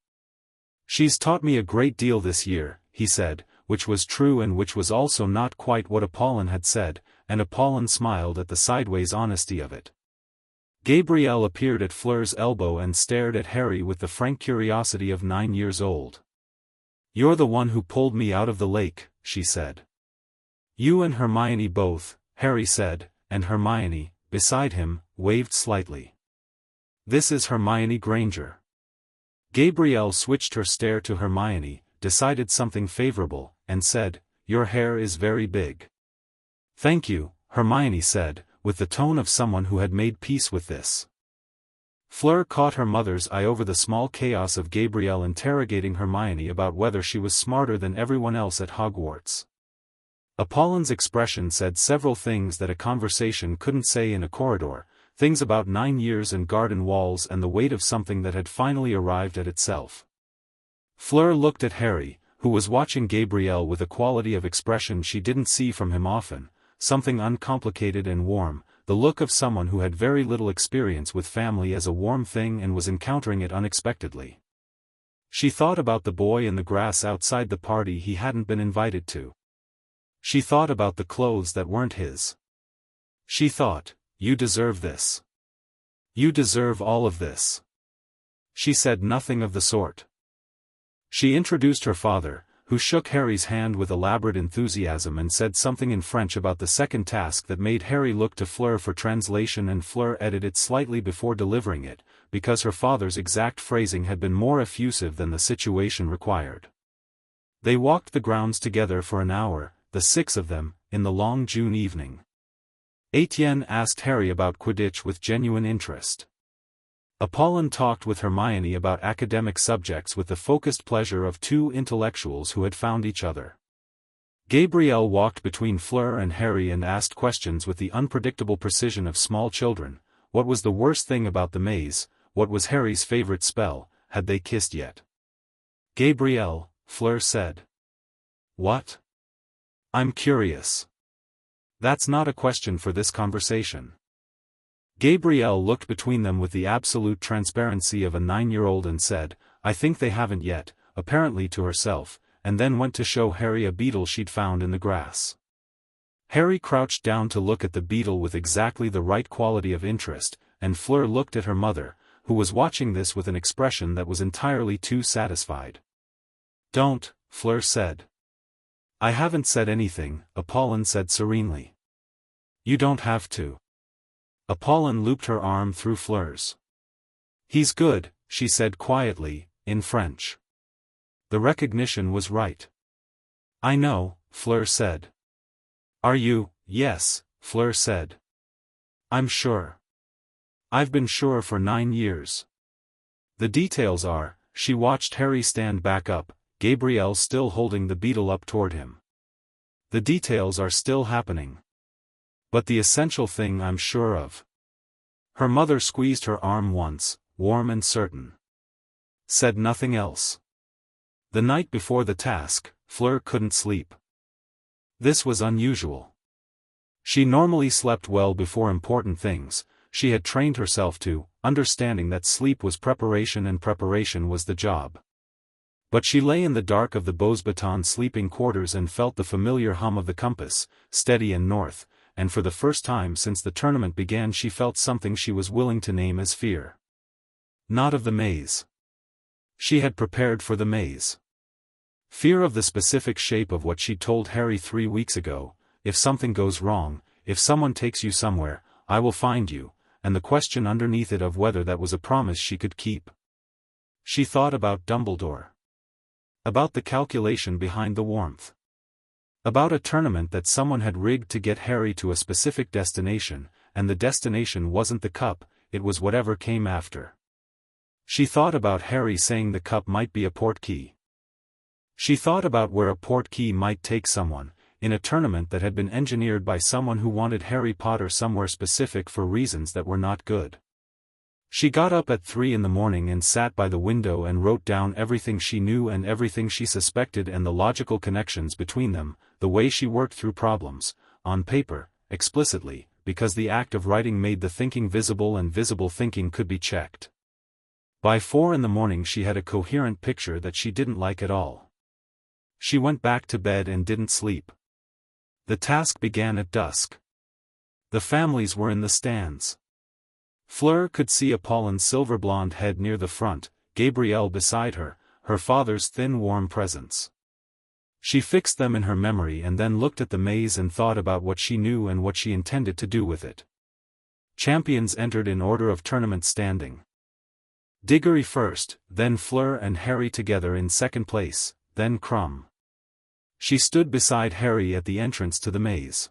"She's taught me a great deal this year," he said, which was true and which was also not quite what Apollon had said, and Apollon smiled at the sideways honesty of it. Gabrielle appeared at Fleur's elbow and stared at Harry with the frank curiosity of 9 years old. "You're the one who pulled me out of the lake," she said. "You and Hermione both," Harry said, and Hermione, beside him, waved slightly. "This is Hermione Granger." Gabrielle switched her stare to Hermione, decided something favorable, and said, "Your hair is very big." "Thank you," Hermione said, with the tone of someone who had made peace with this. Fleur caught her mother's eye over the small chaos of Gabrielle interrogating Hermione about whether she was smarter than everyone else at Hogwarts. Apollon's expression said several things that a conversation couldn't say in a corridor, things about 9 years and garden walls and the weight of something that had finally arrived at itself. Fleur looked at Harry, who was watching Gabrielle with a quality of expression she didn't see from him often, something uncomplicated and warm, the look of someone who had very little experience with family as a warm thing and was encountering it unexpectedly. She thought about the boy in the grass outside the party he hadn't been invited to. She thought about the clothes that weren't his. She thought, "You deserve this. You deserve all of this." She said nothing of the sort. She introduced her father, who shook Harry's hand with elaborate enthusiasm and said something in French about the second task that made Harry look to Fleur for translation, and Fleur edited slightly before delivering it, because her father's exact phrasing had been more effusive than the situation required. They walked the grounds together for an hour, the 6 of them, in the long June evening. Etienne asked Harry about Quidditch with genuine interest. Apollon talked with Hermione about academic subjects with the focused pleasure of 2 intellectuals who had found each other. Gabrielle walked between Fleur and Harry and asked questions with the unpredictable precision of small children. What was the worst thing about the maze? What was Harry's favorite spell? Had they kissed yet? "Gabrielle," Fleur said. "What?" "I'm curious." "That's not a question for this conversation." Gabrielle looked between them with the absolute transparency of a 9-year-old and said, "I think they haven't yet," apparently to herself, and then went to show Harry a beetle she'd found in the grass. Harry crouched down to look at the beetle with exactly the right quality of interest, and Fleur looked at her mother, who was watching this with an expression that was entirely too satisfied. "Don't," Fleur said. "I haven't said anything," Apollon said serenely. "You don't have to." Apollon looped her arm through Fleur's. "He's good," she said quietly, in French. The recognition was right. "I know," Fleur said. "Are you?" "Yes," Fleur said. "I'm sure. I've been sure for 9 years. The details are," she watched Harry stand back up, Gabrielle still holding the beetle up toward him. "The details are still happening. But the essential thing I'm sure of." Her mother squeezed her arm once, warm and certain. Said nothing else. The night before the task, Fleur couldn't sleep. This was unusual. She normally slept well before important things. She had trained herself to, understanding that sleep was preparation and preparation was the job. But she lay in the dark of the Beauxbatons sleeping quarters and felt the familiar hum of the compass, steady and north, and for the first time since the tournament began she felt something she was willing to name as fear. Not of the maze. She had prepared for the maze. Fear of the specific shape of what she'd told Harry 3 weeks ago: if something goes wrong, if someone takes you somewhere, I will find you, and the question underneath it of whether that was a promise she could keep. She thought about Dumbledore. About the calculation behind the warmth. About a tournament that someone had rigged to get Harry to a specific destination, and the destination wasn't the cup, it was whatever came after. She thought about Harry saying the cup might be a portkey. She thought about where a portkey might take someone, in a tournament that had been engineered by someone who wanted Harry Potter somewhere specific for reasons that were not good. She got up at 3 in the morning and sat by the window and wrote down everything she knew and everything she suspected and the logical connections between them, the way she worked through problems, on paper, explicitly, because the act of writing made the thinking visible and visible thinking could be checked. By 4 in the morning she had a coherent picture that she didn't like at all. She went back to bed and didn't sleep. The task began at dusk. The families were in the stands. Fleur could see Apollon's silver-blonde head near the front, Gabrielle beside her, her father's thin warm presence. She fixed them in her memory and then looked at the maze and thought about what she knew and what she intended to do with it. Champions entered in order of tournament standing. Diggory first, then Fleur and Harry together in second place, then Crumb. She stood beside Harry at the entrance to the maze.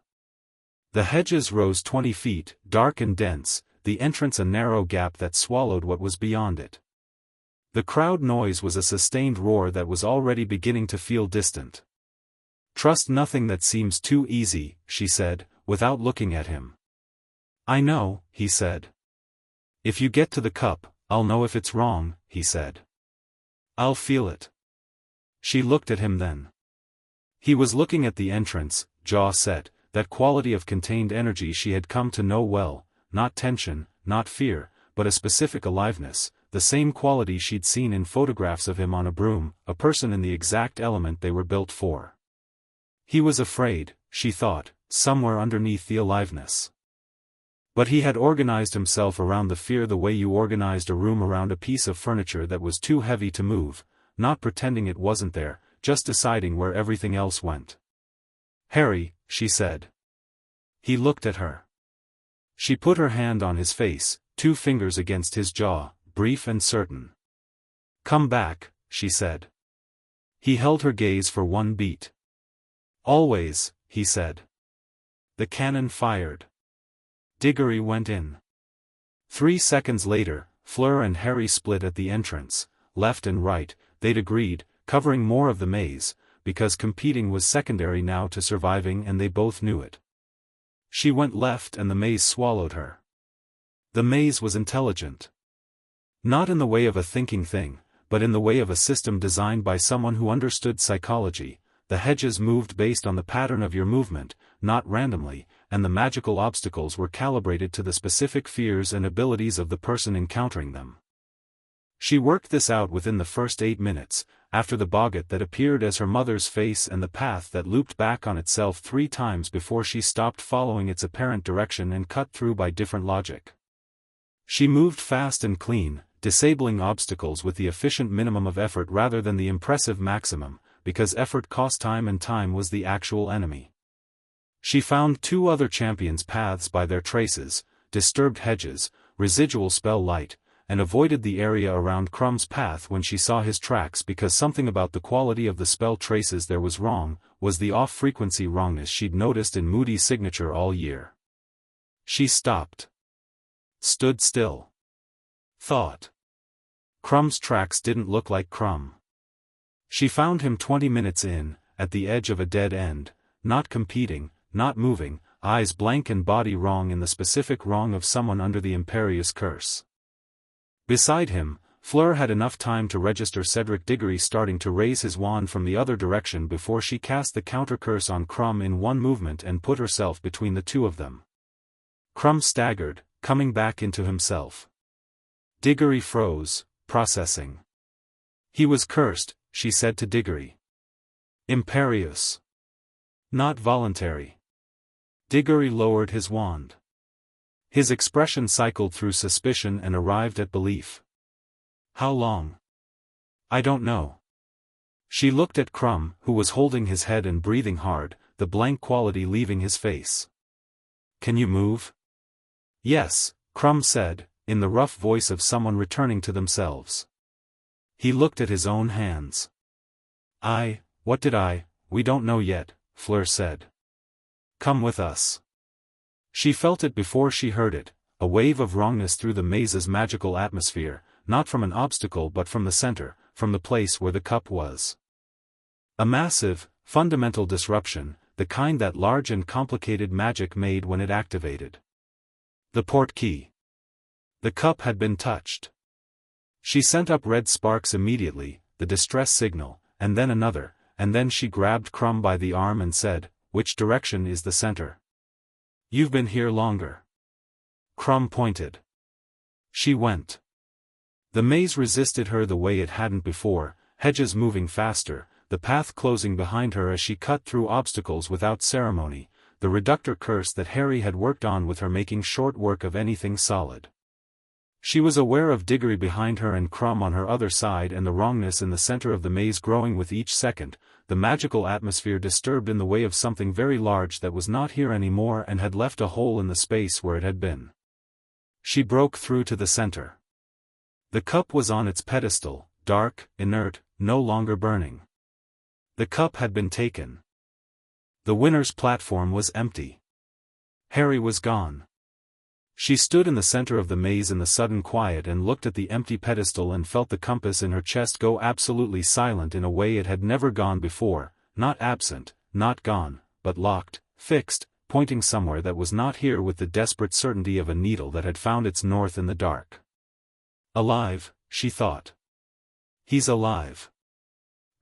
The hedges rose 20 feet, dark and dense, the entrance a narrow gap that swallowed what was beyond it. The crowd noise was a sustained roar that was already beginning to feel distant. "Trust nothing that seems too easy," she said, without looking at him. "I know," he said. "If you get to the cup, I'll know if it's wrong," he said. "I'll feel it." She looked at him then. He was looking at the entrance, jaw set, that quality of contained energy she had come to know well, not tension, not fear, but a specific aliveness, the same quality she'd seen in photographs of him on a broom, a person in the exact element they were built for. He was afraid, she thought, somewhere underneath the aliveness. But he had organized himself around the fear the way you organized a room around a piece of furniture that was too heavy to move, not pretending it wasn't there, just deciding where everything else went. "Harry," she said. He looked at her. She put her hand on his face, 2 fingers against his jaw, brief and certain. "Come back," she said. He held her gaze for 1 beat. "Always," he said. The cannon fired. Diggory went in. 3 seconds later, Fleur and Harry split at the entrance, left and right, they'd agreed, covering more of the maze, because competing was secondary now to surviving and they both knew it. She went left and the maze swallowed her. The maze was intelligent. Not in the way of a thinking thing, but in the way of a system designed by someone who understood psychology. The hedges moved based on the pattern of your movement, not randomly, and the magical obstacles were calibrated to the specific fears and abilities of the person encountering them. She worked this out within the first 8 minutes, after the boggart that appeared as her mother's face and the path that looped back on itself 3 times before she stopped following its apparent direction and cut through by different logic. She moved fast and clean, disabling obstacles with the efficient minimum of effort rather than the impressive maximum, because effort cost time and time was the actual enemy. She found 2 other champions' paths by their traces, disturbed hedges, residual spell light, and avoided the area around Crumb's path when she saw his tracks because something about the quality of the spell traces there was wrong, was the off-frequency wrongness she'd noticed in Moody's signature all year. She stopped. Stood still. Thought. Crumb's tracks didn't look like Crumb. She found him 20 minutes in, at the edge of a dead end, not competing, not moving, eyes blank and body wrong in the specific wrong of someone under the imperious curse. Beside him, Fleur had enough time to register Cedric Diggory starting to raise his wand from the other direction before she cast the counter-curse on Crumb in one movement and put herself between the 2 of them. Crumb staggered, coming back into himself. Diggory froze, processing. He was cursed, she said to Diggory. Imperious. Not voluntary. Diggory lowered his wand. His expression cycled through suspicion and arrived at belief. How long? I don't know. She looked at Crumb, who was holding his head and breathing hard, the blank quality leaving his face. Can you move? Yes, Crumb said, in the rough voice of someone returning to themselves. He looked at his own hands. We don't know yet, Fleur said. Come with us. She felt it before she heard it, a wave of wrongness through the maze's magical atmosphere, not from an obstacle but from the center, from the place where the cup was. A massive, fundamental disruption, the kind that large and complicated magic made when it activated. The port key. The cup had been touched. She sent up red sparks immediately, the distress signal, and then another, and then she grabbed Crumb by the arm and said, "Which direction is the center?" "You've been here longer." Crumb pointed. She went. The maze resisted her the way it hadn't before, hedges moving faster, the path closing behind her as she cut through obstacles without ceremony, the reductor curse that Harry had worked on with her making short work of anything solid. She was aware of Diggory behind her and Crumb on her other side and the wrongness in the center of the maze growing with each second, the magical atmosphere disturbed in the way of something very large that was not here anymore and had left a hole in the space where it had been. She broke through to the center. The cup was on its pedestal, dark, inert, no longer burning. The cup had been taken. The winner's platform was empty. Harry was gone. She stood in the center of the maze in the sudden quiet and looked at the empty pedestal and felt the compass in her chest go absolutely silent in a way it had never gone before, not absent, not gone, but locked, fixed, pointing somewhere that was not here with the desperate certainty of a needle that had found its north in the dark. Alive, she thought. He's alive.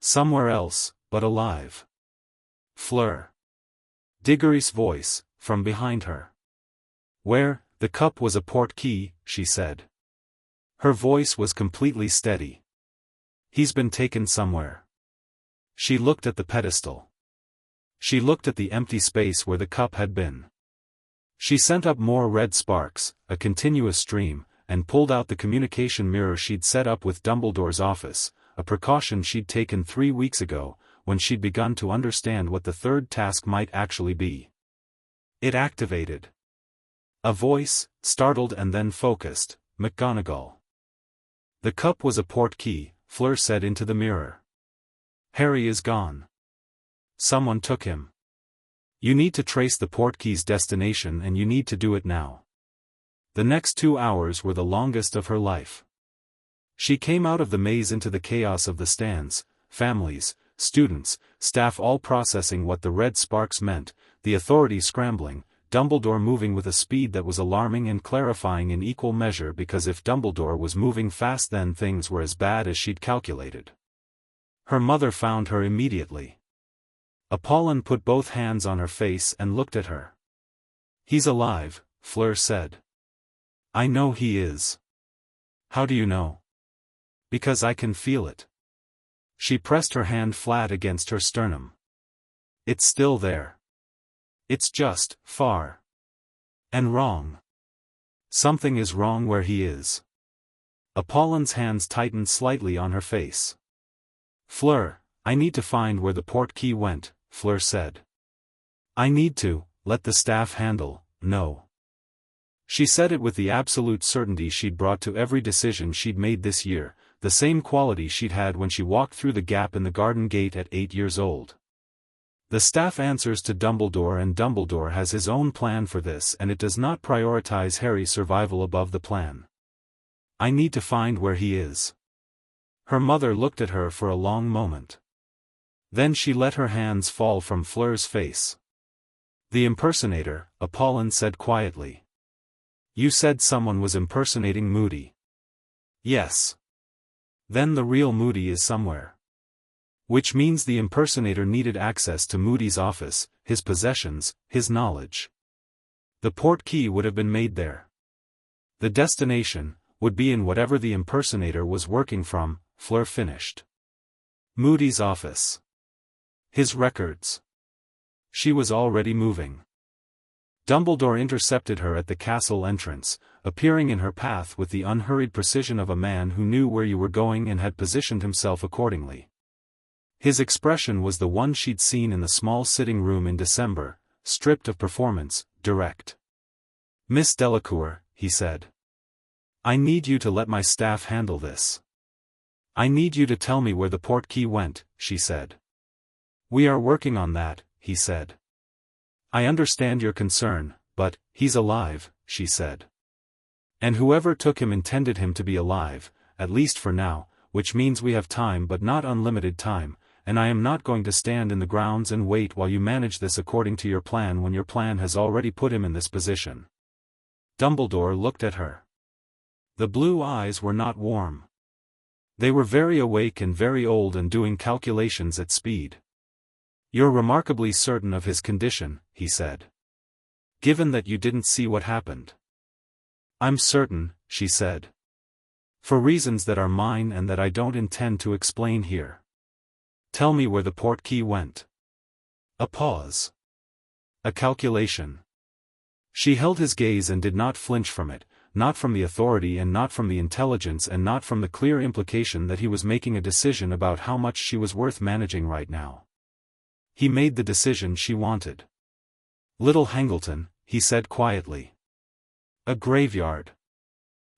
Somewhere else, but alive. Fleur. Diggory's voice, from behind her. Where? The cup was a port key, she said. Her voice was completely steady. He's been taken somewhere. She looked at the pedestal. She looked at the empty space where the cup had been. She sent up more red sparks, a continuous stream, and pulled out the communication mirror she'd set up with Dumbledore's office, a precaution she'd taken 3 weeks ago, when she'd begun to understand what the third task might actually be. It activated. A voice, startled and then focused, McGonagall. The cup was a port key, Fleur said into the mirror. Harry is gone. Someone took him. You need to trace the port key's destination and you need to do it now. The next 2 hours were the longest of her life. She came out of the maze into the chaos of the stands, families, students, staff all processing what the red sparks meant, the authorities scrambling, Dumbledore moving with a speed that was alarming and clarifying in equal measure because if Dumbledore was moving fast then things were as bad as she'd calculated. Her mother found her immediately. Apollon put both hands on her face and looked at her. He's alive, Fleur said. I know he is. How do you know? Because I can feel it. She pressed her hand flat against her sternum. It's still there. It's just, far. And wrong. Something is wrong where he is. Apollin's hands tightened slightly on her face. Fleur, I need to find where the port key went, Fleur said. I need to, let the staff handle, no. She said it with the absolute certainty she'd brought to every decision she'd made this year, the same quality she'd had when she walked through the gap in the garden gate at 8 years old. The staff answers to Dumbledore, and Dumbledore has his own plan for this, and it does not prioritize Harry's survival above the plan. I need to find where he is. Her mother looked at her for a long moment. Then she let her hands fall from Fleur's face. The impersonator, Apollin said quietly. You said someone was impersonating Moody. Yes. Then the real Moody is somewhere. Which means the impersonator needed access to Moody's office, his possessions, his knowledge. The port key would have been made there. The destination would be in whatever the impersonator was working from, Fleur finished. Moody's office. His records. She was already moving. Dumbledore intercepted her at the castle entrance, appearing in her path with the unhurried precision of a man who knew where you were going and had positioned himself accordingly. His expression was the one she'd seen in the small sitting room in December, stripped of performance, direct. Miss Delacour, he said. I need you to let my staff handle this. I need you to tell me where the port key went, she said. We are working on that, he said. I understand your concern, but, he's alive, she said. And whoever took him intended him to be alive, at least for now, which means we have time but not unlimited time, and I am not going to stand in the grounds and wait while you manage this according to your plan when your plan has already put him in this position. Dumbledore looked at her. The blue eyes were not warm. They were very awake and very old and doing calculations at speed. You're remarkably certain of his condition, he said. Given that you didn't see what happened. I'm certain, she said. For reasons that are mine and that I don't intend to explain here. Tell me where the port key went. A pause. A calculation. She held his gaze and did not flinch from it, not from the authority and not from the intelligence and not from the clear implication that he was making a decision about how much she was worth managing right now. He made the decision she wanted. Little Hangleton, he said quietly. A graveyard.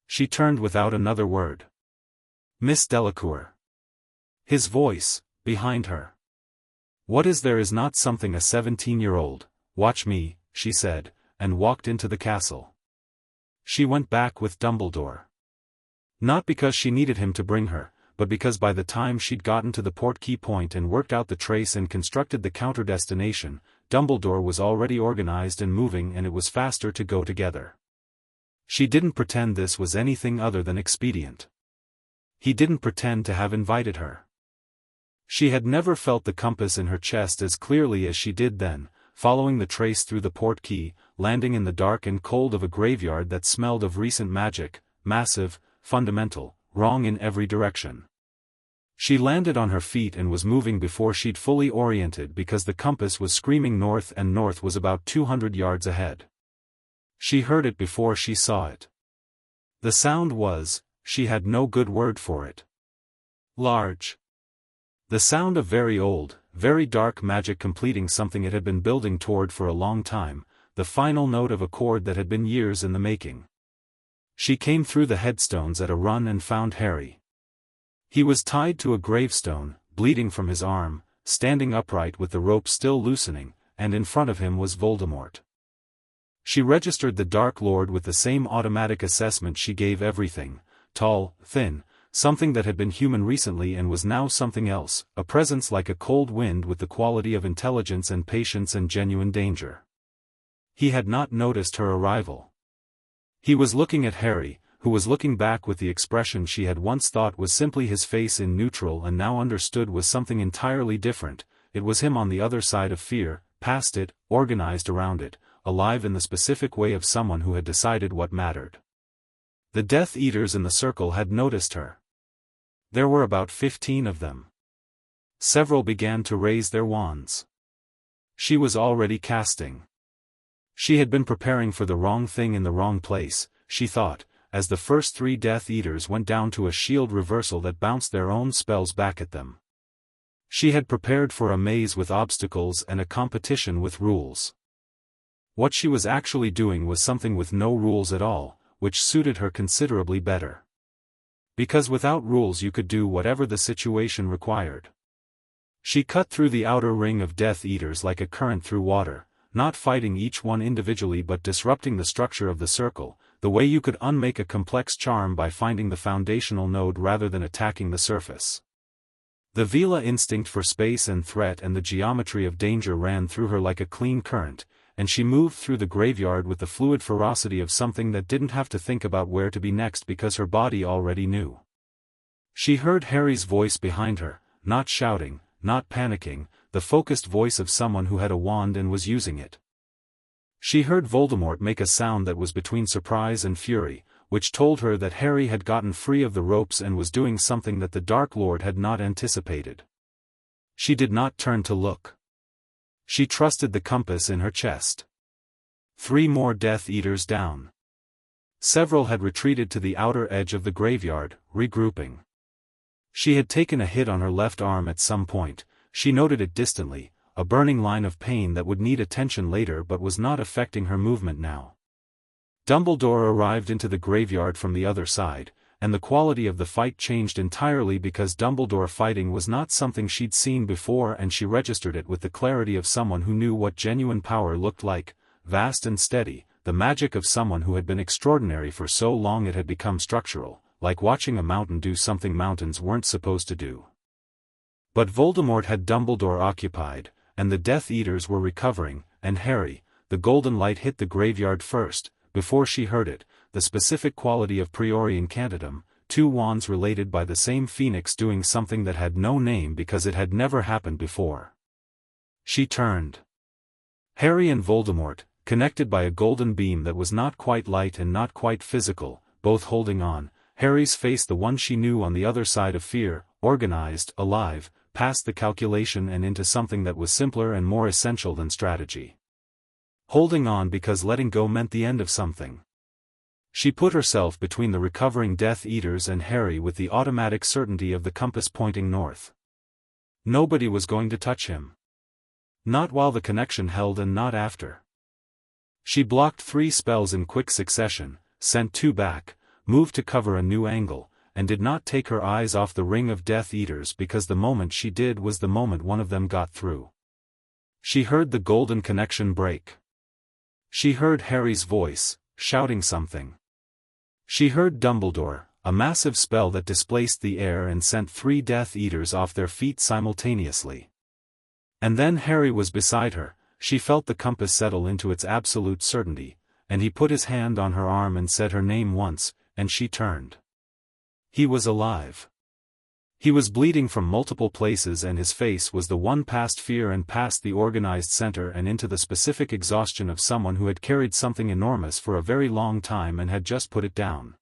She turned without another word. Miss Delacour. His voice, behind her. What is there is not something a 17-year-old, watch me, she said, and walked into the castle. She went back with Dumbledore. Not because she needed him to bring her, but because by the time she'd gotten to the port key point and worked out the trace and constructed the counter-destination, Dumbledore was already organized and moving, and it was faster to go together. She didn't pretend this was anything other than expedient. He didn't pretend to have invited her. She had never felt the compass in her chest as clearly as she did then, following the trace through the port key, landing in the dark and cold of a graveyard that smelled of recent magic, massive, fundamental, wrong in every direction. She landed on her feet and was moving before she'd fully oriented because the compass was screaming north and north was about 200 yards ahead. She heard it before she saw it. The sound was, she had no good word for it. Large. The sound of very old, very dark magic completing something it had been building toward for a long time, the final note of a chord that had been years in the making. She came through the headstones at a run and found Harry. He was tied to a gravestone, bleeding from his arm, standing upright with the rope still loosening, and in front of him was Voldemort. She registered the Dark Lord with the same automatic assessment she gave everything, tall, thin, something that had been human recently and was now something else, a presence like a cold wind with the quality of intelligence and patience and genuine danger. He had not noticed her arrival. He was looking at Harry, who was looking back with the expression she had once thought was simply his face in neutral and now understood was something entirely different. It was him on the other side of fear, past it, organized around it, alive in the specific way of someone who had decided what mattered. The Death Eaters in the circle had noticed her. There were about 15 of them. Several began to raise their wands. She was already casting. She had been preparing for the wrong thing in the wrong place, she thought, as the first 3 Death Eaters went down to a shield reversal that bounced their own spells back at them. She had prepared for a maze with obstacles and a competition with rules. What she was actually doing was something with no rules at all, which suited her considerably better. Because without rules you could do whatever the situation required. She cut through the outer ring of Death Eaters like a current through water, not fighting each one individually but disrupting the structure of the circle, the way you could unmake a complex charm by finding the foundational node rather than attacking the surface. The Veela instinct for space and threat and the geometry of danger ran through her like a clean current, and she moved through the graveyard with the fluid ferocity of something that didn't have to think about where to be next because her body already knew. She heard Harry's voice behind her, not shouting, not panicking, the focused voice of someone who had a wand and was using it. She heard Voldemort make a sound that was between surprise and fury, which told her that Harry had gotten free of the ropes and was doing something that the Dark Lord had not anticipated. She did not turn to look. She trusted the compass in her chest. 3 more Death Eaters down. Several had retreated to the outer edge of the graveyard, regrouping. She had taken a hit on her left arm at some point, she noted it distantly, a burning line of pain that would need attention later but was not affecting her movement now. Dumbledore arrived into the graveyard from the other side, and the quality of the fight changed entirely because Dumbledore fighting was not something she'd seen before and she registered it with the clarity of someone who knew what genuine power looked like, vast and steady, the magic of someone who had been extraordinary for so long it had become structural, like watching a mountain do something mountains weren't supposed to do. But Voldemort had Dumbledore occupied, and the Death Eaters were recovering, and Harry, the golden light hit the graveyard first, before she heard it, the specific quality of priori incantatem, 2 wands related by the same phoenix doing something that had no name because it had never happened before. She turned. Harry and Voldemort, connected by a golden beam that was not quite light and not quite physical, both holding on, Harry's face the one she knew on the other side of fear, organized, alive, past the calculation and into something that was simpler and more essential than strategy. Holding on because letting go meant the end of something. She put herself between the recovering Death Eaters and Harry with the automatic certainty of the compass pointing north. Nobody was going to touch him. Not while the connection held and not after. She blocked 3 spells in quick succession, sent 2 back, moved to cover a new angle, and did not take her eyes off the ring of Death Eaters because the moment she did was the moment one of them got through. She heard the golden connection break. She heard Harry's voice, shouting something. She heard Dumbledore, a massive spell that displaced the air and sent 3 Death Eaters off their feet simultaneously. And then Harry was beside her, she felt the compass settle into its absolute certainty, and he put his hand on her arm and said her name once, and she turned. He was alive. He was bleeding from multiple places and his face was the one past fear and past the organized center and into the specific exhaustion of someone who had carried something enormous for a very long time and had just put it down.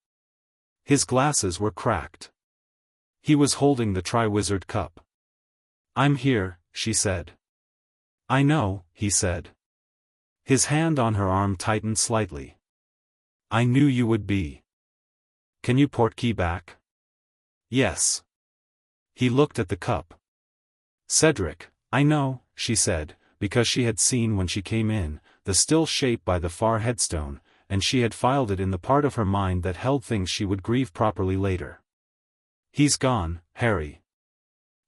His glasses were cracked. He was holding the Triwizard Cup. "I'm here," she said. "I know," he said. His hand on her arm tightened slightly. "I knew you would be. Can you portkey back?" "Yes." He looked at the cup. "Cedric, I know," she said, because she had seen when she came in, the still shape by the far headstone, and she had filed it in the part of her mind that held things she would grieve properly later. "He's gone, Harry."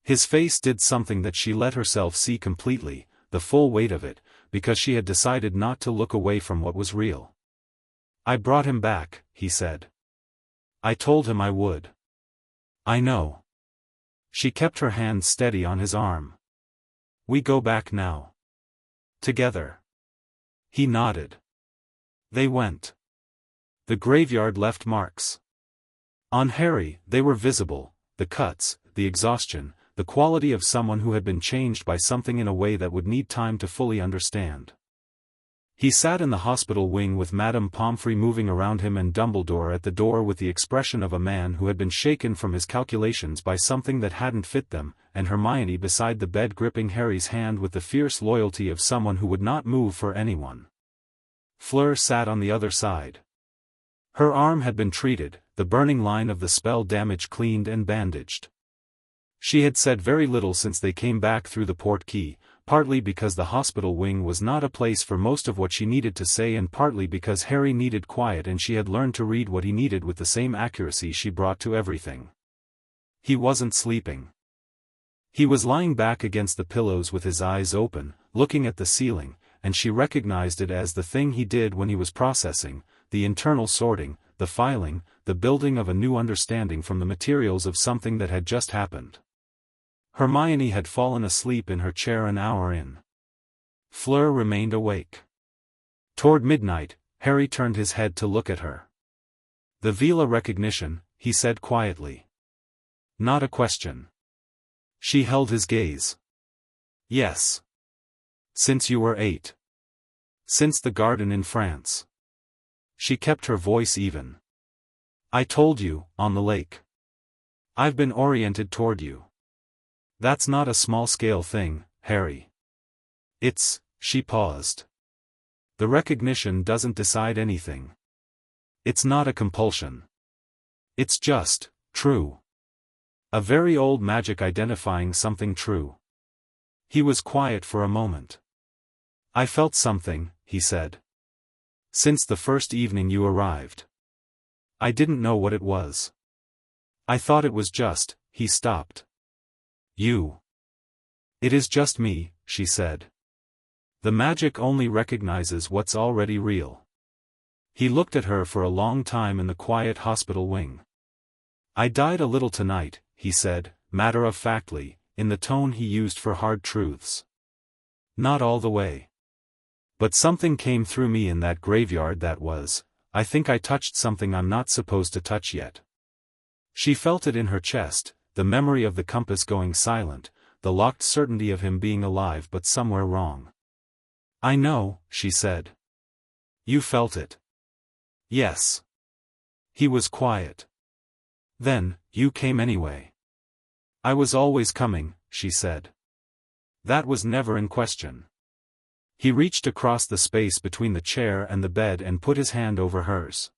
His face did something that she let herself see completely, the full weight of it, because she had decided not to look away from what was real. "I brought him back," he said. "I told him I would." "I know." She kept her hand steady on his arm. "We go back now. Together." He nodded. They went. The graveyard left marks. On Harry, they were visible, the cuts, the exhaustion, the quality of someone who had been changed by something in a way that would need time to fully understand. He sat in the hospital wing with Madame Pomfrey moving around him and Dumbledore at the door with the expression of a man who had been shaken from his calculations by something that hadn't fit them, and Hermione beside the bed gripping Harry's hand with the fierce loyalty of someone who would not move for anyone. Fleur sat on the other side. Her arm had been treated, the burning line of the spell damage cleaned and bandaged. She had said very little since they came back through the port key, partly because the hospital wing was not a place for most of what she needed to say and partly because Harry needed quiet and she had learned to read what he needed with the same accuracy she brought to everything. He wasn't sleeping. He was lying back against the pillows with his eyes open, looking at the ceiling, and she recognized it as the thing he did when he was processing, the internal sorting, the filing, the building of a new understanding from the materials of something that had just happened. Hermione had fallen asleep in her chair an hour in. Fleur remained awake. Toward midnight, Harry turned his head to look at her. "The Veela recognition," he said quietly. "Not a question." She held his gaze. "Yes. Since you were 8. Since the garden in France." She kept her voice even. "I told you, on the lake. I've been oriented toward you. That's not a small-scale thing, Harry. She paused. "The recognition doesn't decide anything. It's not a compulsion. It's just, true. A very old magic identifying something true." He was quiet for a moment. "I felt something," he said. "Since the first evening you arrived. I didn't know what it was. I thought it was just," he stopped. "You." "It is just me," she said. "The magic only recognizes what's already real." He looked at her for a long time in the quiet hospital wing. "I died a little tonight," he said, matter-of-factly, in the tone he used for hard truths. "Not all the way. But something came through me in that graveyard I think I touched something I'm not supposed to touch yet." She felt it in her chest, the memory of the compass going silent, the locked certainty of him being alive but somewhere wrong. "I know," she said. "You felt it." "Yes." He was quiet. "Then, you came anyway." "I was always coming," she said. That was never in question. He reached across the space between the chair and the bed and put his hand over hers.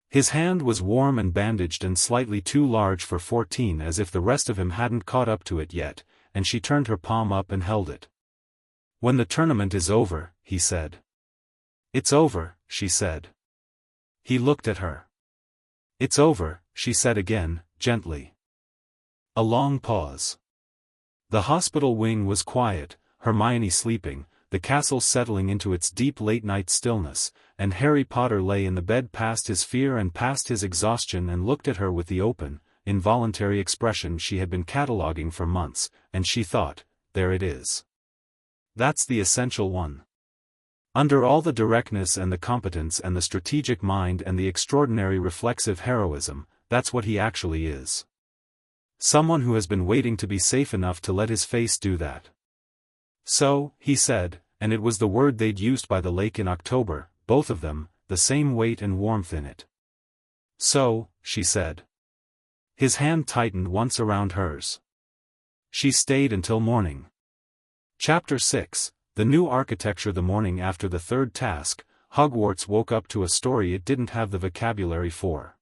His hand was warm and bandaged and slightly too large for 14 as if the rest of him hadn't caught up to it yet, and she turned her palm up and held it. "When the tournament is over," he said. "It's over," she said. He looked at her. "It's over," she said again, gently. A long pause. The hospital wing was quiet, Hermione sleeping, the castle settling into its deep late-night stillness, and Harry Potter lay in the bed past his fear and past his exhaustion and looked at her with the open, involuntary expression she had been cataloguing for months, and she thought, there it is. That's the essential one. Under all the directness and the competence and the strategic mind and the extraordinary reflexive heroism, that's what he actually is. Someone who has been waiting to be safe enough to let his face do that. "So," he said, and it was the word they'd used by the lake in October, both of them, the same weight and warmth in it. "So," she said. His hand tightened once around hers. She stayed until morning. Chapter 6, The New Architecture. The morning after the third task, Hogwarts woke up to a story it didn't have the vocabulary for.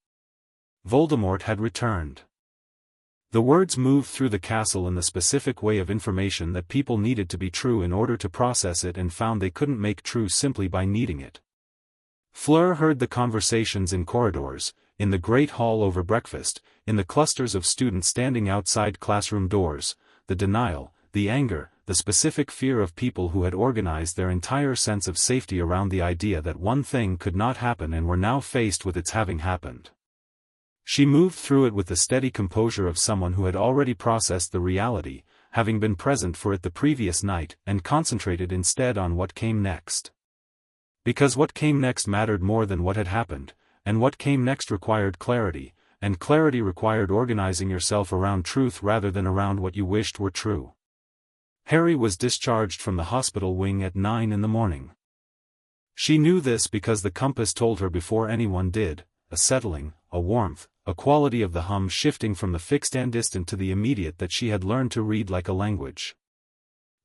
Voldemort had returned. The words moved through the castle in the specific way of information that people needed to be true in order to process it and found they couldn't make true simply by needing it. Fleur heard the conversations in corridors, in the great hall over breakfast, in the clusters of students standing outside classroom doors, the denial, the anger, the specific fear of people who had organized their entire sense of safety around the idea that one thing could not happen and were now faced with its having happened. She moved through it with the steady composure of someone who had already processed the reality, having been present for it the previous night, and concentrated instead on what came next. Because what came next mattered more than what had happened, and what came next required clarity, and clarity required organizing yourself around truth rather than around what you wished were true. Harry was discharged from the hospital wing at 9 in the morning. She knew this because the compass told her before anyone did, a settling, a warmth, a quality of the hum shifting from the fixed and distant to the immediate that she had learned to read like a language.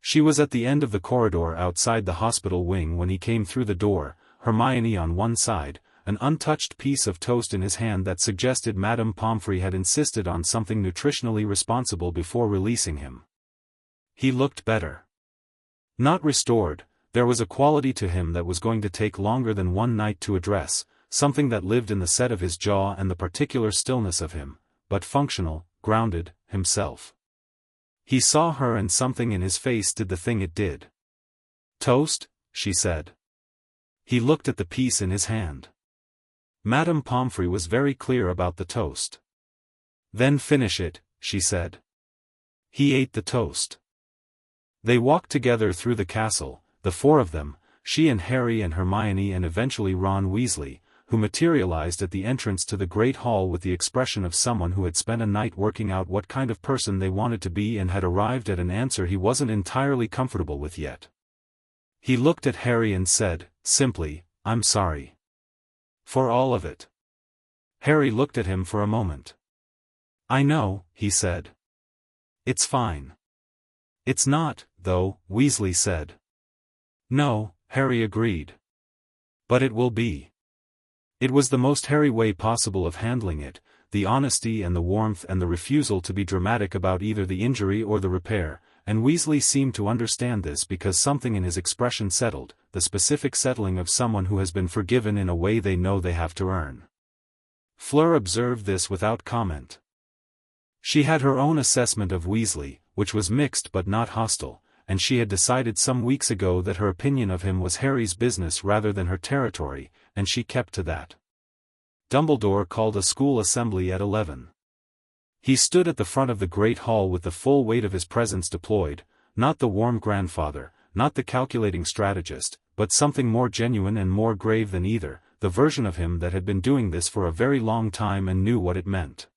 She was at the end of the corridor outside the hospital wing when he came through the door, Hermione on one side, an untouched piece of toast in his hand that suggested Madame Pomfrey had insisted on something nutritionally responsible before releasing him. He looked better. Not restored, there was a quality to him that was going to take longer than one night to address, something that lived in the set of his jaw and the particular stillness of him, but functional, grounded, himself. He saw her and something in his face did the thing it did. "Toast?" she said. He looked at the piece in his hand. Madame Pomfrey was very clear about the toast. "Then finish it," she said. He ate the toast. They walked together through the castle, the four of them, she and Harry and Hermione and eventually Ron Weasley, who materialized at the entrance to the great hall with the expression of someone who had spent a night working out what kind of person they wanted to be and had arrived at an answer he wasn't entirely comfortable with yet. He looked at Harry and said, simply, "I'm sorry. For all of it." Harry looked at him for a moment. "I know," he said. "It's fine." "It's not, though," Weasley said. "No," Harry agreed. "But it will be." It was the most Harry way possible of handling it, the honesty and the warmth and the refusal to be dramatic about either the injury or the repair, and Weasley seemed to understand this because something in his expression settled, the specific settling of someone who has been forgiven in a way they know they have to earn. Fleur observed this without comment. She had her own assessment of Weasley, which was mixed but not hostile, and she had decided some weeks ago that her opinion of him was Harry's business rather than her territory, and she kept to that. Dumbledore called a school assembly at 11. He stood at the front of the great hall with the full weight of his presence deployed, not the warm grandfather, not the calculating strategist, but something more genuine and more grave than either, the version of him that had been doing this for a very long time and knew what it meant.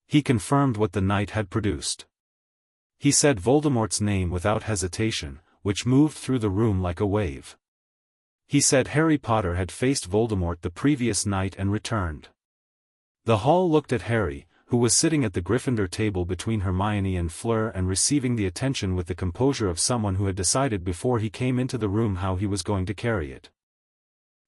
He confirmed what the night had produced. He said Voldemort's name without hesitation, which moved through the room like a wave. He said Harry Potter had faced Voldemort the previous night and returned. The hall looked at Harry, who was sitting at the Gryffindor table between Hermione and Fleur and receiving the attention with the composure of someone who had decided before he came into the room how he was going to carry it.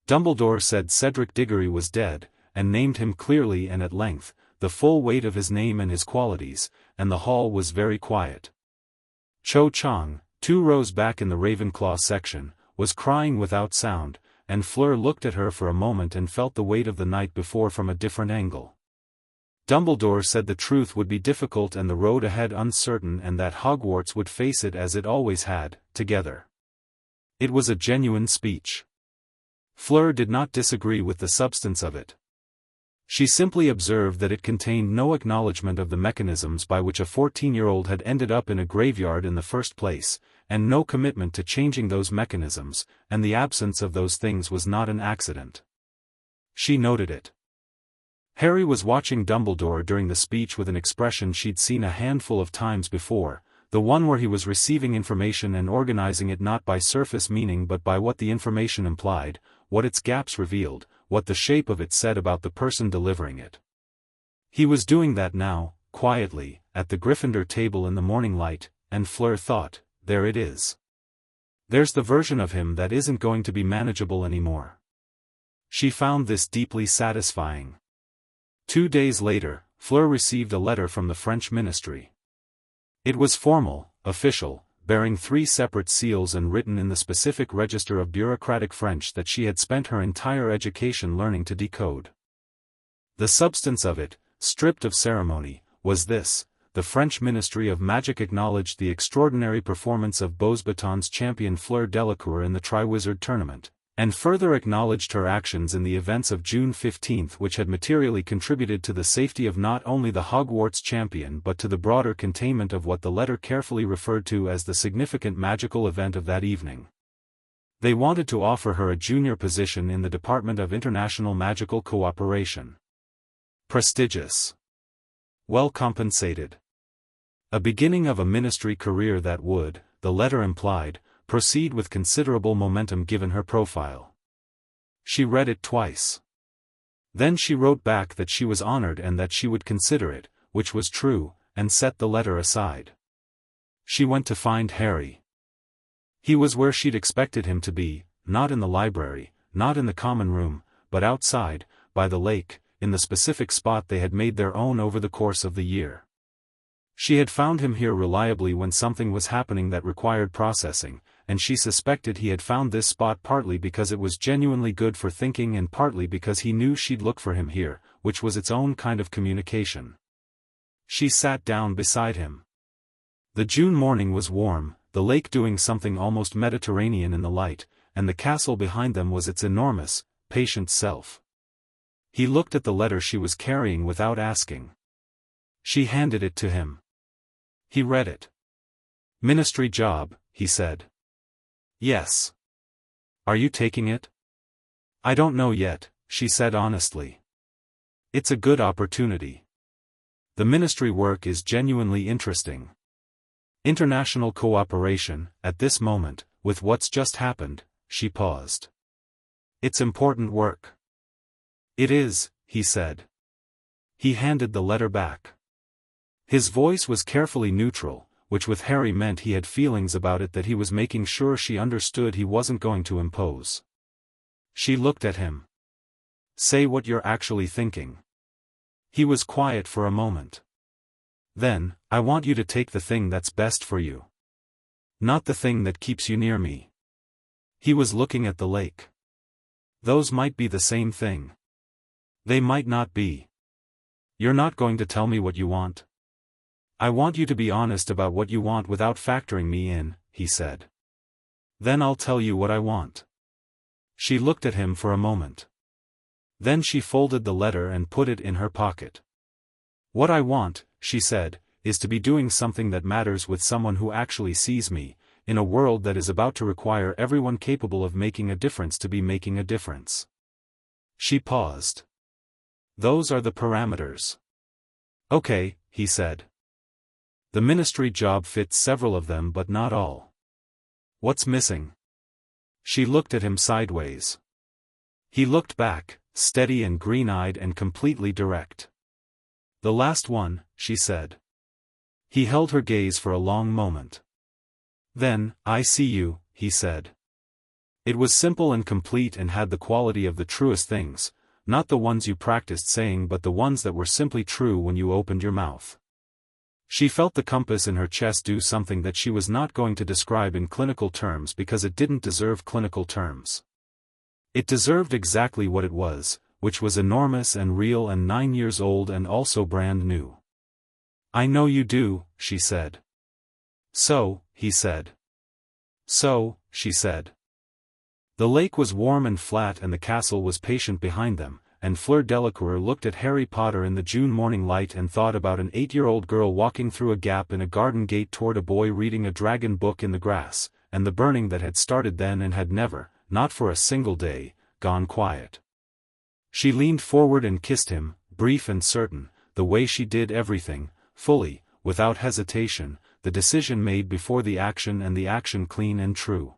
Dumbledore said Cedric Diggory was dead, and named him clearly and at length, the full weight of his name and his qualities, and the hall was very quiet. Cho Chang, 2 rows back in the Ravenclaw section, was crying without sound, and Fleur looked at her for a moment and felt the weight of the night before from a different angle. Dumbledore said the truth would be difficult and the road ahead uncertain and that Hogwarts would face it as it always had, together. It was a genuine speech. Fleur did not disagree with the substance of it. She simply observed that it contained no acknowledgement of the mechanisms by which a 14-year-old had ended up in a graveyard in the first place, and no commitment to changing those mechanisms, and the absence of those things was not an accident. She noted it. Harry was watching Dumbledore during the speech with an expression she'd seen a handful of times before, the one where he was receiving information and organizing it not by surface meaning but by what the information implied, what its gaps revealed, what the shape of it said about the person delivering it. He was doing that now, quietly, at the Gryffindor table in the morning light, and Fleur thought, there it is. There's the version of him that isn't going to be manageable anymore. She found this deeply satisfying. 2 days later, Fleur received a letter from the French ministry. It was formal, official, bearing 3 separate seals and written in the specific register of bureaucratic French that she had spent her entire education learning to decode. The substance of it, stripped of ceremony, was this: the French Ministry of Magic acknowledged the extraordinary performance of Beauxbatons champion Fleur Delacour in the Triwizard Tournament, and further acknowledged her actions in the events of June 15 which had materially contributed to the safety of not only the Hogwarts champion but to the broader containment of what the letter carefully referred to as the significant magical event of that evening. They wanted to offer her a junior position in the Department of International Magical Cooperation. Prestigious. Well compensated. A beginning of a ministry career that would, the letter implied, proceed with considerable momentum given her profile. She read it twice. Then she wrote back that she was honored and that she would consider it, which was true, and set the letter aside. She went to find Harry. He was where she'd expected him to be, not in the library, not in the common room, but outside, by the lake, in the specific spot they had made their own over the course of the year. She had found him here reliably when something was happening that required processing, and she suspected he had found this spot partly because it was genuinely good for thinking and partly because he knew she'd look for him here, which was its own kind of communication. She sat down beside him. The June morning was warm, the lake doing something almost Mediterranean in the light, and the castle behind them was its enormous, patient self. He looked at the letter she was carrying without asking. She handed it to him. He read it. "Ministry job," he said. "Yes. Are you taking it?" "I don't know yet," she said honestly. "It's a good opportunity. The ministry work is genuinely interesting. International cooperation, at this moment, with what's just happened," she paused. "It's important work." "It is," he said. He handed the letter back. His voice was carefully neutral, which with Harry meant he had feelings about it that he was making sure she understood he wasn't going to impose. She looked at him. "Say what you're actually thinking." He was quiet for a moment. "Then, I want you to take the thing that's best for you. Not the thing that keeps you near me." He was looking at the lake. "Those might be the same thing." "They might not be. You're not going to tell me what you want?" "I want you to be honest about what you want without factoring me in," he said. "Then I'll tell you what I want." She looked at him for a moment. Then she folded the letter and put it in her pocket. "What I want," she said, "is to be doing something that matters with someone who actually sees me, in a world that is about to require everyone capable of making a difference to be making a difference." She paused. "Those are the parameters." "Okay," he said. "The ministry job fits several of them but not all. What's missing?" She looked at him sideways. He looked back, steady and green-eyed and completely direct. "The last one," she said. He held her gaze for a long moment. Then, "I see you," he said. It was simple and complete and had the quality of the truest things, not the ones you practiced saying but the ones that were simply true when you opened your mouth. She felt the compass in her chest do something that she was not going to describe in clinical terms because it didn't deserve clinical terms. It deserved exactly what it was, which was enormous and real and 9 years old and also brand new. "I know you do," she said. "So," he said. "So," she said. The lake was warm and flat and the castle was patient behind them, and Fleur Delacour looked at Harry Potter in the June morning light and thought about an 8-year-old girl walking through a gap in a garden gate toward a boy reading a dragon book in the grass, and the burning that had started then and had never, not for a single day, gone quiet. She leaned forward and kissed him, brief and certain, the way she did everything, fully, without hesitation, the decision made before the action and the action clean and true.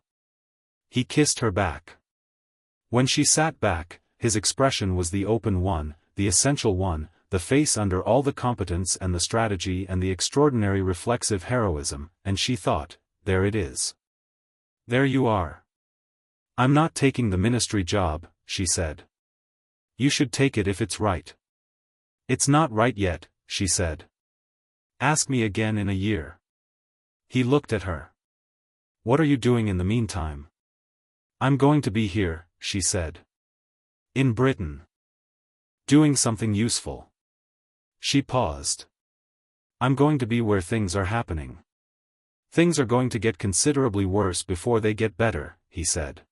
He kissed her back. When she sat back, his expression was the open one, the essential one, the face under all the competence and the strategy and the extraordinary reflexive heroism, and she thought, there it is. There you are. "I'm not taking the ministry job," she said. "You should take it if it's right." "It's not right yet," she said. "Ask me again in a year." He looked at her. "What are you doing in the meantime?" "I'm going to be here," she said. "In Britain. Doing something useful." She paused. "I'm going to be where things are happening. Things are going to get considerably worse before they get better," he said.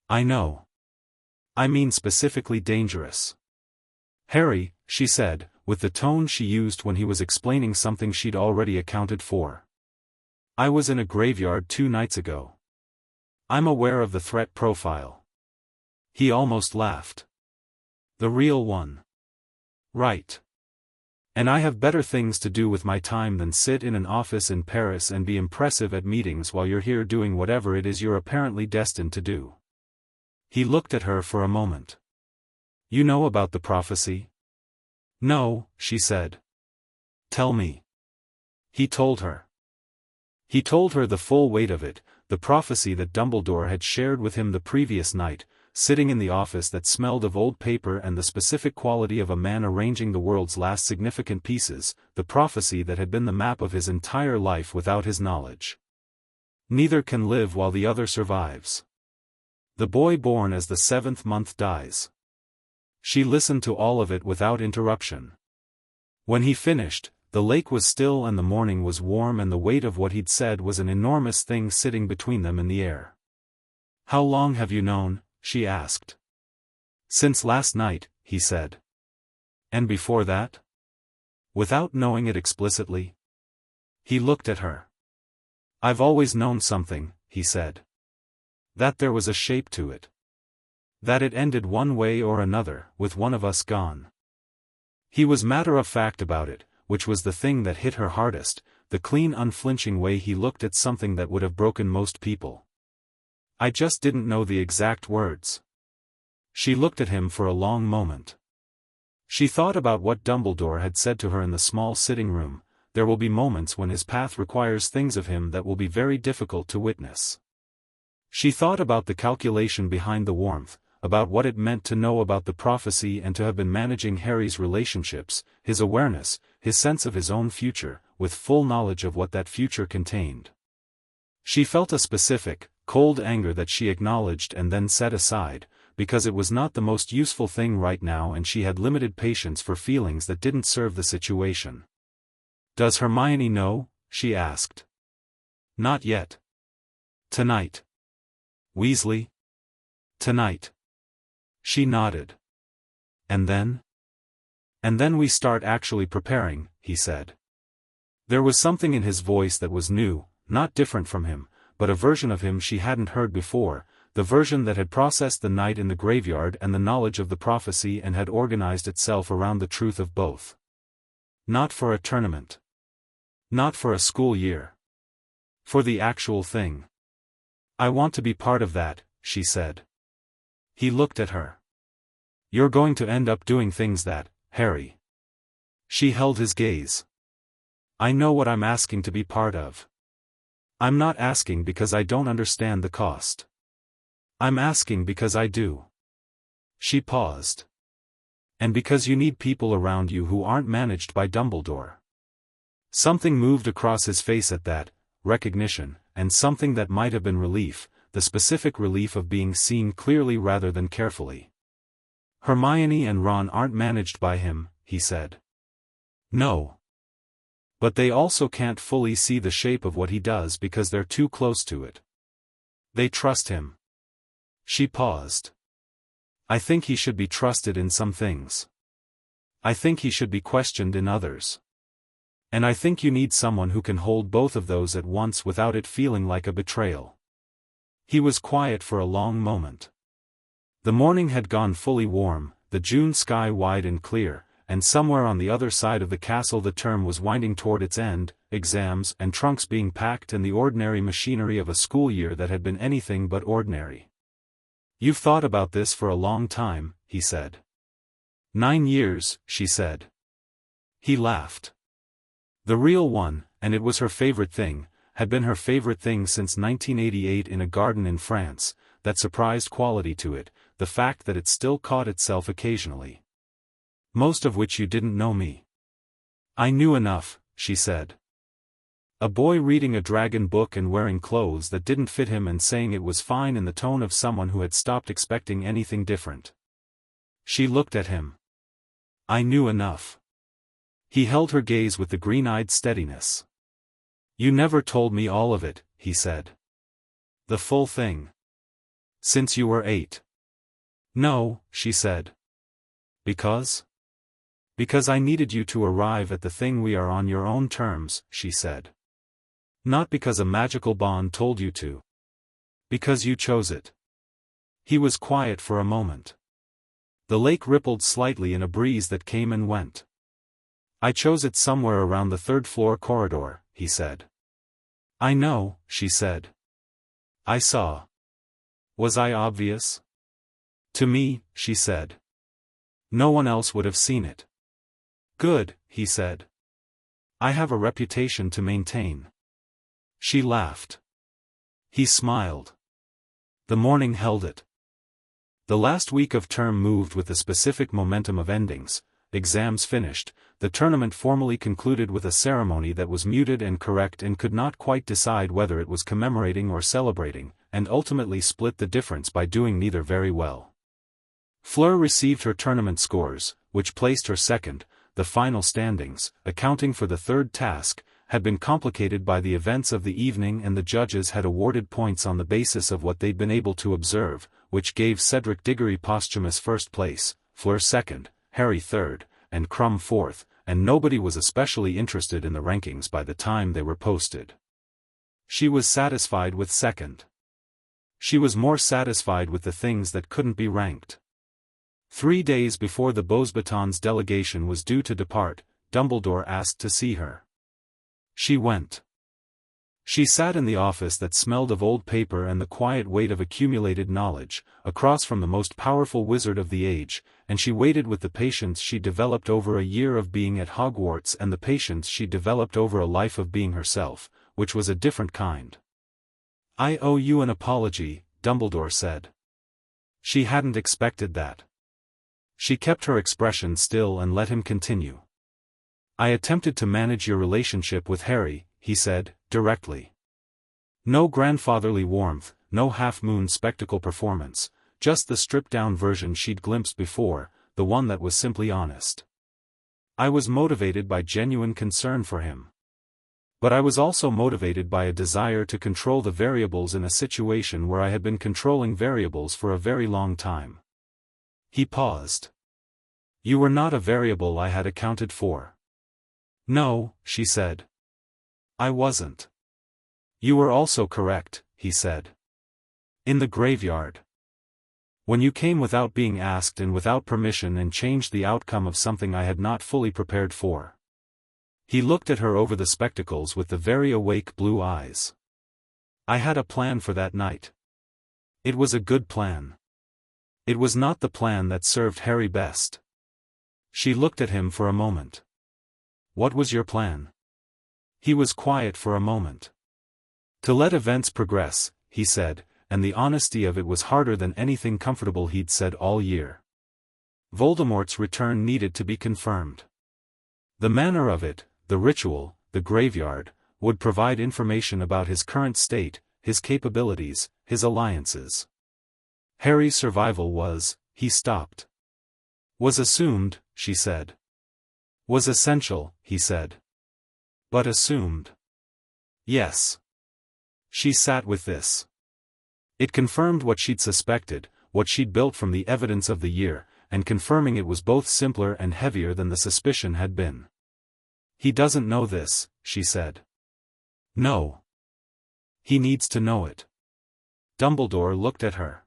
"I know. I mean specifically dangerous." "Harry," she said, with the tone she used when he was explaining something she'd already accounted for. "I was in a graveyard 2 nights ago. I'm aware of the threat profile." He almost laughed. "The real one." "Right. And I have better things to do with my time than sit in an office in Paris and be impressive at meetings while you're here doing whatever it is you're apparently destined to do." He looked at her for a moment. You know about the prophecy? No, she said. Tell me. He told her. He told her the full weight of it, the prophecy that Dumbledore had shared with him the previous night, sitting in the office that smelled of old paper and the specific quality of a man arranging the world's last significant pieces, the prophecy that had been the map of his entire life without his knowledge. Neither can live while the other survives. The boy born as the 7th month dies. She listened to all of it without interruption. When he finished, the lake was still and the morning was warm and the weight of what he'd said was an enormous thing sitting between them in the air. How long have you known? She asked. Since last night, he said. And before that? Without knowing it explicitly. He looked at her. I've always known something, he said. That there was a shape to it. That it ended one way or another, with one of us gone. He was matter-of-fact about it, which was the thing that hit her hardest, the clean unflinching way he looked at something that would have broken most people. I just didn't know the exact words. She looked at him for a long moment. She thought about what Dumbledore had said to her in the small sitting room. There will be moments when his path requires things of him that will be very difficult to witness. She thought about the calculation behind the warmth, about what it meant to know about the prophecy and to have been managing Harry's relationships, his awareness, his sense of his own future, with full knowledge of what that future contained. She felt a specific, cold anger that she acknowledged and then set aside, because it was not the most useful thing right now and she had limited patience for feelings that didn't serve the situation. Does Hermione know? She asked. Not yet. Tonight. Weasley? Tonight. She nodded. And then? And then we start actually preparing, he said. There was something in his voice that was new, not different from him, but a version of him she hadn't heard before, the version that had processed the night in the graveyard and the knowledge of the prophecy and had organized itself around the truth of both. Not for a tournament. Not for a school year. For the actual thing. I want to be part of that, she said. He looked at her. You're going to end up doing things that, Harry. She held his gaze. I know what I'm asking to be part of. I'm not asking because I don't understand the cost. I'm asking because I do. She paused. And because you need people around you who aren't managed by Dumbledore. Something moved across his face at that, recognition, and something that might have been relief, the specific relief of being seen clearly rather than carefully. Hermione and Ron aren't managed by him, he said. No. But they also can't fully see the shape of what he does because they're too close to it. They trust him. She paused. I think he should be trusted in some things. I think he should be questioned in others. And I think you need someone who can hold both of those at once without it feeling like a betrayal. He was quiet for a long moment. The morning had gone fully warm, the June sky wide and clear, and somewhere on the other side of the castle the term was winding toward its end, exams and trunks being packed and the ordinary machinery of a school year that had been anything but ordinary. You've thought about this for a long time, he said. 9 years, she said. He laughed. The real one, and it was her favorite thing, had been her favorite thing since 1988 in a garden in France, that surprised quality to it, the fact that it still caught itself occasionally. Most of which you didn't know me. I knew enough, she said. A boy reading a dragon book and wearing clothes that didn't fit him and saying it was fine in the tone of someone who had stopped expecting anything different. She looked at him. I knew enough. He held her gaze with the green-eyed steadiness. You never told me all of it, he said. The full thing. Since you were 8. No, she said. Because? Because I needed you to arrive at the thing we are on your own terms, she said. Not because a magical bond told you to. Because you chose it. He was quiet for a moment. The lake rippled slightly in a breeze that came and went. I chose it somewhere around the 3rd floor corridor, he said. I know, she said. I saw. Was I obvious? To me, she said. No one else would have seen it. Good, he said. I have a reputation to maintain. She laughed. He smiled. The morning held it. The last week of term moved with the specific momentum of endings, exams finished, the tournament formally concluded with a ceremony that was muted and correct and could not quite decide whether it was commemorating or celebrating, and ultimately split the difference by doing neither very well. Fleur received her tournament scores, which placed her second. The final standings, accounting for the third task, had been complicated by the events of the evening, and the judges had awarded points on the basis of what they'd been able to observe, which gave Cedric Diggory posthumous first place, Fleur second, Harry third, and Crumb fourth, and nobody was especially interested in the rankings by the time they were posted. She was satisfied with second. She was more satisfied with the things that couldn't be ranked. 3 days before the Beauxbatons delegation was due to depart, Dumbledore asked to see her. She went. She sat in the office that smelled of old paper and the quiet weight of accumulated knowledge, across from the most powerful wizard of the age, and she waited with the patience she developed over a year of being at Hogwarts and the patience she developed over a life of being herself, which was a different kind. I owe you an apology, Dumbledore said. She hadn't expected that. She kept her expression still and let him continue. I attempted to manage your relationship with Harry, he said, directly. No grandfatherly warmth, no half-moon spectacle performance, just the stripped-down version she'd glimpsed before, the one that was simply honest. I was motivated by genuine concern for him. But I was also motivated by a desire to control the variables in a situation where I had been controlling variables for a very long time. He paused. You were not a variable I had accounted for. No, she said. I wasn't. You were also correct, he said. In the graveyard. When you came without being asked and without permission and changed the outcome of something I had not fully prepared for. He looked at her over the spectacles with the very awake blue eyes. I had a plan for that night. It was a good plan. It was not the plan that served Harry best. She looked at him for a moment. What was your plan? He was quiet for a moment. To let events progress, he said, and the honesty of it was harder than anything comfortable he'd said all year. Voldemort's return needed to be confirmed. The manner of it, the ritual, the graveyard, would provide information about his current state, his capabilities, his alliances. Harry's survival was, he stopped. Was assumed, she said. Was essential, he said. But assumed. Yes. She sat with this. It confirmed what she'd suspected, what she'd built from the evidence of the year, and confirming it was both simpler and heavier than the suspicion had been. He doesn't know this, she said. No. He needs to know it. Dumbledore looked at her.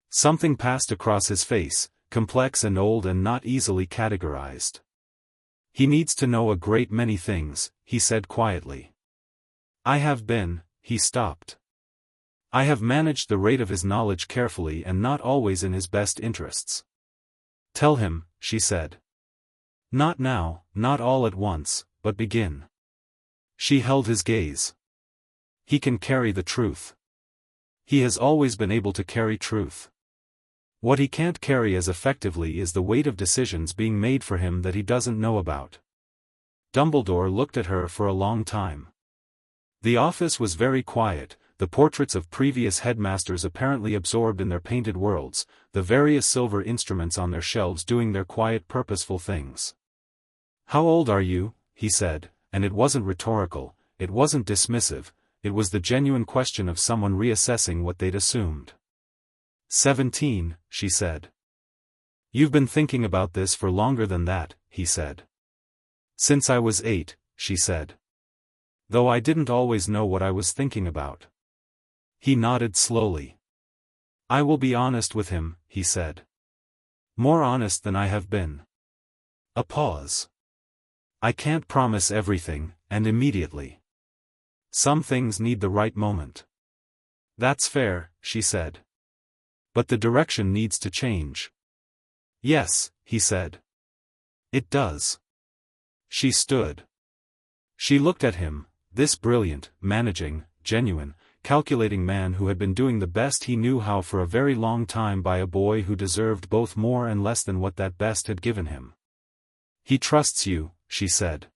Something passed across his face, complex and old and not easily categorized. He needs to know a great many things, he said quietly. I have been, he stopped. I have managed the rate of his knowledge carefully and not always in his best interests. Tell him, she said. Not now, not all at once, but begin. She held his gaze. He can carry the truth. He has always been able to carry truth. What he can't carry as effectively is the weight of decisions being made for him that he doesn't know about. Dumbledore looked at her for a long time. The office was very quiet, the portraits of previous headmasters apparently absorbed in their painted worlds, the various silver instruments on their shelves doing their quiet purposeful things. How old are you? He said, and it wasn't rhetorical, it wasn't dismissive, it was the genuine question of someone reassessing what they'd assumed. 17, she said. You've been thinking about this for longer than that, he said. Since I was 8, she said. Though I didn't always know what I was thinking about. He nodded slowly. I will be honest with him, he said. More honest than I have been. A pause. I can't promise everything, and immediately. Some things need the right moment. That's fair, she said. But the direction needs to change. Yes, he said. It does. She stood. She looked at him, this brilliant, managing, genuine, calculating man who had been doing the best he knew how for a very long time by a boy who deserved both more and less than what that best had given him. He trusts you, she said.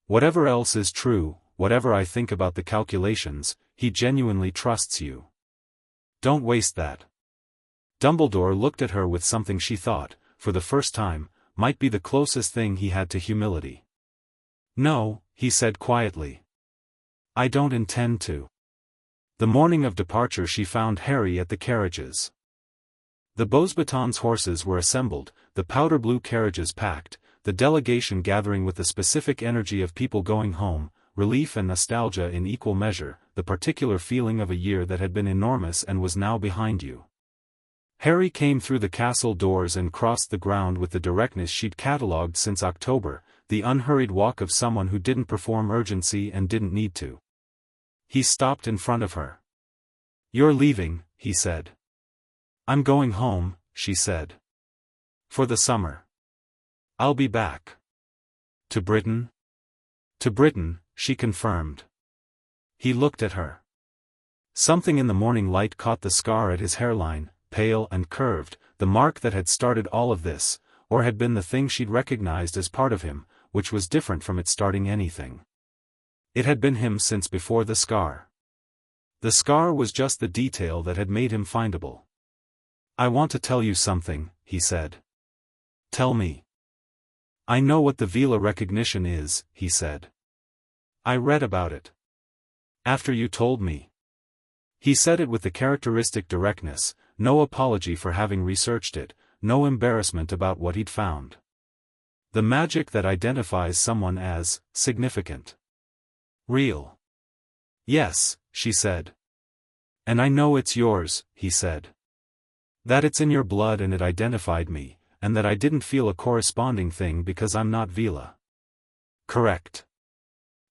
Whatever else is true, whatever I think about the calculations, he genuinely trusts you. Don't waste that. Dumbledore looked at her with something she thought, for the first time, might be the closest thing he had to humility. No, he said quietly. I don't intend to. The morning of departure she found Harry at the carriages. The Beauxbatons horses were assembled, the powder blue carriages packed, the delegation gathering with the specific energy of people going home, relief and nostalgia in equal measure, the particular feeling of a year that had been enormous and was now behind you. Harry came through the castle doors and crossed the ground with the directness she'd catalogued since October, the unhurried walk of someone who didn't perform urgency and didn't need to. He stopped in front of her. You're leaving, he said. I'm going home, she said. For the summer. I'll be back. To Britain? To Britain, she confirmed. He looked at her. Something in the morning light caught the scar at his hairline, pale and curved, the mark that had started all of this, or had been the thing she'd recognized as part of him, which was different from it starting anything. It had been him since before the scar. The scar was just the detail that had made him findable. I want to tell you something, he said. Tell me. I know what the Veela recognition is, he said. I read about it. After you told me. He said it with the characteristic directness, no apology for having researched it, no embarrassment about what he'd found. The magic that identifies someone as significant. Real. Yes, she said. And I know it's yours, he said. That it's in your blood and it identified me, and that I didn't feel a corresponding thing because I'm not Veela. Correct.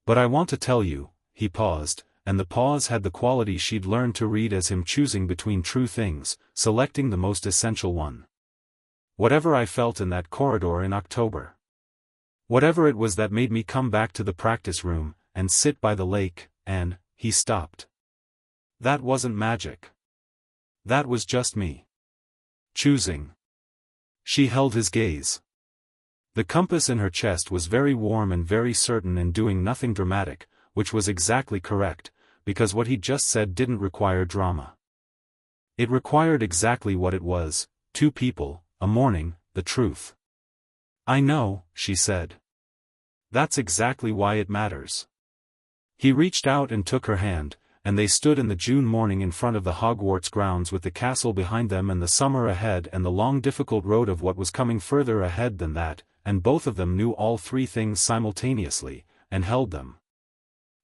But I want to tell you, he paused, and the pause had the quality she'd learned to read as him choosing between true things, selecting the most essential one. Whatever I felt in that corridor in October. Whatever it was that made me come back to the practice room, and sit by the lake, and, he stopped. That wasn't magic. That was just me. Choosing. She held his gaze. The compass in her chest was very warm and very certain in doing nothing dramatic, which was exactly correct, because what he'd just said didn't require drama. It required exactly what it was, two people, a morning, the truth. I know, she said. That's exactly why it matters. He reached out and took her hand, and they stood in the June morning in front of the Hogwarts grounds with the castle behind them and the summer ahead and the long difficult road of what was coming further ahead than that, and both of them knew all three things simultaneously, and held them.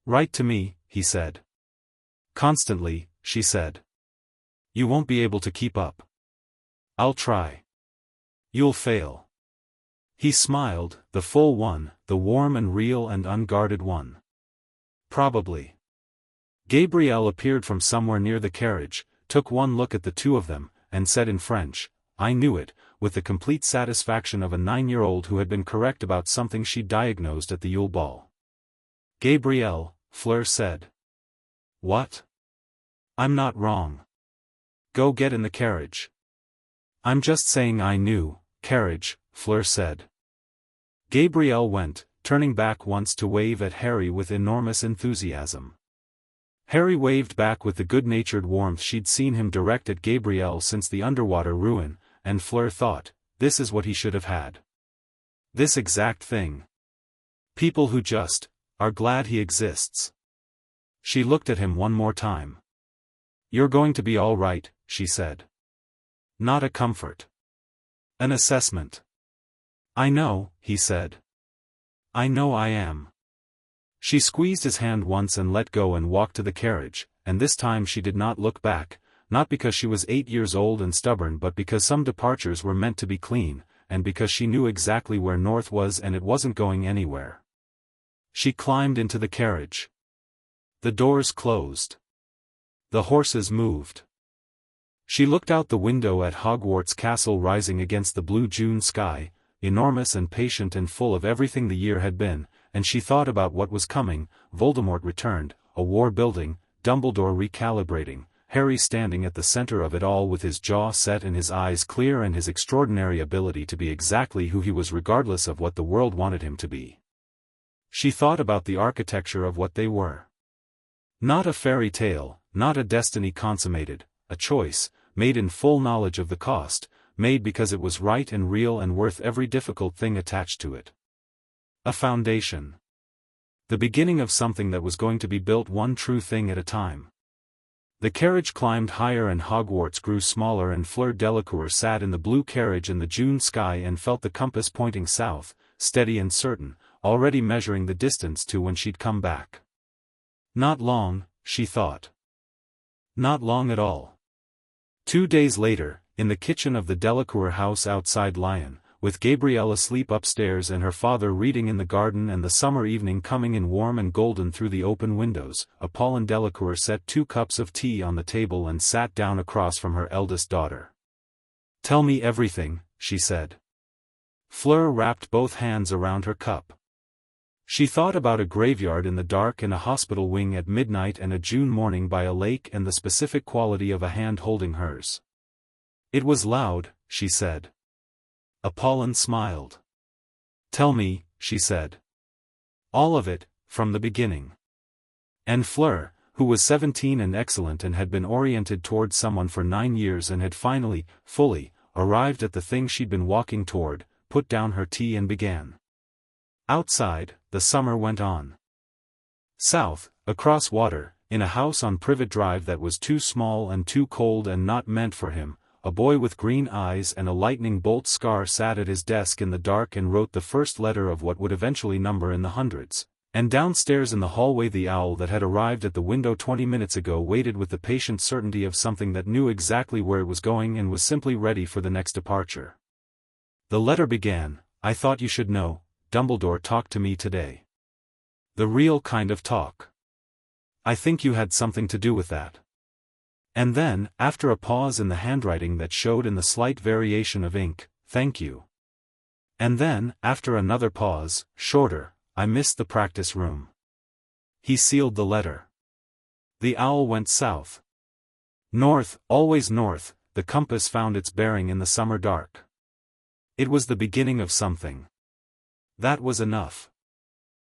Write to me, he said. Constantly, she said. You won't be able to keep up. I'll try. You'll fail. He smiled, the full one, the warm and real and unguarded one. Probably. Gabrielle appeared from somewhere near the carriage, took one look at the two of them, and said in French, I knew it, with the complete satisfaction of a 9-year-old who had been correct about something she diagnosed at the Yule Ball. Gabrielle, Fleur said. What? I'm not wrong. Go get in the carriage. I'm just saying I knew, carriage, Fleur said. Gabrielle went, turning back once to wave at Harry with enormous enthusiasm. Harry waved back with the good-natured warmth she'd seen him direct at Gabrielle since the underwater ruin, and Fleur thought, this is what he should have had. This exact thing. People who just, are glad he exists. She looked at him one more time. You're going to be all right, she said. Not a comfort. An assessment. I know, he said. I know I am. She squeezed his hand once and let go and walked to the carriage, and this time she did not look back, not because she was 8 years old and stubborn but because some departures were meant to be clean, and because she knew exactly where north was and it wasn't going anywhere. She climbed into the carriage. The doors closed. The horses moved. She looked out the window at Hogwarts Castle rising against the blue June sky, enormous and patient and full of everything the year had been, and she thought about what was coming. Voldemort returned, a war building, Dumbledore recalibrating, Harry standing at the center of it all with his jaw set and his eyes clear and his extraordinary ability to be exactly who he was regardless of what the world wanted him to be. She thought about the architecture of what they were. Not a fairy tale, not a destiny consummated, a choice, made in full knowledge of the cost, made because it was right and real and worth every difficult thing attached to it. A foundation. The beginning of something that was going to be built one true thing at a time. The carriage climbed higher and Hogwarts grew smaller and Fleur Delacour sat in the blue carriage in the June sky and felt the compass pointing south, steady and certain, already measuring the distance to when she'd come back. Not long, she thought. Not long at all. 2 days later, in the kitchen of the Delacour house outside Lyon, with Gabrielle asleep upstairs and her father reading in the garden and the summer evening coming in warm and golden through the open windows, Pauline Delacour set 2 cups of tea on the table and sat down across from her eldest daughter. "Tell me everything," she said. Fleur wrapped both hands around her cup. She thought about a graveyard in the dark and a hospital wing at midnight and a June morning by a lake and the specific quality of a hand holding hers. "It was loud," she said. Pauline smiled. "Tell me," she said. "All of it, from the beginning." And Fleur, who was 17 and excellent and had been oriented toward someone for 9 years and had finally, fully, arrived at the thing she'd been walking toward, put down her tea and began. Outside, the summer went on. South, across water, in a house on Privet Drive that was too small and too cold and not meant for him, a boy with green eyes and a lightning bolt scar sat at his desk in the dark and wrote the first letter of what would eventually number in the hundreds. And downstairs in the hallway the owl that had arrived at the window 20 minutes ago waited with the patient certainty of something that knew exactly where it was going and was simply ready for the next departure. The letter began, "I thought you should know, Dumbledore talked to me today. The real kind of talk. I think you had something to do with that." And then, after a pause in the handwriting that showed in the slight variation of ink, "Thank you." And then, after another pause, shorter, "I missed the practice room." He sealed the letter. The owl went south. North, always north, the compass found its bearing in the summer dark. It was the beginning of something. That was enough.